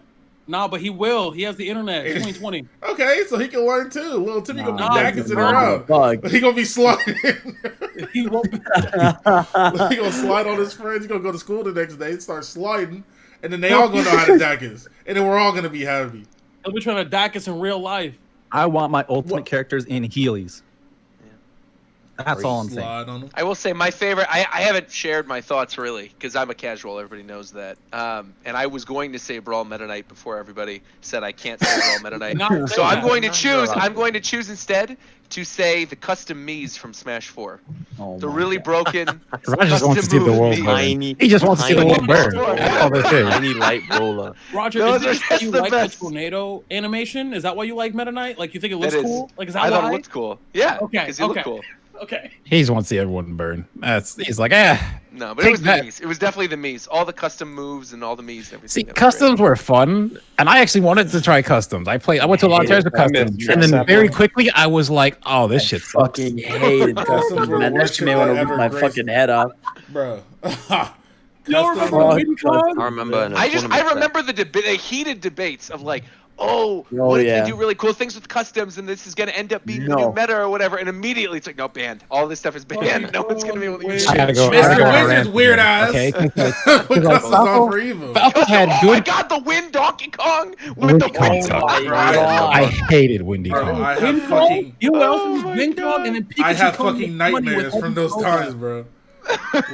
Nah, but he will. He has the internet. 2020. Okay, so he can learn too. Little Timmy gonna be Nah, Dacusing he's around. Bug. He gonna be sliding. He won't be. He gonna slide on his friends. He gonna go to school the next day, start sliding, and then they all gonna know how to Dacus, and then we're all gonna be happy. He'll be trying to Dacus in real life. I want my ultimate characters in Heelys. That's all I'm saying. Slide on them. I will say my favorite. I haven't shared my thoughts really because I'm a casual. Everybody knows that. And I was going to say Brawl Meta Knight before everybody said I can't say Brawl Meta Knight. Not So I'm that. going to choose. I'm going to choose instead to say the custom Miis from Smash 4. Oh The my really God. broken. I just want to see the custom world Miis. burn. Tiny. He just wants to see the tiny world burn. little That's all this is. Tiny light roller. Roger, Those is are this just you the like best. the tornado animation? Is that why you like Meta Knight? Like you think it looks That is. cool? Like is that I thought why? it looked cool. Yeah. Okay, Because he looked okay. cool. Okay. He just wants to see everyone burn. He's like, No, but Take it was that. the Miis. It was definitely the Miis. All the custom moves and all the Miis and everything. See, That was great. customs were fun, and I actually wanted to try customs. I went to a lot of times with I missed customs, Trap and then Sapling. very quickly I was like, "Oh, this shit sucks." Fucking hated customs, were man. the That worst shit made me want to shit I rip ever my graced. fucking head off. Bro. Y'all Custom- remember Win Con? I remember. In a I tournament remember the heated debates of like, what if yeah. they do really cool things with customs and this is gonna end up being the No. new meta or whatever, and immediately it's like, no, banned. All this stuff is banned. No one's gonna be able to use I it. gotta go. Mr. I gotta go on a Wizard's rant weird again, ass. Okay, Put Like, customs on for evil. Falco had Oh my good. god, the Win Donkey Kong with Windy the Kong sucked. I hated Windy Bro, Kong. I have Win Con? fucking, You know Oh else my is Win Con? God. And then Pikachu I have comes fucking with money with nightmares from those every times, program. bro.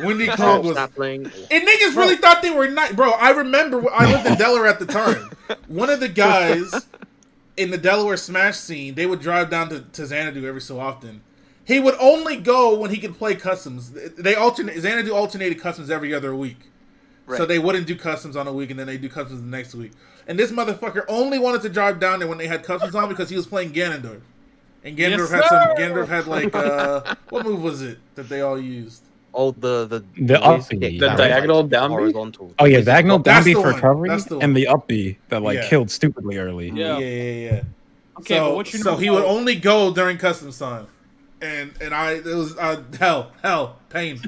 Windy Kong was. Sapling. And niggas really thought they were nice. Bro, I remember I lived in Delaware at the time. One of the guys in the Delaware Smash scene, they would drive down to Xanadu every so often. He would only go when he could play customs. Xanadu alternated customs every other week. Right. So they wouldn't do customs on a week, and then they do customs the next week. And this motherfucker only wanted to drive down there when they had customs on because he was playing Ganondorf. And Ganondorf had like what move was it that they all used? Oh, the diagonal down horizontal. Oh yeah, diagonal down B for recovery, and the up B that killed stupidly early. Yeah. Okay, so, but what you know he would only go during customs time, and it was hell, pain.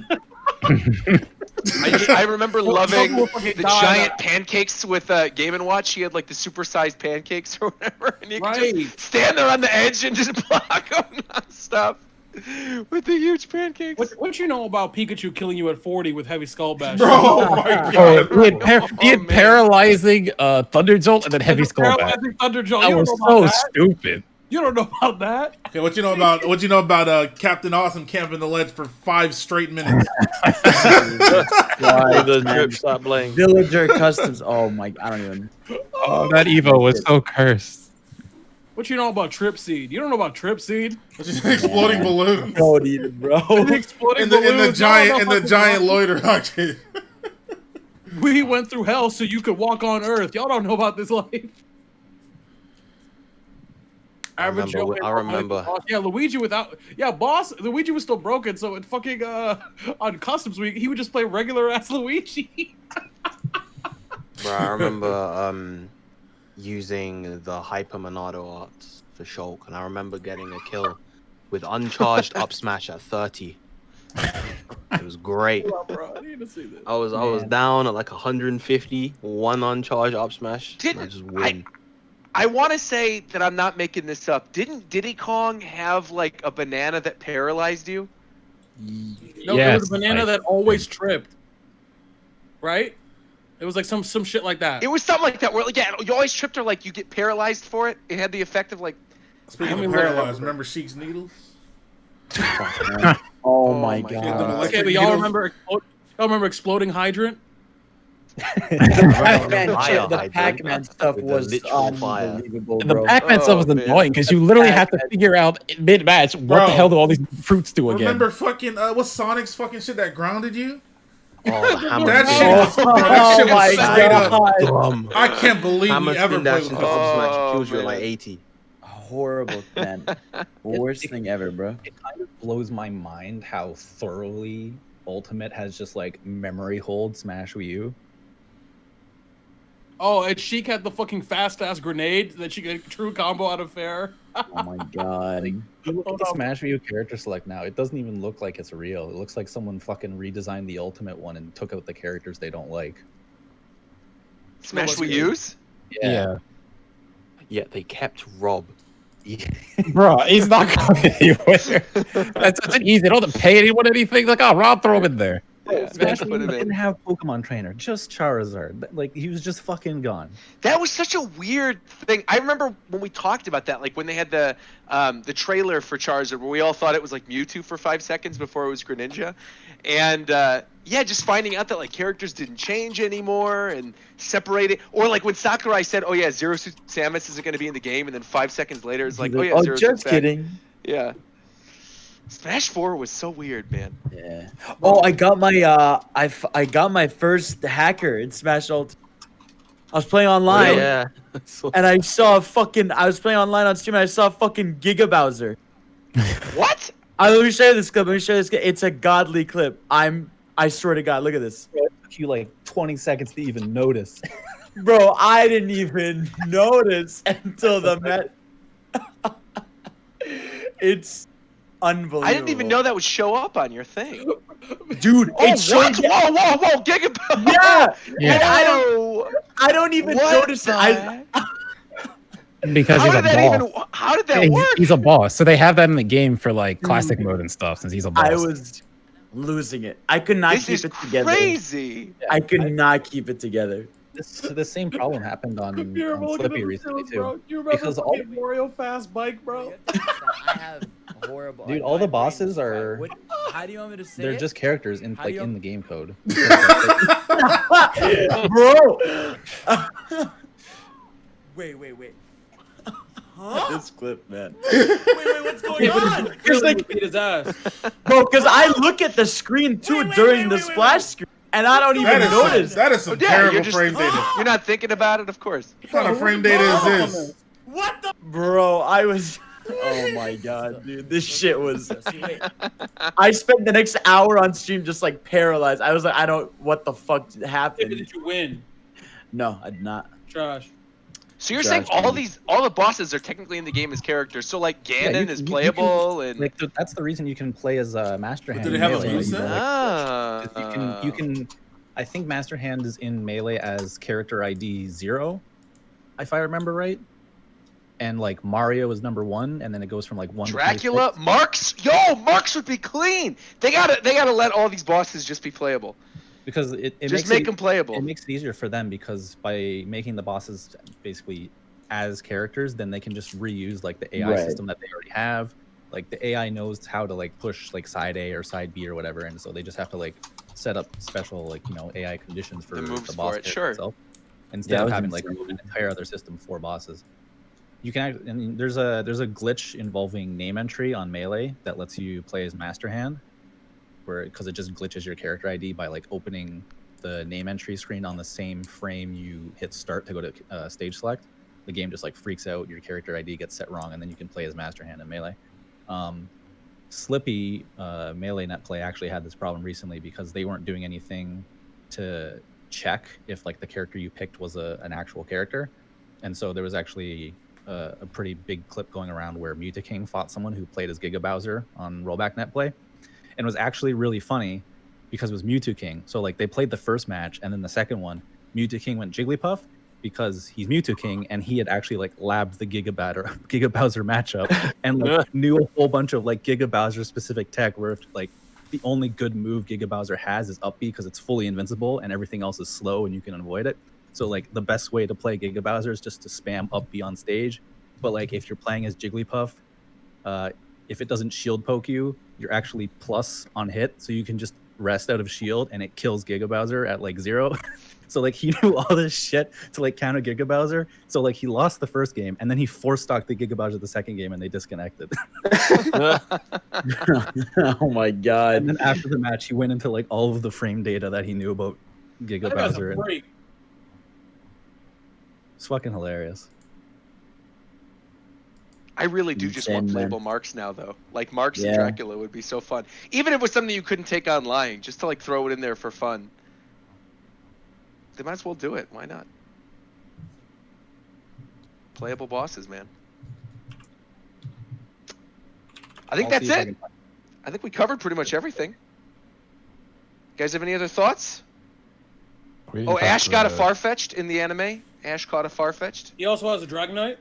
I remember loving the giant pancakes with Game & Watch. He had like the supersized pancakes or whatever, and you could just stand there on the edge and just block them nonstop with the huge pancakes. What you know about Pikachu killing you at 40 with heavy skull bash? Bro, oh my god! He had paralyzing Thunder Jolt and then heavy skull bash. Thunder Jolt. That was so stupid. You don't know about that? Okay, what you know about Captain Awesome camping the ledge for 5 straight minutes? The drip stop playing. Villager customs. Oh my! I don't even. Oh, that Evo was so cursed. What you know about Trip Seed? You don't know about Trip Seed? Exploding balloons. Don't even, bro. In the giant loiter rocket. We went through hell so you could walk on Earth. Y'all don't know about this life. I remember. Yeah, Luigi Luigi was still broken, so it fucking on Customs Week he would just play regular ass Luigi. Bro, I remember using the Hyper Monado arts for Shulk, and I remember getting a kill with uncharged up smash at 30. It was great. Bro, I need to see this. I was down at like 150, one uncharged up smash. And I just win. I want to say that I'm not making this up. Didn't Diddy Kong have like a banana that paralyzed you? No, it was a banana that always tripped. Right? It was like some shit like that. It was something like that where you always tripped or like you get paralyzed for it. It had the effect of like. Speaking of paralyzed, remember Sheik's needles? Oh my god! Okay, but y'all remember exploding hydrant? The Pac-Man stuff was unbelievable, bro. The Pac-Man stuff was annoying because you literally have to figure out mid-match what the hell do all these fruits do again. Remember fucking what's Sonic's fucking shit that grounded you? Oh, that shit was god! I can't believe we ever played with Smash kills you at like 80. Horrible, man. Worst thing ever, bro. It kind of blows my mind how thoroughly Ultimate has just like memory hold Smash Wii U. Oh, and Sheik had the fucking fast-ass grenade that she could true combo out of fair. Oh my god. Like, you look at the Smash Wii U character select now, it doesn't even look like it's real. It looks like someone fucking redesigned the Ultimate one and took out the characters they don't like. Smash Wii U's? Yeah. Yeah, they kept Rob. Bro, he's not going anywhere. That's such an easy. They don't have to pay anyone anything. Like, oh, Rob, throw him in there. Yeah, Smash Wii didn't have Pokemon Trainer, just Charizard. Like, he was just fucking gone. That was such a weird thing. I remember when we talked about that, like when they had the trailer for Charizard, where we all thought it was like Mewtwo for 5 seconds before it was Greninja, and just finding out that like characters didn't change anymore and separated, or like when Sakurai said, "Oh yeah, Zero Suit Samus isn't going to be in the game," and then 5 seconds later it's like, "Oh yeah, Zero just Suit's kidding." Back. Yeah. Smash 4 was so weird, man. Yeah. Oh, I got my I got my first hacker in Smash Ultimate. I was playing online. Yeah. And I saw I was playing online on Steam and I saw fucking Giga Bowser. What? Let me show you this clip. It's a godly clip. I swear to God, look at this. It took you like 20 seconds to even notice. Bro, I didn't even notice until the Met. It's unbelievable. I didn't even know that would show up on your thing. Dude, it's what? Whoa, Giga. Yeah. I don't even notice it. Because he's a boss. How did that work? He's a boss. So they have that in the game for like classic mode and stuff since he's a boss. I was losing it. I could not keep it together. Crazy. I could not keep it together. The same problem happened on Flippy recently too. You remember Because all Mario Fast Bike, bro? I have horrible. Dude, all the bosses are. How do you want me to say They're it? just characters in in the game code. Bro. Wait. This clip, man. Wait, what's going on? Because like beat his ass. Bro, because I look at the screen too during the splash screen, and I don't even notice. That is some terrible frame data. You're not thinking about it, of course. What kind of frame data is this? What the? Bro, I was. Oh my god, dude. This shit was. I spent the next hour on stream just like paralyzed. I was like, I don't. What the fuck happened? Did you win? No, I did not. Trash. So you're saying all the bosses are technically in the game as characters. So like Ganon is playable, and like that's the reason you can play as Master Hand. Do they in have a Melee, moveset? you can. I think Master Hand is in Melee as character ID 0, if I remember right. And like Mario is number 1, and then it goes from like 1 Dracula, to Marks. Yo, Marks would be clean. They gotta let all these bosses just be playable. Because it just makes make them playable. It makes it easier for them because by making the bosses basically as characters, then they can just reuse like the AI system that they already have. Like the AI knows how to like push like side A or side B or whatever, and so they just have to like set up special like AI conditions for the boss itself, instead of having like an entire other system for bosses. You can, I mean, there's a glitch involving name entry on Melee that lets you play as Master Hand, because it just glitches your character ID by like opening the name entry screen on the same frame you hit start to go to stage select. The game just like freaks out, your character ID gets set wrong, and then you can play as Master Hand in Melee. Slippy Melee net play actually had this problem recently because they weren't doing anything to check if like the character you picked was an actual character, and so there was actually a pretty big clip going around where Mutaking fought someone who played as Giga Bowser on rollback net play, and it was actually really funny because it was Mewtwo So like they played the first match, and then the second one, Mewtwo went Jigglypuff because he's Mewtwo and he had actually like labbed the Giga Bowser matchup and like knew a whole bunch of like Giga Bowser specific tech where like the only good move Giga Bowser has is up B because it's fully invincible and everything else is slow and you can avoid it. So like the best way to play Giga Bowser is just to spam up B on stage. But like if you're playing as Jigglypuff, if it doesn't shield poke you, you're actually plus on hit, so you can just rest out of shield and it kills Giga Bowser at like 0. So like he knew all this shit to like counter Giga Bowser. So like he lost the first game and then he force stocked the Giga Bowser the second game and they disconnected. Oh my god! And then after the match, he went into like all of the frame data that he knew about Giga Bowser. And it's fucking hilarious. I really do just want playable Marks now, though. Like Marks and Dracula would be so fun. Even if it was something you couldn't take online, just to like throw it in there for fun. They might as well do it. Why not? Playable bosses, man. I think that's it. I think we covered pretty much everything. You guys have any other thoughts? Oh, Ash got a Farfetch'd in the anime. Ash caught a Farfetch'd. He also has a Dragonite.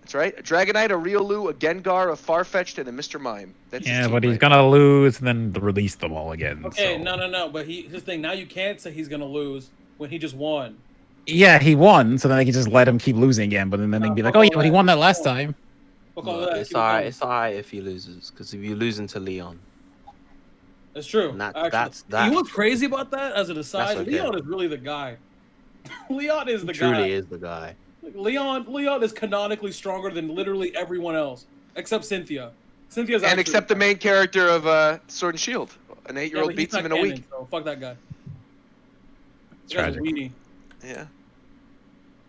That's right. A Dragonite, a Riolu, a Gengar, a Farfetch'd, and a Mr. Mime. That's but he's gonna lose and then release them all again. Okay, so. no. But his thing now, you can't say he's gonna lose when he just won. Yeah, he won, so then they can just let him keep losing again. But then they can be like, "Oh yeah, but he won that last time." It's alright if he loses, because if you lose into Leon, that's true. That's You what's crazy about that? As an aside, okay. Leon is really the guy. Leon is the guy. Truly is the guy. Leon is canonically stronger than literally everyone else except Cynthia. Cynthia's and except the main character of Sword and Shield. An 8-year-old beats him in a week. So fuck that guy. Tragic. Yeah.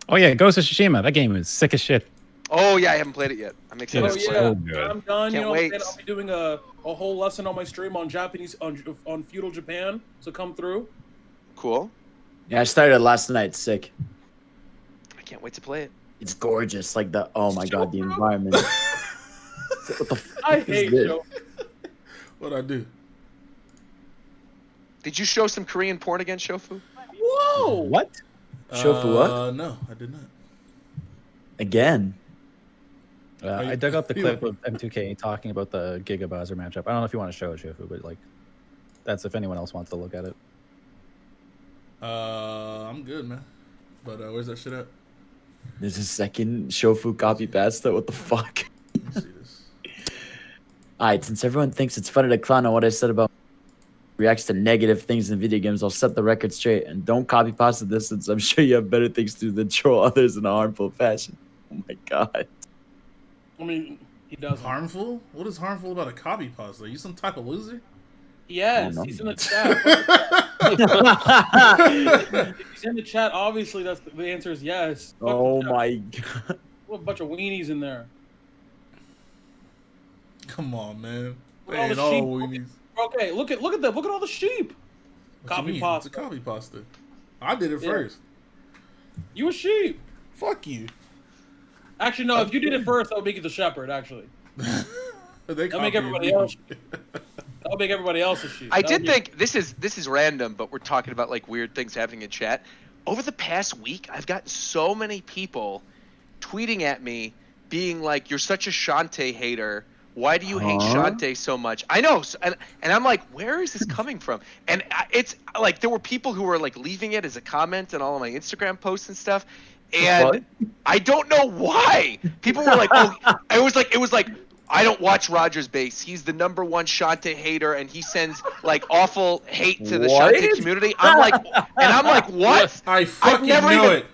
Oh yeah, Ghost of Tsushima. That game is sick as shit. Oh yeah, I haven't played it yet. I'm excited. Oh yeah, so good. I'm done. Can't wait. I'll be doing a whole lesson on my stream on Japanese on feudal Japan. So come through. Cool. Yeah, I started last night. Sick. I can't wait to play it. It's gorgeous. Like oh my god, the environment. What the fuck I hate you. What'd I do? Did you show some Korean porn again, Shofu? Whoa! What? Shofu what? No, I did not. Again. I dug up the clip of M2K talking about the Giga Bowser matchup. I don't know if you want to show it, Shofu, but like, that's if anyone else wants to look at it. I'm good, man. But where's that shit at? There's a second Shofu copy pasta. What the fuck? Let me see this. Alright, since everyone thinks it's funny to clown on what I said about reacts to negative things in video games, I'll set the record straight and don't copy pasta this, since I'm sure you have better things to do than troll others in a harmful fashion. Oh my god. I mean, he does. Harmful? What is harmful about a copy pasta? Are you some type of loser? Yes, he's in the chat. He's in the chat. Obviously, the answer is yes. Oh my god. What a bunch of weenies in there. Come on, man. Look at all the sheep. Okay, look at all the sheep. Copy pasta. It's a copy pasta. I did it first. You a sheep. Fuck you. Actually, no. If you did it first, that would make you the shepherd. Actually, that'll make everybody else. That'll make everybody else a sheep. I did think this is random, but we're talking about like weird things happening in chat. Over the past week, I've gotten so many people tweeting at me, being like, "You're such a Shantae hater. Why do you hate Shantae so much?" I know, and I'm like, where is this coming from? And it's like there were people who were like leaving it as a comment on all of my Instagram posts and stuff, and I don't know why. People were like, "Oh," it was like. I don't watch Roger's Base. He's the #1 Shantae hater, and he sends like awful hate to the Shantae community. I'm like, what? I fucking knew it.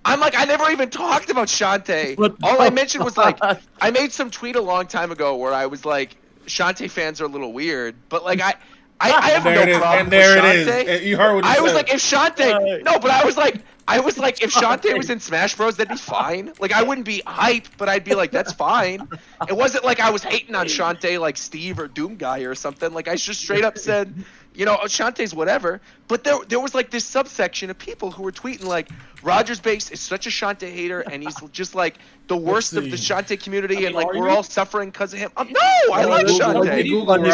I'm like, I never even talked about Shantae. All I mentioned was like, I made some tweet a long time ago where I was like, Shantae fans are a little weird, but like I have no problem with Shantae. You heard what he said. I was like, if Shantae, no, but I was like, if Shantae was in Smash Bros, that'd be fine. Like, I wouldn't be hype, but I'd be like, that's fine. It wasn't like I was hating on Shantae like Steve or Doom Guy or something. Like, I just straight up said, you know, Shantae's whatever. But there was like this subsection of people who were tweeting like, Roger's Base is such a Shantae hater, and he's just like the worst of the Shantae community, and like we're all suffering because of him. No, I like Shantae.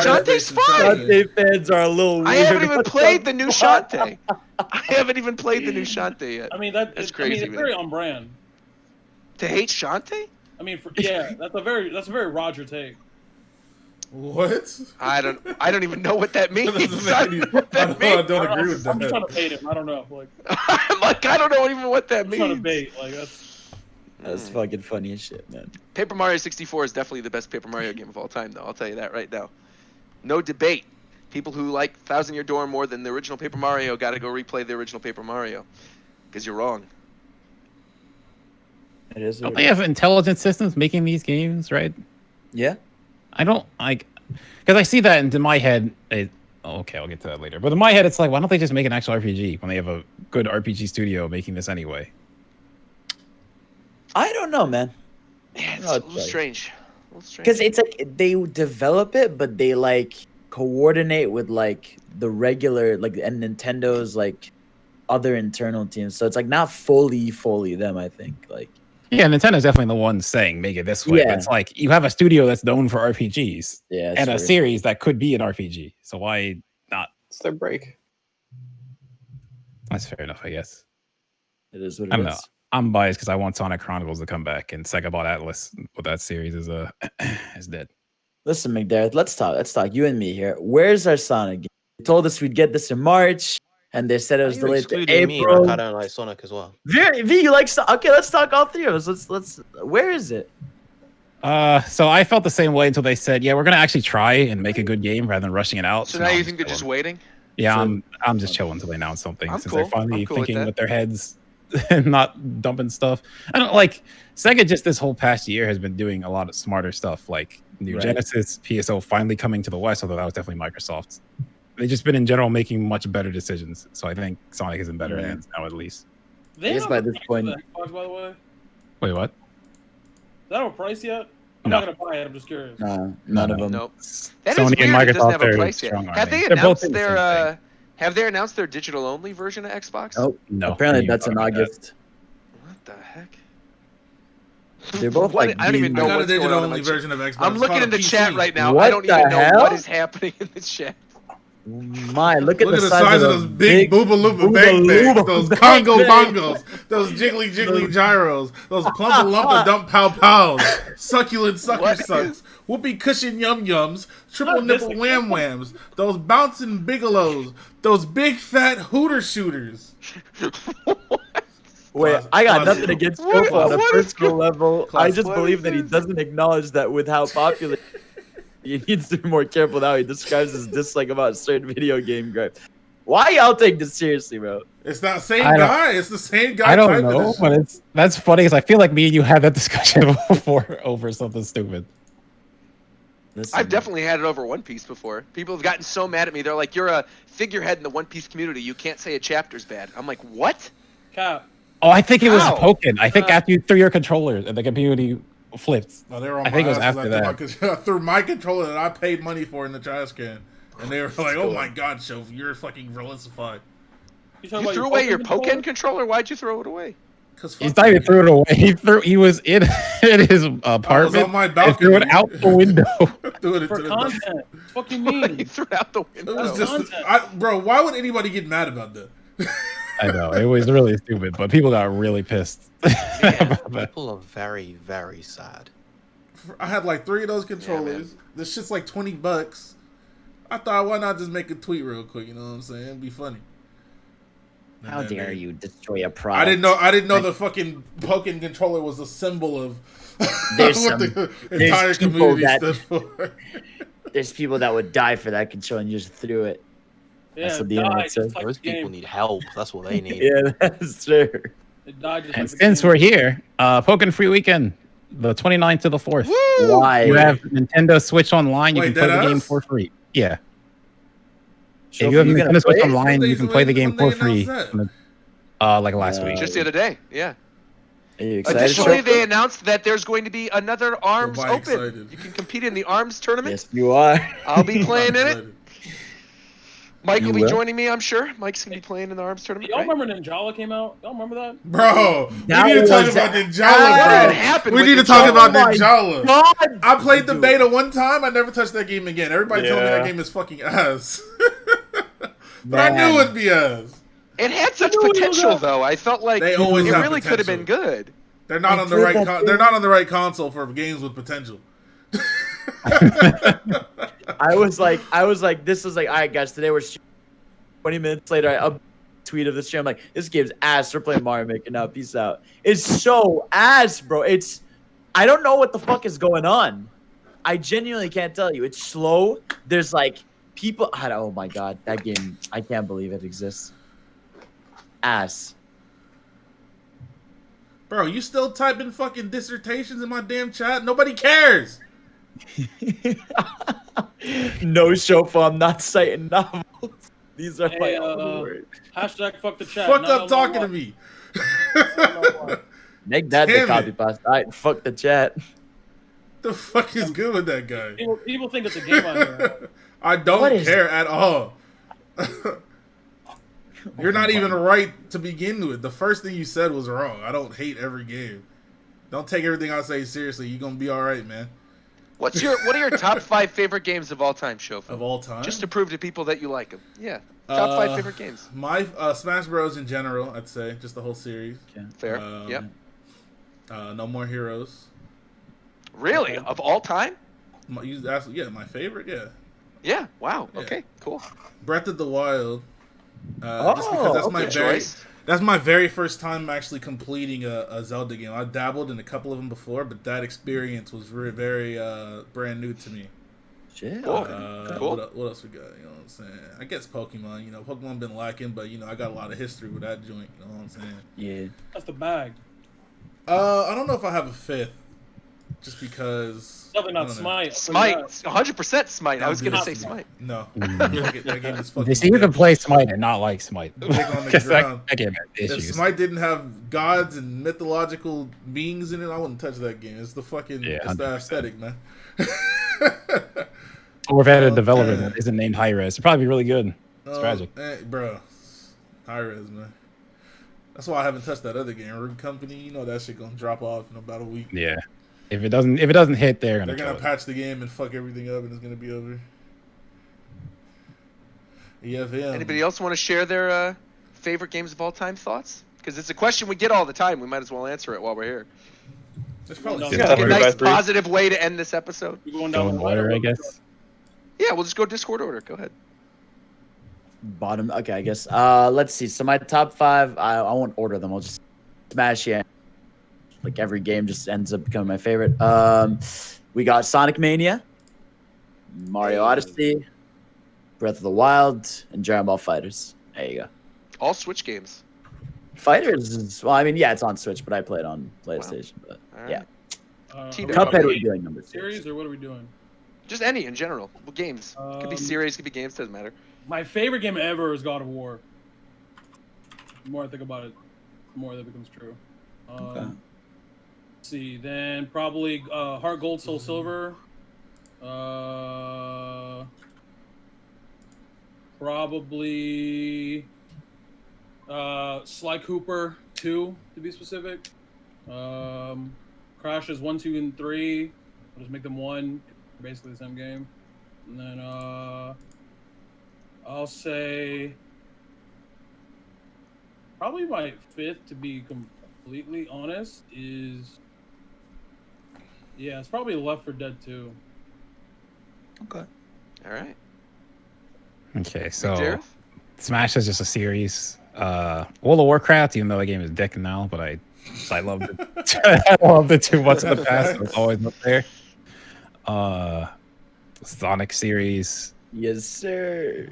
Shantae's fine. Shantae fans are a little weird. I haven't even played the new Shantae. I haven't even played the new Shantae yet. I mean, that's crazy. I mean, it's very on brand. To hate Shantae? I mean, that's a very Roger take. What? I don't even know what that means. I don't agree with that. I'm just trying to bait him. I don't know. Like, I'm like, I don't know even what that means. I'm trying to bait. Like that's fucking funny as shit, man. Paper Mario 64 is definitely the best Paper Mario game of all time, though. I'll tell you that right now. No debate. People who like Thousand Year Door more than the original Paper Mario got to go replay the original Paper Mario, because you're wrong. It is. Don't they have intelligent systems making these games, right? Yeah. I don't like, because I see that, and in my head, okay, I'll get to that later. But in my head, it's like, why don't they just make an actual RPG when they have a good RPG studio making this anyway? I don't know, man. Yeah, it's a little strange. Because it's like they develop it, but they like coordinate with like the regular and Nintendo's like other internal teams. So it's like not fully them, I think. Like. Yeah, Nintendo's definitely the one saying make it this way. But it's like you have a studio that's known for RPGs and a series that could be an RPG. So why not? It's their break. That's fair enough, I guess. It is what it is. I'm biased because I want Sonic Chronicles to come back, and Sega bought Atlas, but that series is dead. Listen, McDarrett, let's talk. You and me here. Where's our Sonic game? They told us we'd get this in March. And they said it was delayed to April. Me, like, I don't like Sonic as well. V, you like Sonic? Okay, let's talk all three of us. Let's. Where is it? So I felt the same way until they said, "Yeah, we're gonna actually try and make a good game rather than rushing it out." So now you think they're just waiting? Yeah, I'm just chilling until they announce something, since they're finally thinking with their heads and not dumping stuff. I don't like Sega. Just this whole past year has been doing a lot of smarter stuff, like new Genesis, PSO finally coming to the West. Although that was definitely Microsoft's. They've just been in general making much better decisions. So I think Sonic is in better hands now, at least. They by this point. Xbox, by the way. Wait, what? Is that a price yet? I'm not gonna buy it. I'm just curious. No, none of them. Nope. That Sony is weird. and Microsoft it doesn't have a price yet. Have they announced their? Have they announced their digital only version of Xbox? Nope. No. Apparently that's in August. What the heck? They're both like. I don't even know what's digital going on. only version of Xbox. I'm looking in the chat right now. What I don't even know hell? what is happening in the chat. Look at the size of those big Booba Loopa bang bangs, those Congo bongos, those jiggly gyros, those plumpa lumpa dump pow pows, succulent sucker sucks, whoopee cushion yum yums, triple nipple wham whams, those bouncing bigelows, those big fat hooter shooters. Wait, I got nothing against Shofu on a personal level. I just believe that he doesn't acknowledge that with how popular. He needs to be more careful how he describes his dislike about certain video game gripes. Why y'all take this seriously, bro? It's that same guy. It's the same guy. I don't know, but that's funny because I feel like me and you had that discussion before over something stupid. Listen, I've definitely had it over One Piece before. People have gotten so mad at me. They're like, "You're a figurehead in the One Piece community. You can't say a chapter's bad." I'm like, "What?" Cap. Oh, I think it was How? Pokken. I think after you threw your controller and the community flipped. No, they were on I think it was ass after 'cause that. I threw my controller that I paid money for in the trash can, and they were like, "Oh my god, Shofu, you're fucking villainified." You You threw away your Pokken controller? Why'd you throw it away? Because not even threw it away. He was in his apartment. on my and threw it balcony. out the window. Threw it For into the content. What do you mean? You threw it out the It window. was just, bro. Why would anybody get mad about that? I know it was really stupid, but people got really pissed. about that. People are very, very sad. I had like 3 of those controllers. This shit's like $20. I thought, why not just make a tweet real quick? You know what I'm saying? It'd be funny. How dare you destroy a product? I didn't know the fucking Pokken controller was a symbol of There's what some- the there's entire people community that- stood for. There's people that would die for that controller and you just threw it. Yeah, That's what the die, internet just says. like Those the game. people need help. That's what they need. Yeah, that's true. It died just And like the since game. we're here, Pokken Free Weekend, the 29th to the 4th. Why? You have Nintendo Switch Online. You Wait, can play the game deadass? for free. Yeah. Shofu, If you have you gonna Nintendo Switch play it? Online, you When can they- play the game when they for free. announced that? Like last week. Just the other day, yeah. Are you excited? Additionally, Shofu? they announced that there's going to be another ARMS Am I Open. excited? You can compete in the ARMS tournament. Yes, you are. I'll be playing in it. Mike will You be will? joining me, I'm sure. Mike's going to be playing in the ARMS tournament, Y'all right? remember Ninjala came out? Y'all remember that? Bro, That we need to talk was about ass. Ninjala, What bro. even happened We with need to talk Ninjala? about Oh my Ninjala. God. I played the Dude. beta one time. I never touched that game again. Everybody told me that Yeah. game is fucking ass. But I Man. knew it'd be ass. It had such knew it was potential, up. though. I felt like They it always have really could have been potential. good. They're not I on the played right. that They're game. not on the right console for games with potential. I was like, this is like, all right, guys, today we're 20 minutes later. I up tweet of the stream. I'm like, this game's ass. We're playing Mario Maker now. Peace out. It's so ass, bro. I don't know what the fuck is going on. I genuinely can't tell you. It's slow. There's like people. Oh my god, that game. I can't believe it exists. Ass. Bro, you still typing fucking dissertations in my damn chat? Nobody cares. No Shofu, I'm not citing novels. These are my Hey, own words. hashtag fuck the chat. Fuck Now up y'all know talking why. to me. Make that Damn the it. copy paste. All right, fuck the chat. The fuck is good with that guy? People think it's a game out here. I don't What is care at all. You're not even right to begin with. The first thing you said was wrong. I don't hate every game. Don't take everything I say seriously. You're gonna be all right, man. What are your top 5 favorite games of all time, Shofu? Of all time, Just to prove to people that you like them. Yeah. Top 5 favorite games. My Smash Bros. In general, I'd say just the whole series. Fair. Yep. No More Heroes. Really? Of all time? My favorite. Yeah. Yeah. Wow. Yeah. Okay. Cool. Breath of the Wild. Just because that's my Good very choice. that's my very first time actually completing a Zelda game. I dabbled in a couple of them before, but that experience was very brand new to me. Shit. Cool. Cool. What else we got? You know what I'm saying? I guess Pokemon. You know, Pokemon been lacking, but you know, I got a lot of history with that joint. You know what I'm saying? Yeah. That's the bag. I don't know if I have a fifth, just because. Definitely I not don't know. Smite. Smite. 100% Smite. I was going to say Smite. No. Mm. That game is fucking. They see you can play Smite and not like Smite. Big on the 'Cause ground. that game has If issues. Smite didn't have gods and mythological beings in it, I wouldn't touch that game. It's the fucking, it's the 100%. aesthetic, man. Or if it had a Oh, developer damn. that isn't named Hi-Res, it'd probably be really good. It's tragic. Bro, high res, man. That's why I haven't touched that other game, Root Company. You know that shit gonna drop off in about a week. Yeah. If it doesn't hit, they're They're gonna gonna kill it. patch the game and fuck everything up, and it's gonna be over. EFM. Anybody else want to share their favorite games of all time thoughts? Because it's a question we get all the time. We might as well answer it while we're here. There's probably No, Seems yeah, like a three by nice three. positive way to end this episode. We're going down Going the order, ladder. I guess. Yeah, we'll just go Discord order. Go ahead. Bottom. Okay, I guess. Let's see. So my top 5, I won't order them. I'll just smash yeah. Like every game just ends up becoming my favorite. We got Sonic Mania, Mario Odyssey, Breath of the Wild, and Dragon Ball Fighters. There you go. All Switch games. Fighters is, well, I mean, yeah, it's on Switch, but I play it on PlayStation. But All right. yeah, Cuphead we're doing number 6. Series or what are we doing? Just any in general. Well, games. Could be series, could be games, doesn't matter. My favorite game ever is God of War. The more I think about it, the more that becomes true. Let's see, then probably Heart Gold, Soul Silver. Probably Sly Cooper 2 to be specific. Crashes 1, 2, and 3. I'll just make them one. Basically the same game. And then I'll say probably my 5th, to be completely honest, is it's probably Left 4 Dead 2. Okay. All right. Okay, so McDareth? Smash is just a series. World of Warcraft, even though the game is dead now, but I loved it. I loved it too much in the past. It was always up there. Sonic series. Yes, sir.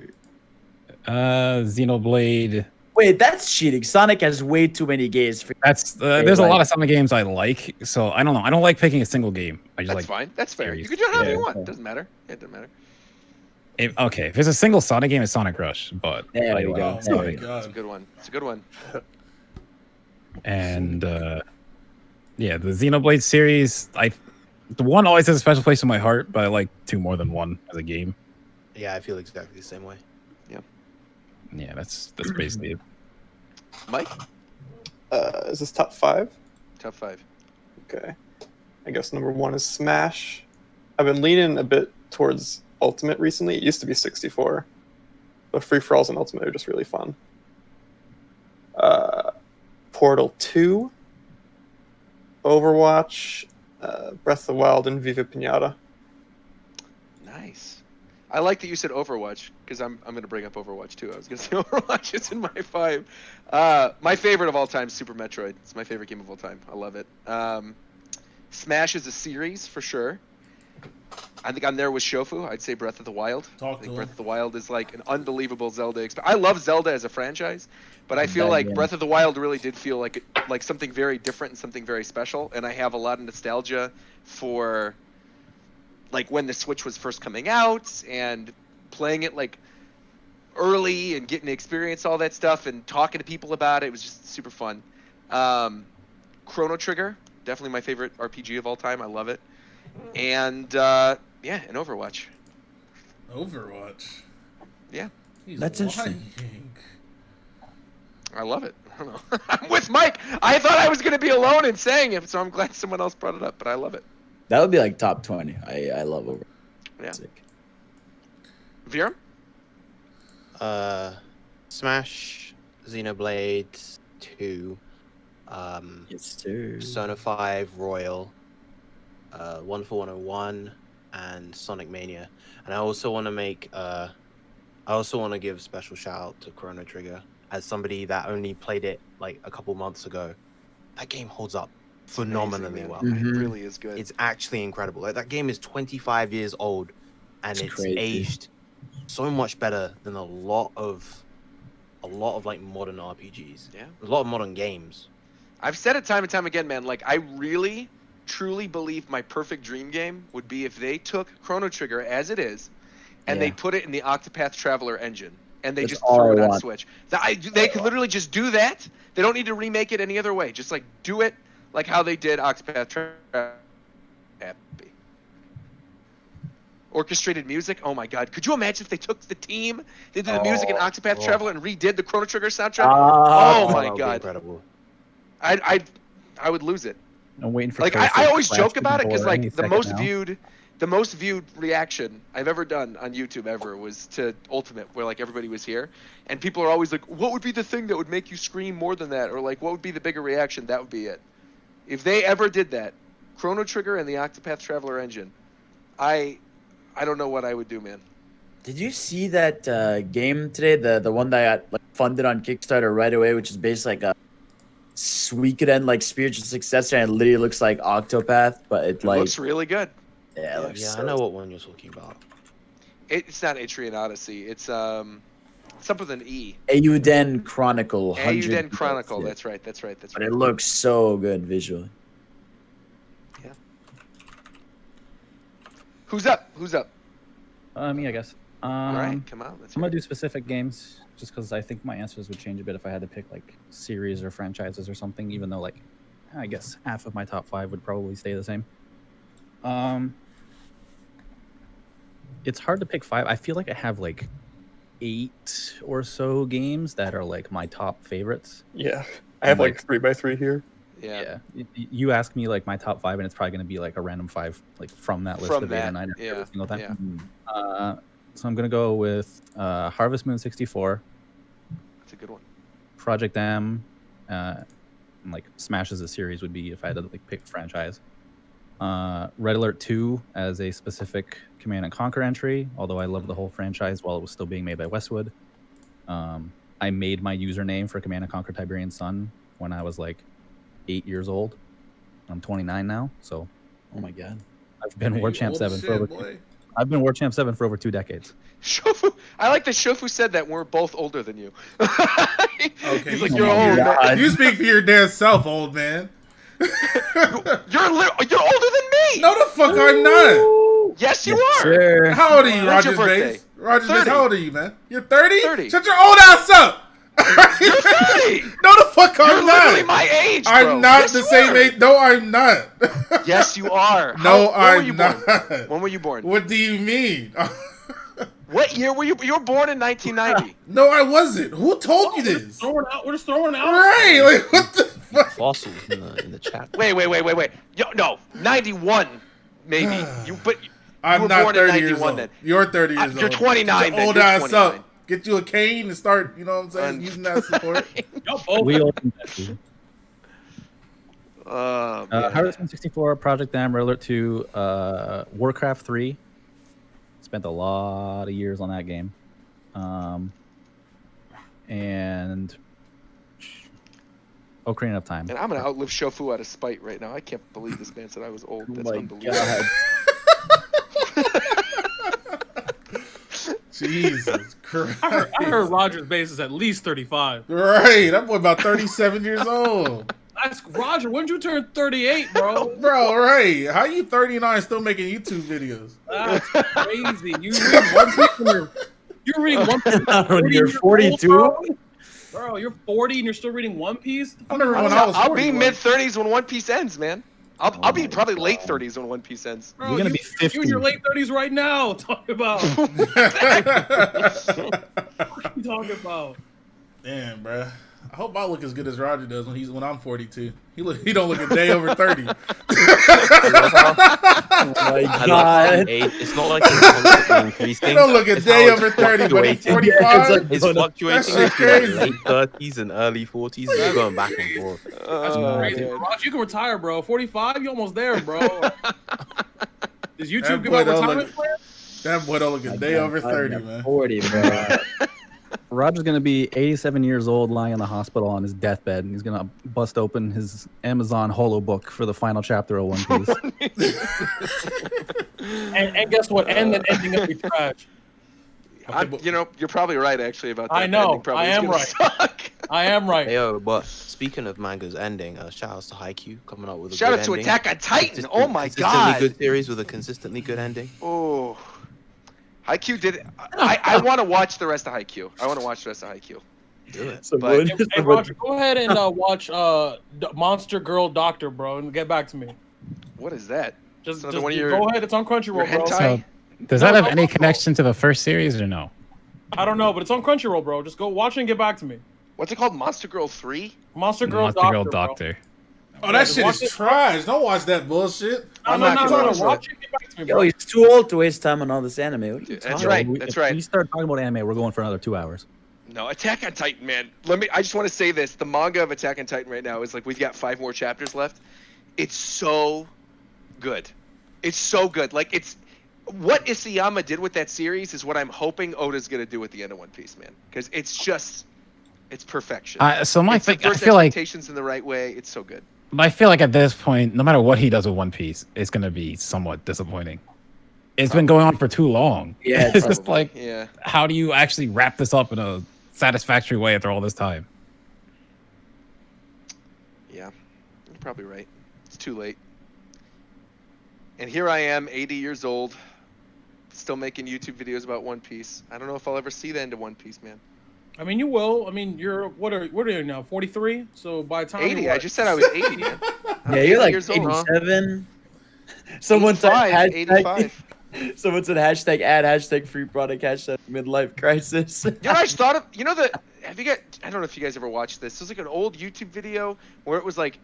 Xenoblade. Wait, that's cheating. Sonic has way too many games. That's there's a lot of Sonic games I like, so I don't know. I don't like picking a single game. I just That's like fine. That's fair. series. You can do it however you want. It doesn't matter. It doesn't matter. If it's a single Sonic game, it's Sonic Rush. But there I we go. like There we Sonic. go. It's a good one. It's a good one. And the Xenoblade series, the one always has a special place in my heart, but I like 2 more than 1 as a game. Yeah, I feel exactly the same way. Yeah, that's basically it. Mike? Is this top 5? Top 5. Okay. I guess number 1 is Smash. I've been leaning a bit towards Ultimate recently. It used to be 64. But free-for-alls and Ultimate are just really fun. Portal 2, Overwatch, Breath of the Wild, and Viva Pinata. Nice. I like that you said Overwatch, because I'm going to bring up Overwatch too. I was going to say Overwatch is in my 5. My favorite of all time is Super Metroid. It's my favorite game of all time. I love it. Smash is a series for sure. I think I'm there with Shofu. I'd say Breath of the Wild. I think Breath of the Wild is like an unbelievable Zelda experience. I love Zelda as a franchise, but I feel like Breath of the Wild really did feel like something very different and something very special. And I have a lot of nostalgia for like when the Switch was first coming out and playing it like early and getting to experience all that stuff and talking to people about it. It was just super fun. Chrono Trigger, definitely my favorite RPG of all time. I love it. And and Overwatch. Overwatch. Yeah. That's interesting. I love it. I don't know. I'm with Mike. I thought I was going to be alone in saying it, so I'm glad someone else brought it up, but I love it. That would be like top 20. I love Overwatch. Yeah. Viram? Smash, Xenoblade 2, yes, sir. Persona 5 Royal, Wonderful 101, and Sonic Mania. And I also want to give a special shout out to Chrono Trigger as somebody that only played it like a couple months ago. That game holds up phenomenally well. It really is good. It's actually incredible. Like, that game is 25 years old, and it's aged so much better than a lot of like modern RPGs. Yeah, a lot of modern games. I've said it time and time again, man. Like, I really, truly believe my perfect dream game would be if they took Chrono Trigger as it is, and they put it in the Octopath Traveler engine, and they just threw it on Switch. They could literally just do that. They don't need to remake it any other way. Just like do it like how they did Octopath Traveler. Happy. Orchestrated music. Oh my God! Could you imagine if they took the team, they did the music in Octopath Traveler, and redid the Chrono Trigger soundtrack? Oh my God! Incredible. I would lose it. I'm waiting for like I always joke about it because like the most viewed reaction I've ever done on YouTube ever was to Ultimate, where like everybody was here, and people are always like, "What would be the thing that would make you scream more than that?" Or like, "What would be the bigger reaction?" That would be it. If they ever did that, Chrono Trigger and the Octopath Traveler engine, I don't know what I would do, man. Did you see that game today? The one that got like funded on Kickstarter right away, which is basically like a Suikoden like spiritual successor, and it literally looks like Octopath, but it like looks really good. Yeah, I know what one you're talking about. It's not Atrian Odyssey. It's Something with an E. Eiyuden Chronicle. Eiyuden Chronicle. Yeah. That's right. But it looks so good visually. Yeah. Who's up? Me, I guess. All right, come on. I'm gonna do specific games just because I think my answers would change a bit if I had to pick like series or franchises or something. Even though like, I guess half of my top 5 would probably stay the same. It's hard to pick 5. I feel like I have like 8 or so games that are like my top favorites. Yeah, I have like 3x3 here. Yeah. You ask me like my top 5, and it's probably going to be like a random 5, like from that list of 8 or 9 every single time. Yeah. So I'm going to go with Harvest Moon 64. That's a good one. Project M, and like Smash as a series would be if I had to like pick franchise. Red Alert 2 as a specific Command and Conquer entry, although I love the whole franchise while it was still being made by Westwood. I made my username for Command and Conquer Tiberian Sun when I was like 8 years old. I'm 29 now, so oh my god, I've been War Champ 7 for over. I've been War Champ 7 for over 2 decades. Shofu, I like that Shofu said that we're both older than you. Okay, he's like, you're old. Man. You speak for your damn self, old man. You're older than me. No, the fuck I'm not. Yes, you are. Sure. How old are you, When's Rogers your birthday? Base? Rogers 30. Base, how old are you, man? You're 30? 30. Shut your old ass up. You're 30. No, the fuck I'm You're not. literally my age, bro. I'm not Yes, the you same are. age. No, I'm not. Yes, you are. No, when were you I'm born? not. When were you born? What do you mean? What year were you? You were born in 1990. No, I wasn't. Who told you this? We're just throwing out. Right, like what the fuck? Fossils in the chat. Wait. No, 91 maybe. You I'm were not born 30 in years 91 old. then. You're 30 years old. You're 29 Get your then. old You're ass 29. up. Get you a cane and start, you know what I'm saying, using that support. We all can bet you. Man. Harvest Moon 64, Project M, Red Alert 2, Warcraft 3. Spent a lot of years on that game. And Ocarina of Time. And I'm gonna outlive Shofu out of spite right now. I can't believe this man said I was old. That's unbelievable. God. Jesus Christ. I heard Roger's base is at least 35. Right, that boy about 37 years old. Ask Roger, when did you turn 38, bro? Bro, right. How you 39 still making YouTube videos? That's crazy. You're reading One Piece. You're 42? Bro, you're 40 and you're still reading One Piece? I remember when I was 40. I'll be mid-30s when One Piece ends, man. I'll be probably late 30s when One Piece ends. Bro, You're gonna be 50. You in your late 30s right now. Talk about. What are you talking about? Damn, bro. I hope I look as good as Roger does when I'm 42. He don't look a day over 30. Oh my god. It's not like it's constantly increasing. He don't look a It's day how it's over 30, but he's fluctuating. 45. It's fluctuating That shit between like crazy. late 30s and early 40s. It's going back and forth. That's crazy. man. Bro. Roger, you can retire, bro. 45, you almost there, bro. Does YouTube That give boy out don't retirement look- plan? That boy don't look a day over 30, man. 40, bro. Roger's gonna be 87 years old, lying in the hospital on his deathbed, and he's gonna bust open his Amazon holo book for the final chapter of One Piece. And guess what? And then ending up with trash. You're probably right actually about that. I know. Ending probably I is am gonna right. suck. I am right. Hey, yo, but speaking of manga's ending, shout outs to Haikyuu coming up with a Shout good out to ending. Attack on Titan. Oh my Consistently god. good series with a consistently good ending. Oh. Haikyuu did. I want to watch the rest of Haikyuu. I want to watch the rest of Haikyuu. Do it. But- Hey, Roger, go ahead and watch Monster Girl Doctor, bro, and get back to me. What is that? Just So one of your- go ahead. It's on Your Crunchyroll, bro. hentai? So, does that have any connection to the first series or no? I don't know, but it's on Crunchyroll, bro. Just go watch it and get back to me. What's it called? Monster Girl 3? Monster Girl Monster Doctor, Girl bro. Doctor. Oh, that just shit watch is it. trash. Don't watch that bullshit. I'm not gonna watch watch it and get back to me, Yo, bro. he's too old to waste time on all this anime. What are you That's talking right. If That's right. we start talking about anime, we're going for another 2 hours. No, Attack on Titan, man. I just want to say this. The manga of Attack on Titan right now is like we've got 5 more chapters left. It's so good. It's so good. Like it's what Isayama did with that series is what I'm hoping Oda's gonna do at the end of One Piece, man. Because it's perfection. So my It thing, I subverts feel like expectations in the right way. It's so good. I feel like at this point, no matter what he does with One Piece, it's gonna be somewhat disappointing. It's been going on for too long. Yeah, it's just like, yeah. How do you actually wrap this up in a satisfactory way after all this time? Yeah, you're probably right. It's too late. And here I am, 80 years old, still making YouTube videos about One Piece. I don't know if I'll ever see the end of One Piece, man. I mean, you will. I mean, what are you now? 43. So by the time 80. I just said I was 80, man. Yeah, you're like years old, huh? 87. Someone typed 85. Someone said hashtag ad, hashtag free product, hashtag midlife crisis. You know what I just thought of? You know I don't know if you guys ever watched this. It was like an old YouTube video where it was like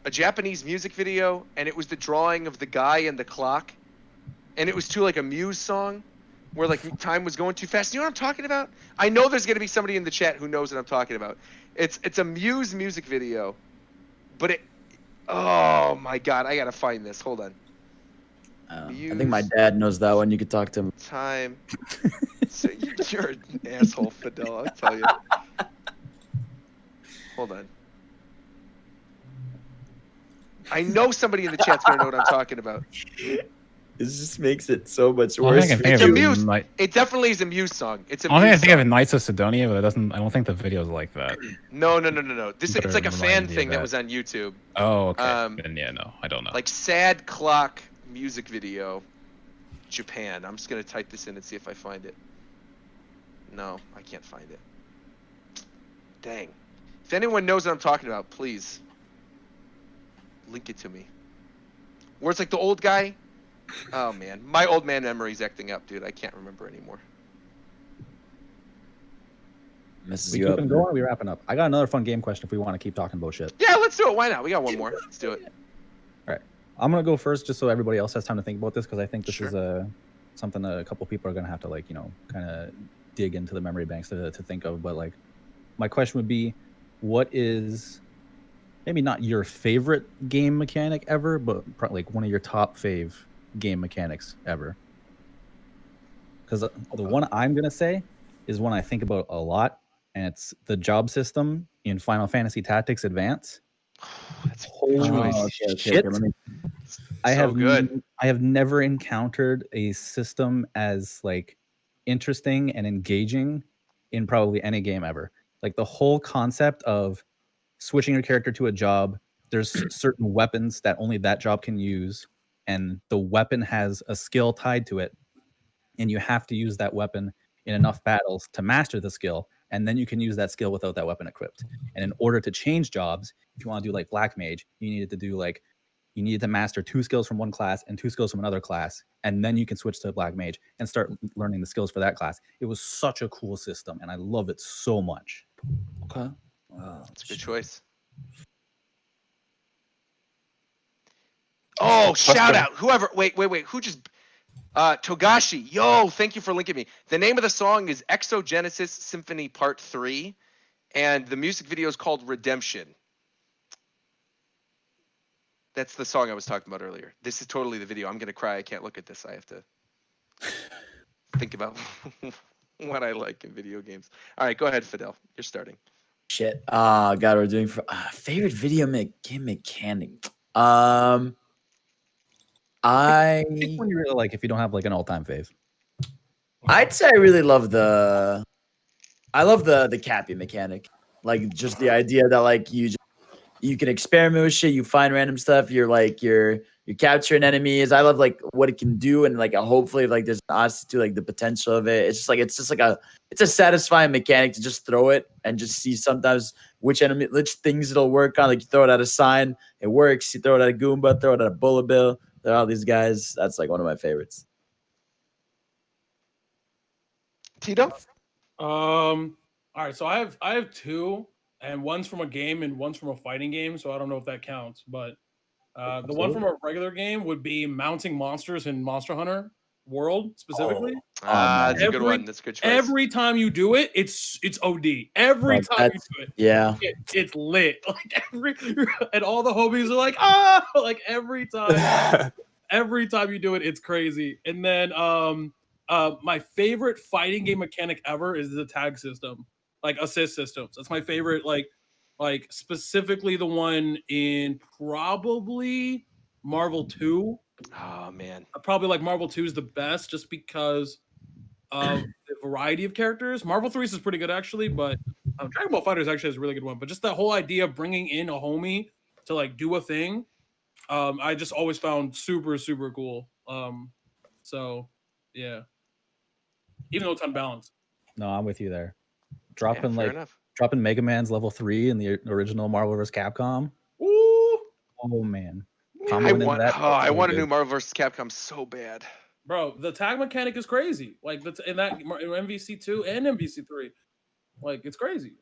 a Japanese music video, and it was the drawing of the guy and the clock, and it was to like a Muse song where like time was going too fast. You know what I'm talking about? I know there's gonna be somebody in the chat who knows what I'm talking about. It's a Muse music video, but oh my god, I gotta find this. Hold on. I think my dad knows that one. You could talk to him. Time. So you're an asshole, Fidel. I'll tell you. Hold on. I know somebody in the chat's gonna know what I'm talking about. This just makes it so much worse. It's a Muse. It definitely is a Muse song. It's a Muse I think song. of Knights of Sidonia, but I don't think the video's like that. No. It's like a fan thing that was on YouTube. Oh, okay. Then yeah, no, I don't know. Like sad clock music video, Japan. I'm just gonna type this in and see if I find it. No, I can't find it. Dang. If anyone knows what I'm talking about, please link it to me. Where it's like the old guy. Oh man, my old man memory's acting up, dude. I can't remember anymore. Messes We you keep up. going. We wrapping up. I got another fun game question if we want to keep talking about shit. Yeah, let's do it. Why not? We got one more. Let's do it. All right, I'm gonna go first just so everybody else has time to think about this because I think this is something that a couple people are gonna have to kind of dig into the memory banks to think of. But like, my question would be, what is maybe not your favorite game mechanic ever, but like one of your top fave game mechanics ever? Because the one I'm gonna say is one I think about a lot, and it's the job system in Final Fantasy Tactics Advance. That's a good choice. Shit. I good. have never encountered a system as like interesting and engaging in probably any game ever. Like the whole concept of switching your character to a job, there's certain weapons that only that job can use, and the weapon has a skill tied to it, and you have to use that weapon in enough battles to master the skill, and then you can use that skill without that weapon equipped. And in order to change jobs, if you want to do like Black Mage, you needed to master 2 skills from one class and 2 skills from another class, and then you can switch to Black Mage and start learning the skills for that class. It was such a cool system, and I love it so much. Okay. Wow, that's a good choice. Oh, shout out. Whoever, wait. Who just, Togashi. Yo, thank you for linking me. The name of the song is Exogenesis Symphony Part 3, and the music video is called Redemption. That's the song I was talking about earlier. This is totally the video. I'm going to cry. I can't look at this. I have to think about what I like in video games. All right, go ahead, Fidel. You're starting. Shit. God, we're doing favorite video game mechanic. I Pick one you really like if you don't have like an all-time fave. I'd say I really love the cappy mechanic. Like just the idea that like you can experiment with shit, you find random stuff, you're capturing enemies. I love like what it can do, and like hopefully like there's an honesty to like the potential of it. It's a satisfying mechanic to just throw it and just see sometimes which things it'll work on. Like you throw it at a sign, it works. You throw it at a Goomba, throw it at a Bullet Bill. They're all these guys. That's like one of my favorites. Tito? All right, so I have 2, and one's from a game and one's from a fighting game, so I don't know if that counts. But the one from a regular game would be mounting monsters in Monster Hunter World specifically. That's a good one. That's a good choice. Every time you do it, it's OD. Every time you do it, yeah, it's lit. Like and all the homies are like, like every time you do it, it's crazy. And then my favorite fighting game mechanic ever is the tag system, like assist systems. That's my favorite. Like specifically the one in probably Marvel 2, Oh man. Probably like Marvel 2 is the best just because of the variety of characters. Marvel 3 is pretty good actually, but Dragon Ball FighterZ actually has a really good one. But just that whole idea of bringing in a homie to like do a thing, I just always found super super cool. So yeah, even though it's unbalanced. No, I'm with you there. Fair enough. Dropping Mega Man's level 3 in the original Marvel vs. Capcom. Ooh. Oh man. I want a new Marvel vs. Capcom so bad. Bro, the tag mechanic is crazy. Like in MVC2 and MVC3. Like it's crazy.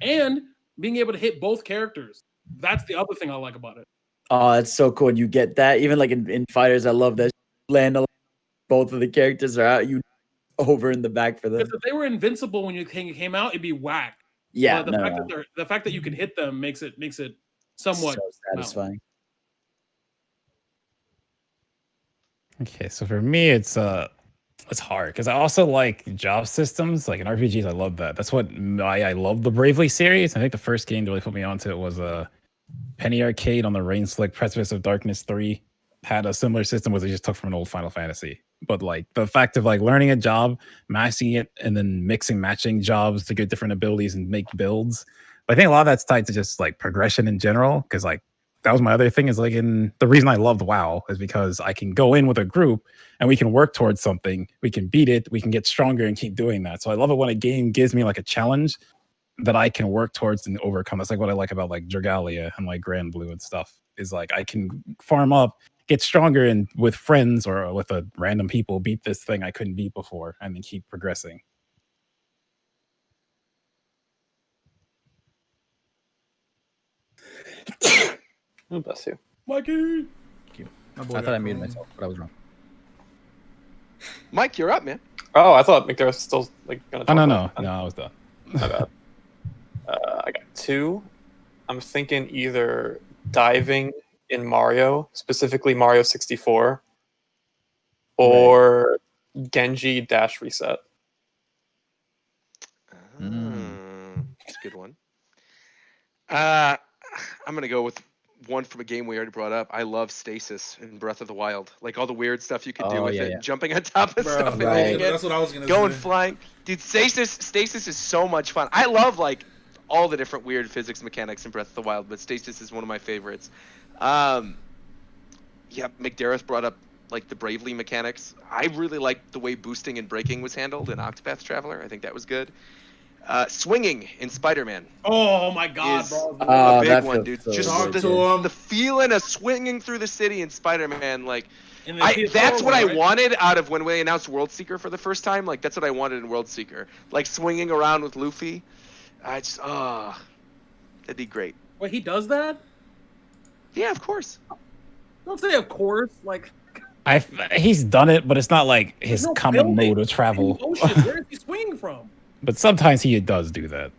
And being able to hit both characters. That's the other thing I like about it. Oh, it's so cool. You get that. Even like in fighters, I love that. Land both of the characters are out. You over in the back for them. Because if they were invincible when you came out, it'd be whack. Yeah, but the fact that you can hit them makes it somewhat so satisfying. Okay, so for me, it's hard because I also like job systems. Like in RPGs, I love that. That's what I love the Bravely series. I think the first game to really put me onto it was Penny Arcade on the Rainslick Precipice of Darkness 3. Had a similar system where they just took from an old Final Fantasy. But like the fact of like learning a job, mastering it, and then matching jobs to get different abilities and make builds. But I think a lot of that's tied to just like progression in general. Because like that was my other thing is like the reason I loved WoW is because I can go in with a group and we can work towards something. We can beat it. We can get stronger and keep doing that. So I love it when a game gives me like a challenge that I can work towards and overcome. That's like what I like about like Dragalia and like Grand Blue and stuff is like I can farm up, get stronger, and with friends or with a random people beat this thing I couldn't beat before and then keep progressing. Oh, bless you. Mikey! Thank you. I thought I muted myself, but I was wrong. Mike, you're up, man. Oh, I thought McDarrett was still like gonna talk. No, I was done. My bad. I got two. I'm thinking either diving in Mario, specifically Mario 64, or Genji Dash Reset. That's a good one. I'm gonna go with one from a game we already brought up. I love Stasis in Breath of the Wild. Like all the weird stuff you can do with it, jumping on top of stuff and hitting it. That's what I was gonna going say. flying. Dude, Stasis is so much fun. I love like all the different weird physics mechanics in Breath of the Wild, but Stasis is one of my favorites. Yeah, McDareth brought up like the Bravely mechanics. I really liked the way boosting and braking was handled in Octopath Traveler. I think that was good. Swinging in Spider-Man. Oh my god, bro. A big one, dude. So Just good. the feeling of swinging through the city in Spider-Man, like PS4 that's what one, I right? wanted out of when we announced World Seeker for the first time. Like that's what I wanted in World Seeker. Like swinging around with Luffy. That'd be great. Wait, he does that? Yeah, of course. Don't say of course. Like He's done it, but it's not like his no common building mode of travel. in the ocean. Where is he swinging from? But sometimes he does do that.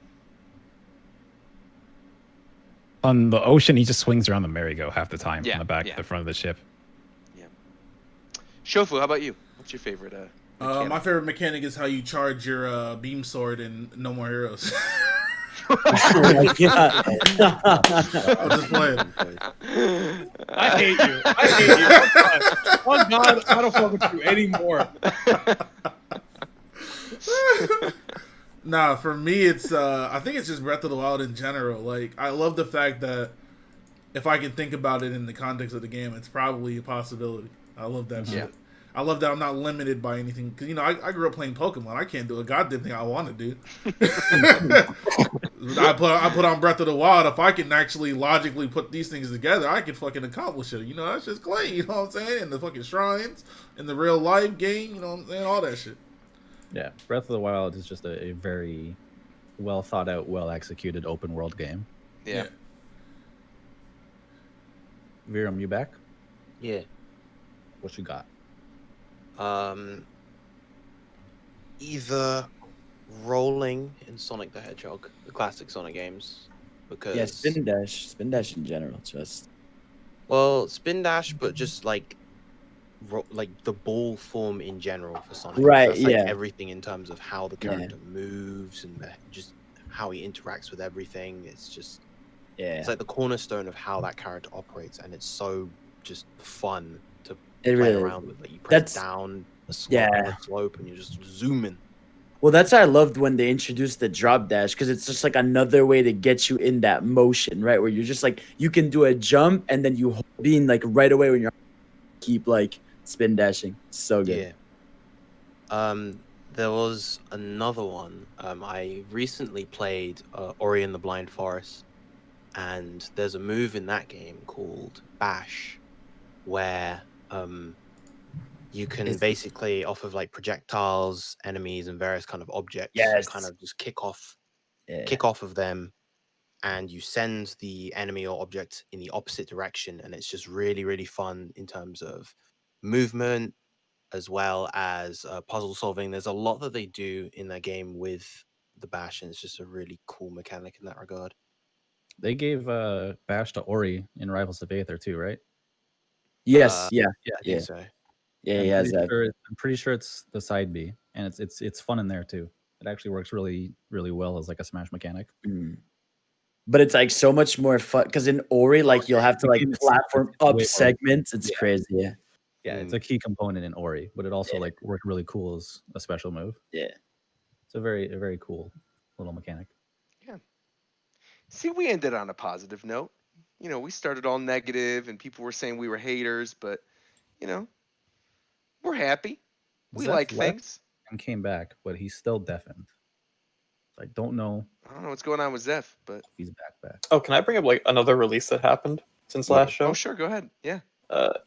On the ocean, he just swings around the merry-go half the time from the back to the front of the ship. Yeah. Shofu, how about you? What's your favorite? My favorite mechanic is how you charge your beam sword in No More Heroes. Oh my god. I'm just playing. I hate you. Oh god, I don't fuck with you anymore. Nah, for me, it's I think it's just Breath of the Wild in general. Like, I love the fact that if I can think about it in the context of the game, it's probably a possibility. I love that shit. I love that I'm not limited by anything. Because, you know, I grew up playing Pokemon. I can't do a goddamn thing I want to do. I put on Breath of the Wild. If I can actually logically put these things together, I can fucking accomplish it. You know, that's just clay. You know what I'm saying? And the fucking shrines, and the real life game, you know what I'm saying? All that shit. Yeah, Breath of the Wild is just a very well thought out, well executed open world game. Yeah. Viram, you back? Yeah. What you got? Either rolling in Sonic the Hedgehog, the classic Sonic games, because Yeah, spin dash in general, just spin dash, but just like the ball form in general for Sonic. Right, That's, like, yeah. everything in terms of how the character moves and just how he interacts with everything. It's just it's like the cornerstone of how that character operates, and it's so just fun It play really around with. Like you press that's down a yeah. slope and you're just zooming. Well, that's why I loved when they introduced the drop dash because it's just like another way to get you in that motion, right? Where you're just like you can do a jump and then you being like right away when you're keep like spin dashing. So good. Yeah. There was another one. I recently played Ori and the Blind Forest, and there's a move in that game called Bash, where you can basically off of like projectiles, enemies, and various kind of objects, kind of just kick off of them, and you send the enemy or object in the opposite direction, and it's just really, really fun in terms of movement as well as puzzle solving. There's a lot that they do in that game with the Bash, and it's just a really cool mechanic in that regard. They gave Bash to Ori in Rivals of Aether too, right? Yes. I think so. Yeah, he has that. I'm pretty sure it's the side B, and it's fun in there too. It actually works really, really well as like a Smash mechanic. But it's like so much more fun because in Ori, like you'll have to like platform up segments. It's crazy. Yeah. Yeah, it's a key component in Ori, but it also like worked really cool as a special move. Yeah. It's a very cool little mechanic. Yeah. See, we ended on a positive note. You know, we started all negative and people were saying we were haters, but you know, we're happy. We Zeph like left things. and came back, but he's still deafened. I don't know. I don't know what's going on with Zeph, but he's back. Oh, can I bring up like another release that happened since last show? Oh, sure, go ahead. Yeah.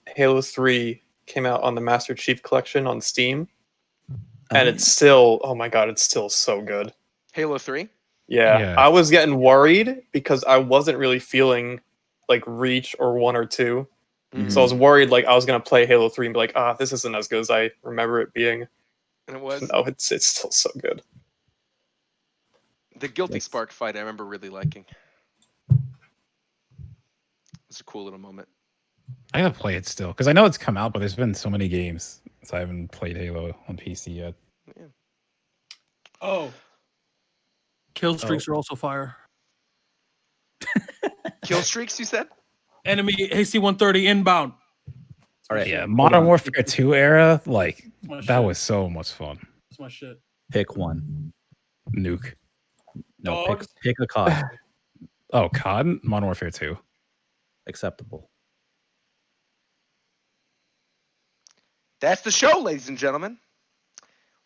Halo 3 came out on the Master Chief Collection on Steam, and it's still, oh my god, it's still so good. Halo 3? Yeah, I was getting worried because I wasn't really feeling like Reach or 1 or 2. So I was worried like I was going to play Halo 3 and be like, this isn't as good as I remember it being. And it was? No, it's still so good. The Guilty Spark fight I remember really liking. It was a cool little moment. I gotta play it still because I know it's come out, but there's been so many games, so I haven't played Halo on PC yet. Yeah. Oh, kill streaks are also fire. Kill streaks, you said? Enemy AC-130 inbound. All right. Yeah, Modern Warfare 2 era, like that shit. was so much fun. That's my shit. Pick one. Nuke. No, Dogs. pick a COD. Oh, COD? Modern Warfare 2. Acceptable. That's the show, ladies and gentlemen.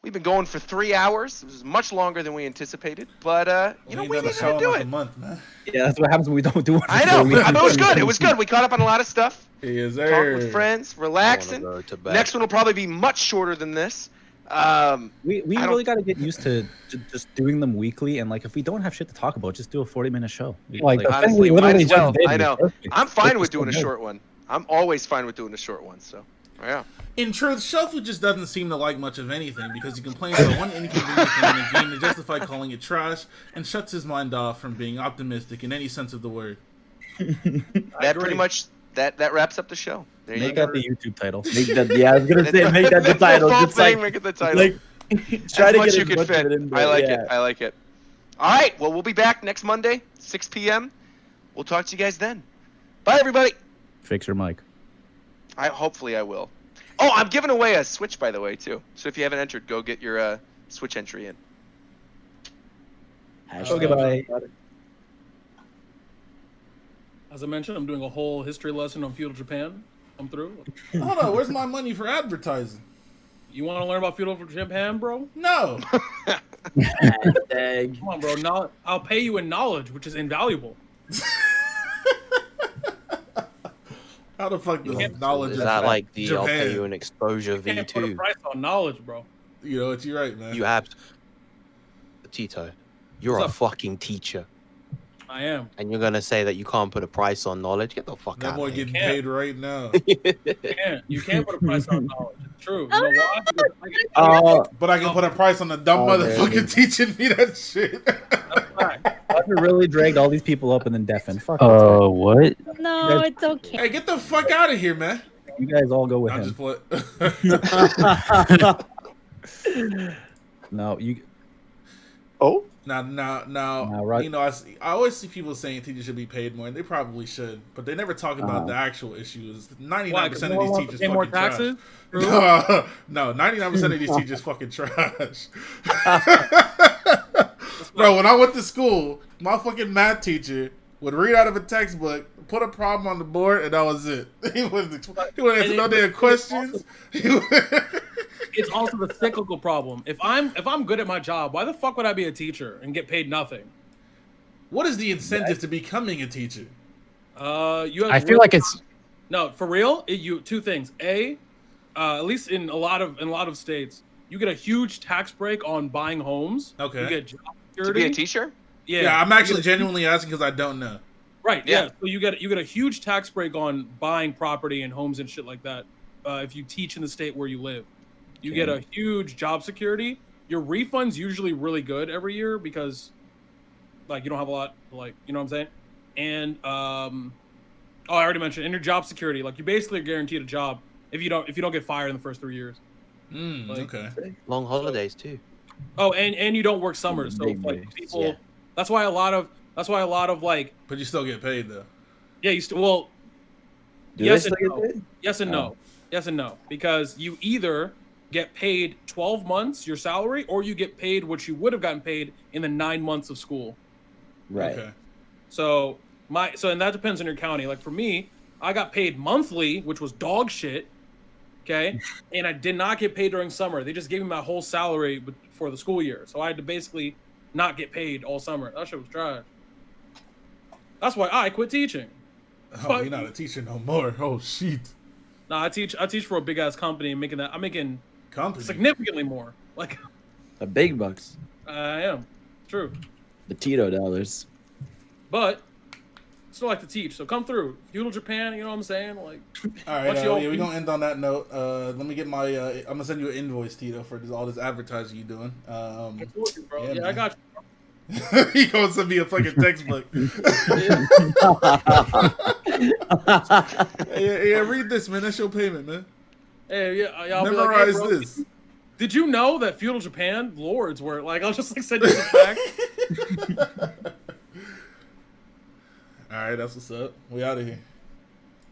We've been going for 3 hours. It was much longer than we anticipated, but you know, we need to do it. Yeah, that's what happens when we don't do it. I know. But it was good. It was good. We caught up on a lot of stuff. Yes, Talking sir. with friends, relaxing. Next one will probably be much shorter than this. We really got to get used to just doing them weekly, and like if we don't have shit to talk about, just do a 40-minute show. Honestly, might as well. I know. I'm fine with doing a short one. I'm always fine with doing a short one. So, yeah. In truth, Shofu just doesn't seem to like much of anything because he complains about one inconvenient thing in the game to justify calling it trash and shuts his mind off from being optimistic in any sense of the word. That pretty much that wraps up the show. There Make that the YouTube title. Make that, yeah, I was gonna say make that the title. Full Just thing, like, make it the title. like try as to much get you as can much fit. of it in I there. like Yeah. it. I like it. All right. Well, we'll be back next Monday, 6 p.m. We'll talk to you guys then. Bye, everybody. Fix your mic. Hopefully I will. Oh, I'm giving away a Switch, by the way, too. So if you haven't entered, go get your Switch entry in. Okay, bye. As I mentioned, I'm doing a whole history lesson on feudal Japan. I'm through. Hold on, where's my money for advertising? You want to learn about feudal Japan, bro? No. Dang. Come on, bro. Now I'll pay you in knowledge, which is invaluable. How the fuck does knowledge Is of that like the Japan? I'll pay you an exposure You can't put a V2? price on knowledge, bro. You know what? You're right, man. You have Tito. You're What's a fucking teacher, I am. and you're gonna say that you can't put a price on knowledge? Get the fuck That out boy of here. getting paid right now. You can't put a price on knowledge. It's true. You know why? Because But I can put a price on the dumb motherfucker teaching me that shit. Roger really dragged all these people up and then deafened. Fuck. What? No, it's okay. Hey, get the fuck out of here, man. You guys all go with I'm him. just No, you. Oh? Now, right. you know, I always see people saying teachers should be paid more, and they probably should, but they never talk about the actual issues. 99% of these teachers fucking more trash. taxes? No, 99% of these teachers fucking trash. Bro, when I went to school, my fucking math teacher would read out of a textbook, put a problem on the board, and that was it. He wouldn't answer no damn questions. It's also the cyclical problem. If I'm good at my job, why the fuck would I be a teacher and get paid nothing? What is the incentive to becoming a teacher? I feel like it's no, for real. Two things. At least in a lot of states, you get a huge tax break on buying homes. Okay. You get job To be a teacher? Yeah, I'm actually genuinely asking because I don't know. Right. Yeah. So you get a huge tax break on buying property and homes and shit like that. If you teach in the state where you live, you get a huge job security. Your refund's usually really good every year because, like, you don't have a lot. Like, you know what I'm saying? And I already mentioned in your job security, like, you basically are guaranteed a job if you don't get fired in the first 3 years. Okay. Long holidays too. Oh, and you don't work summers, so like people. Yeah. That's why a lot of like. But you still get paid though. Yeah, you still well. Yes and no. Yes and no. Yes and no. Because you either get paid 12 months your salary, or you get paid what you would have gotten paid in the 9 months of school. Right. Okay. So and that depends on your county. Like for me, I got paid monthly, which was dog shit. Okay, and I did not get paid during summer. They just gave me my whole salary for the school year, so I had to basically not get paid all summer. That shit was trash. That's why I quit teaching. Oh, you're not a teacher no more. Oh shit. Nah, I teach for a big ass company, and I'm making significantly more. Like the big bucks. I am. True. The Tito dollars. But still like to teach, so come through. Feudal Japan, you know what I'm saying? Like, all right, we're gonna end on that note. Let me get my. I'm gonna send you an invoice, Tito, for all this advertising you're doing. I told you, bro. Yeah, I got you. He gonna send me a fucking textbook. yeah, read this, man. That's your payment, man. Hey, yeah, I'll memorize be like, hey, this. Did you know that feudal Japan lords were like? I'll just like send you some facts. All right, that's what's up. We out of here.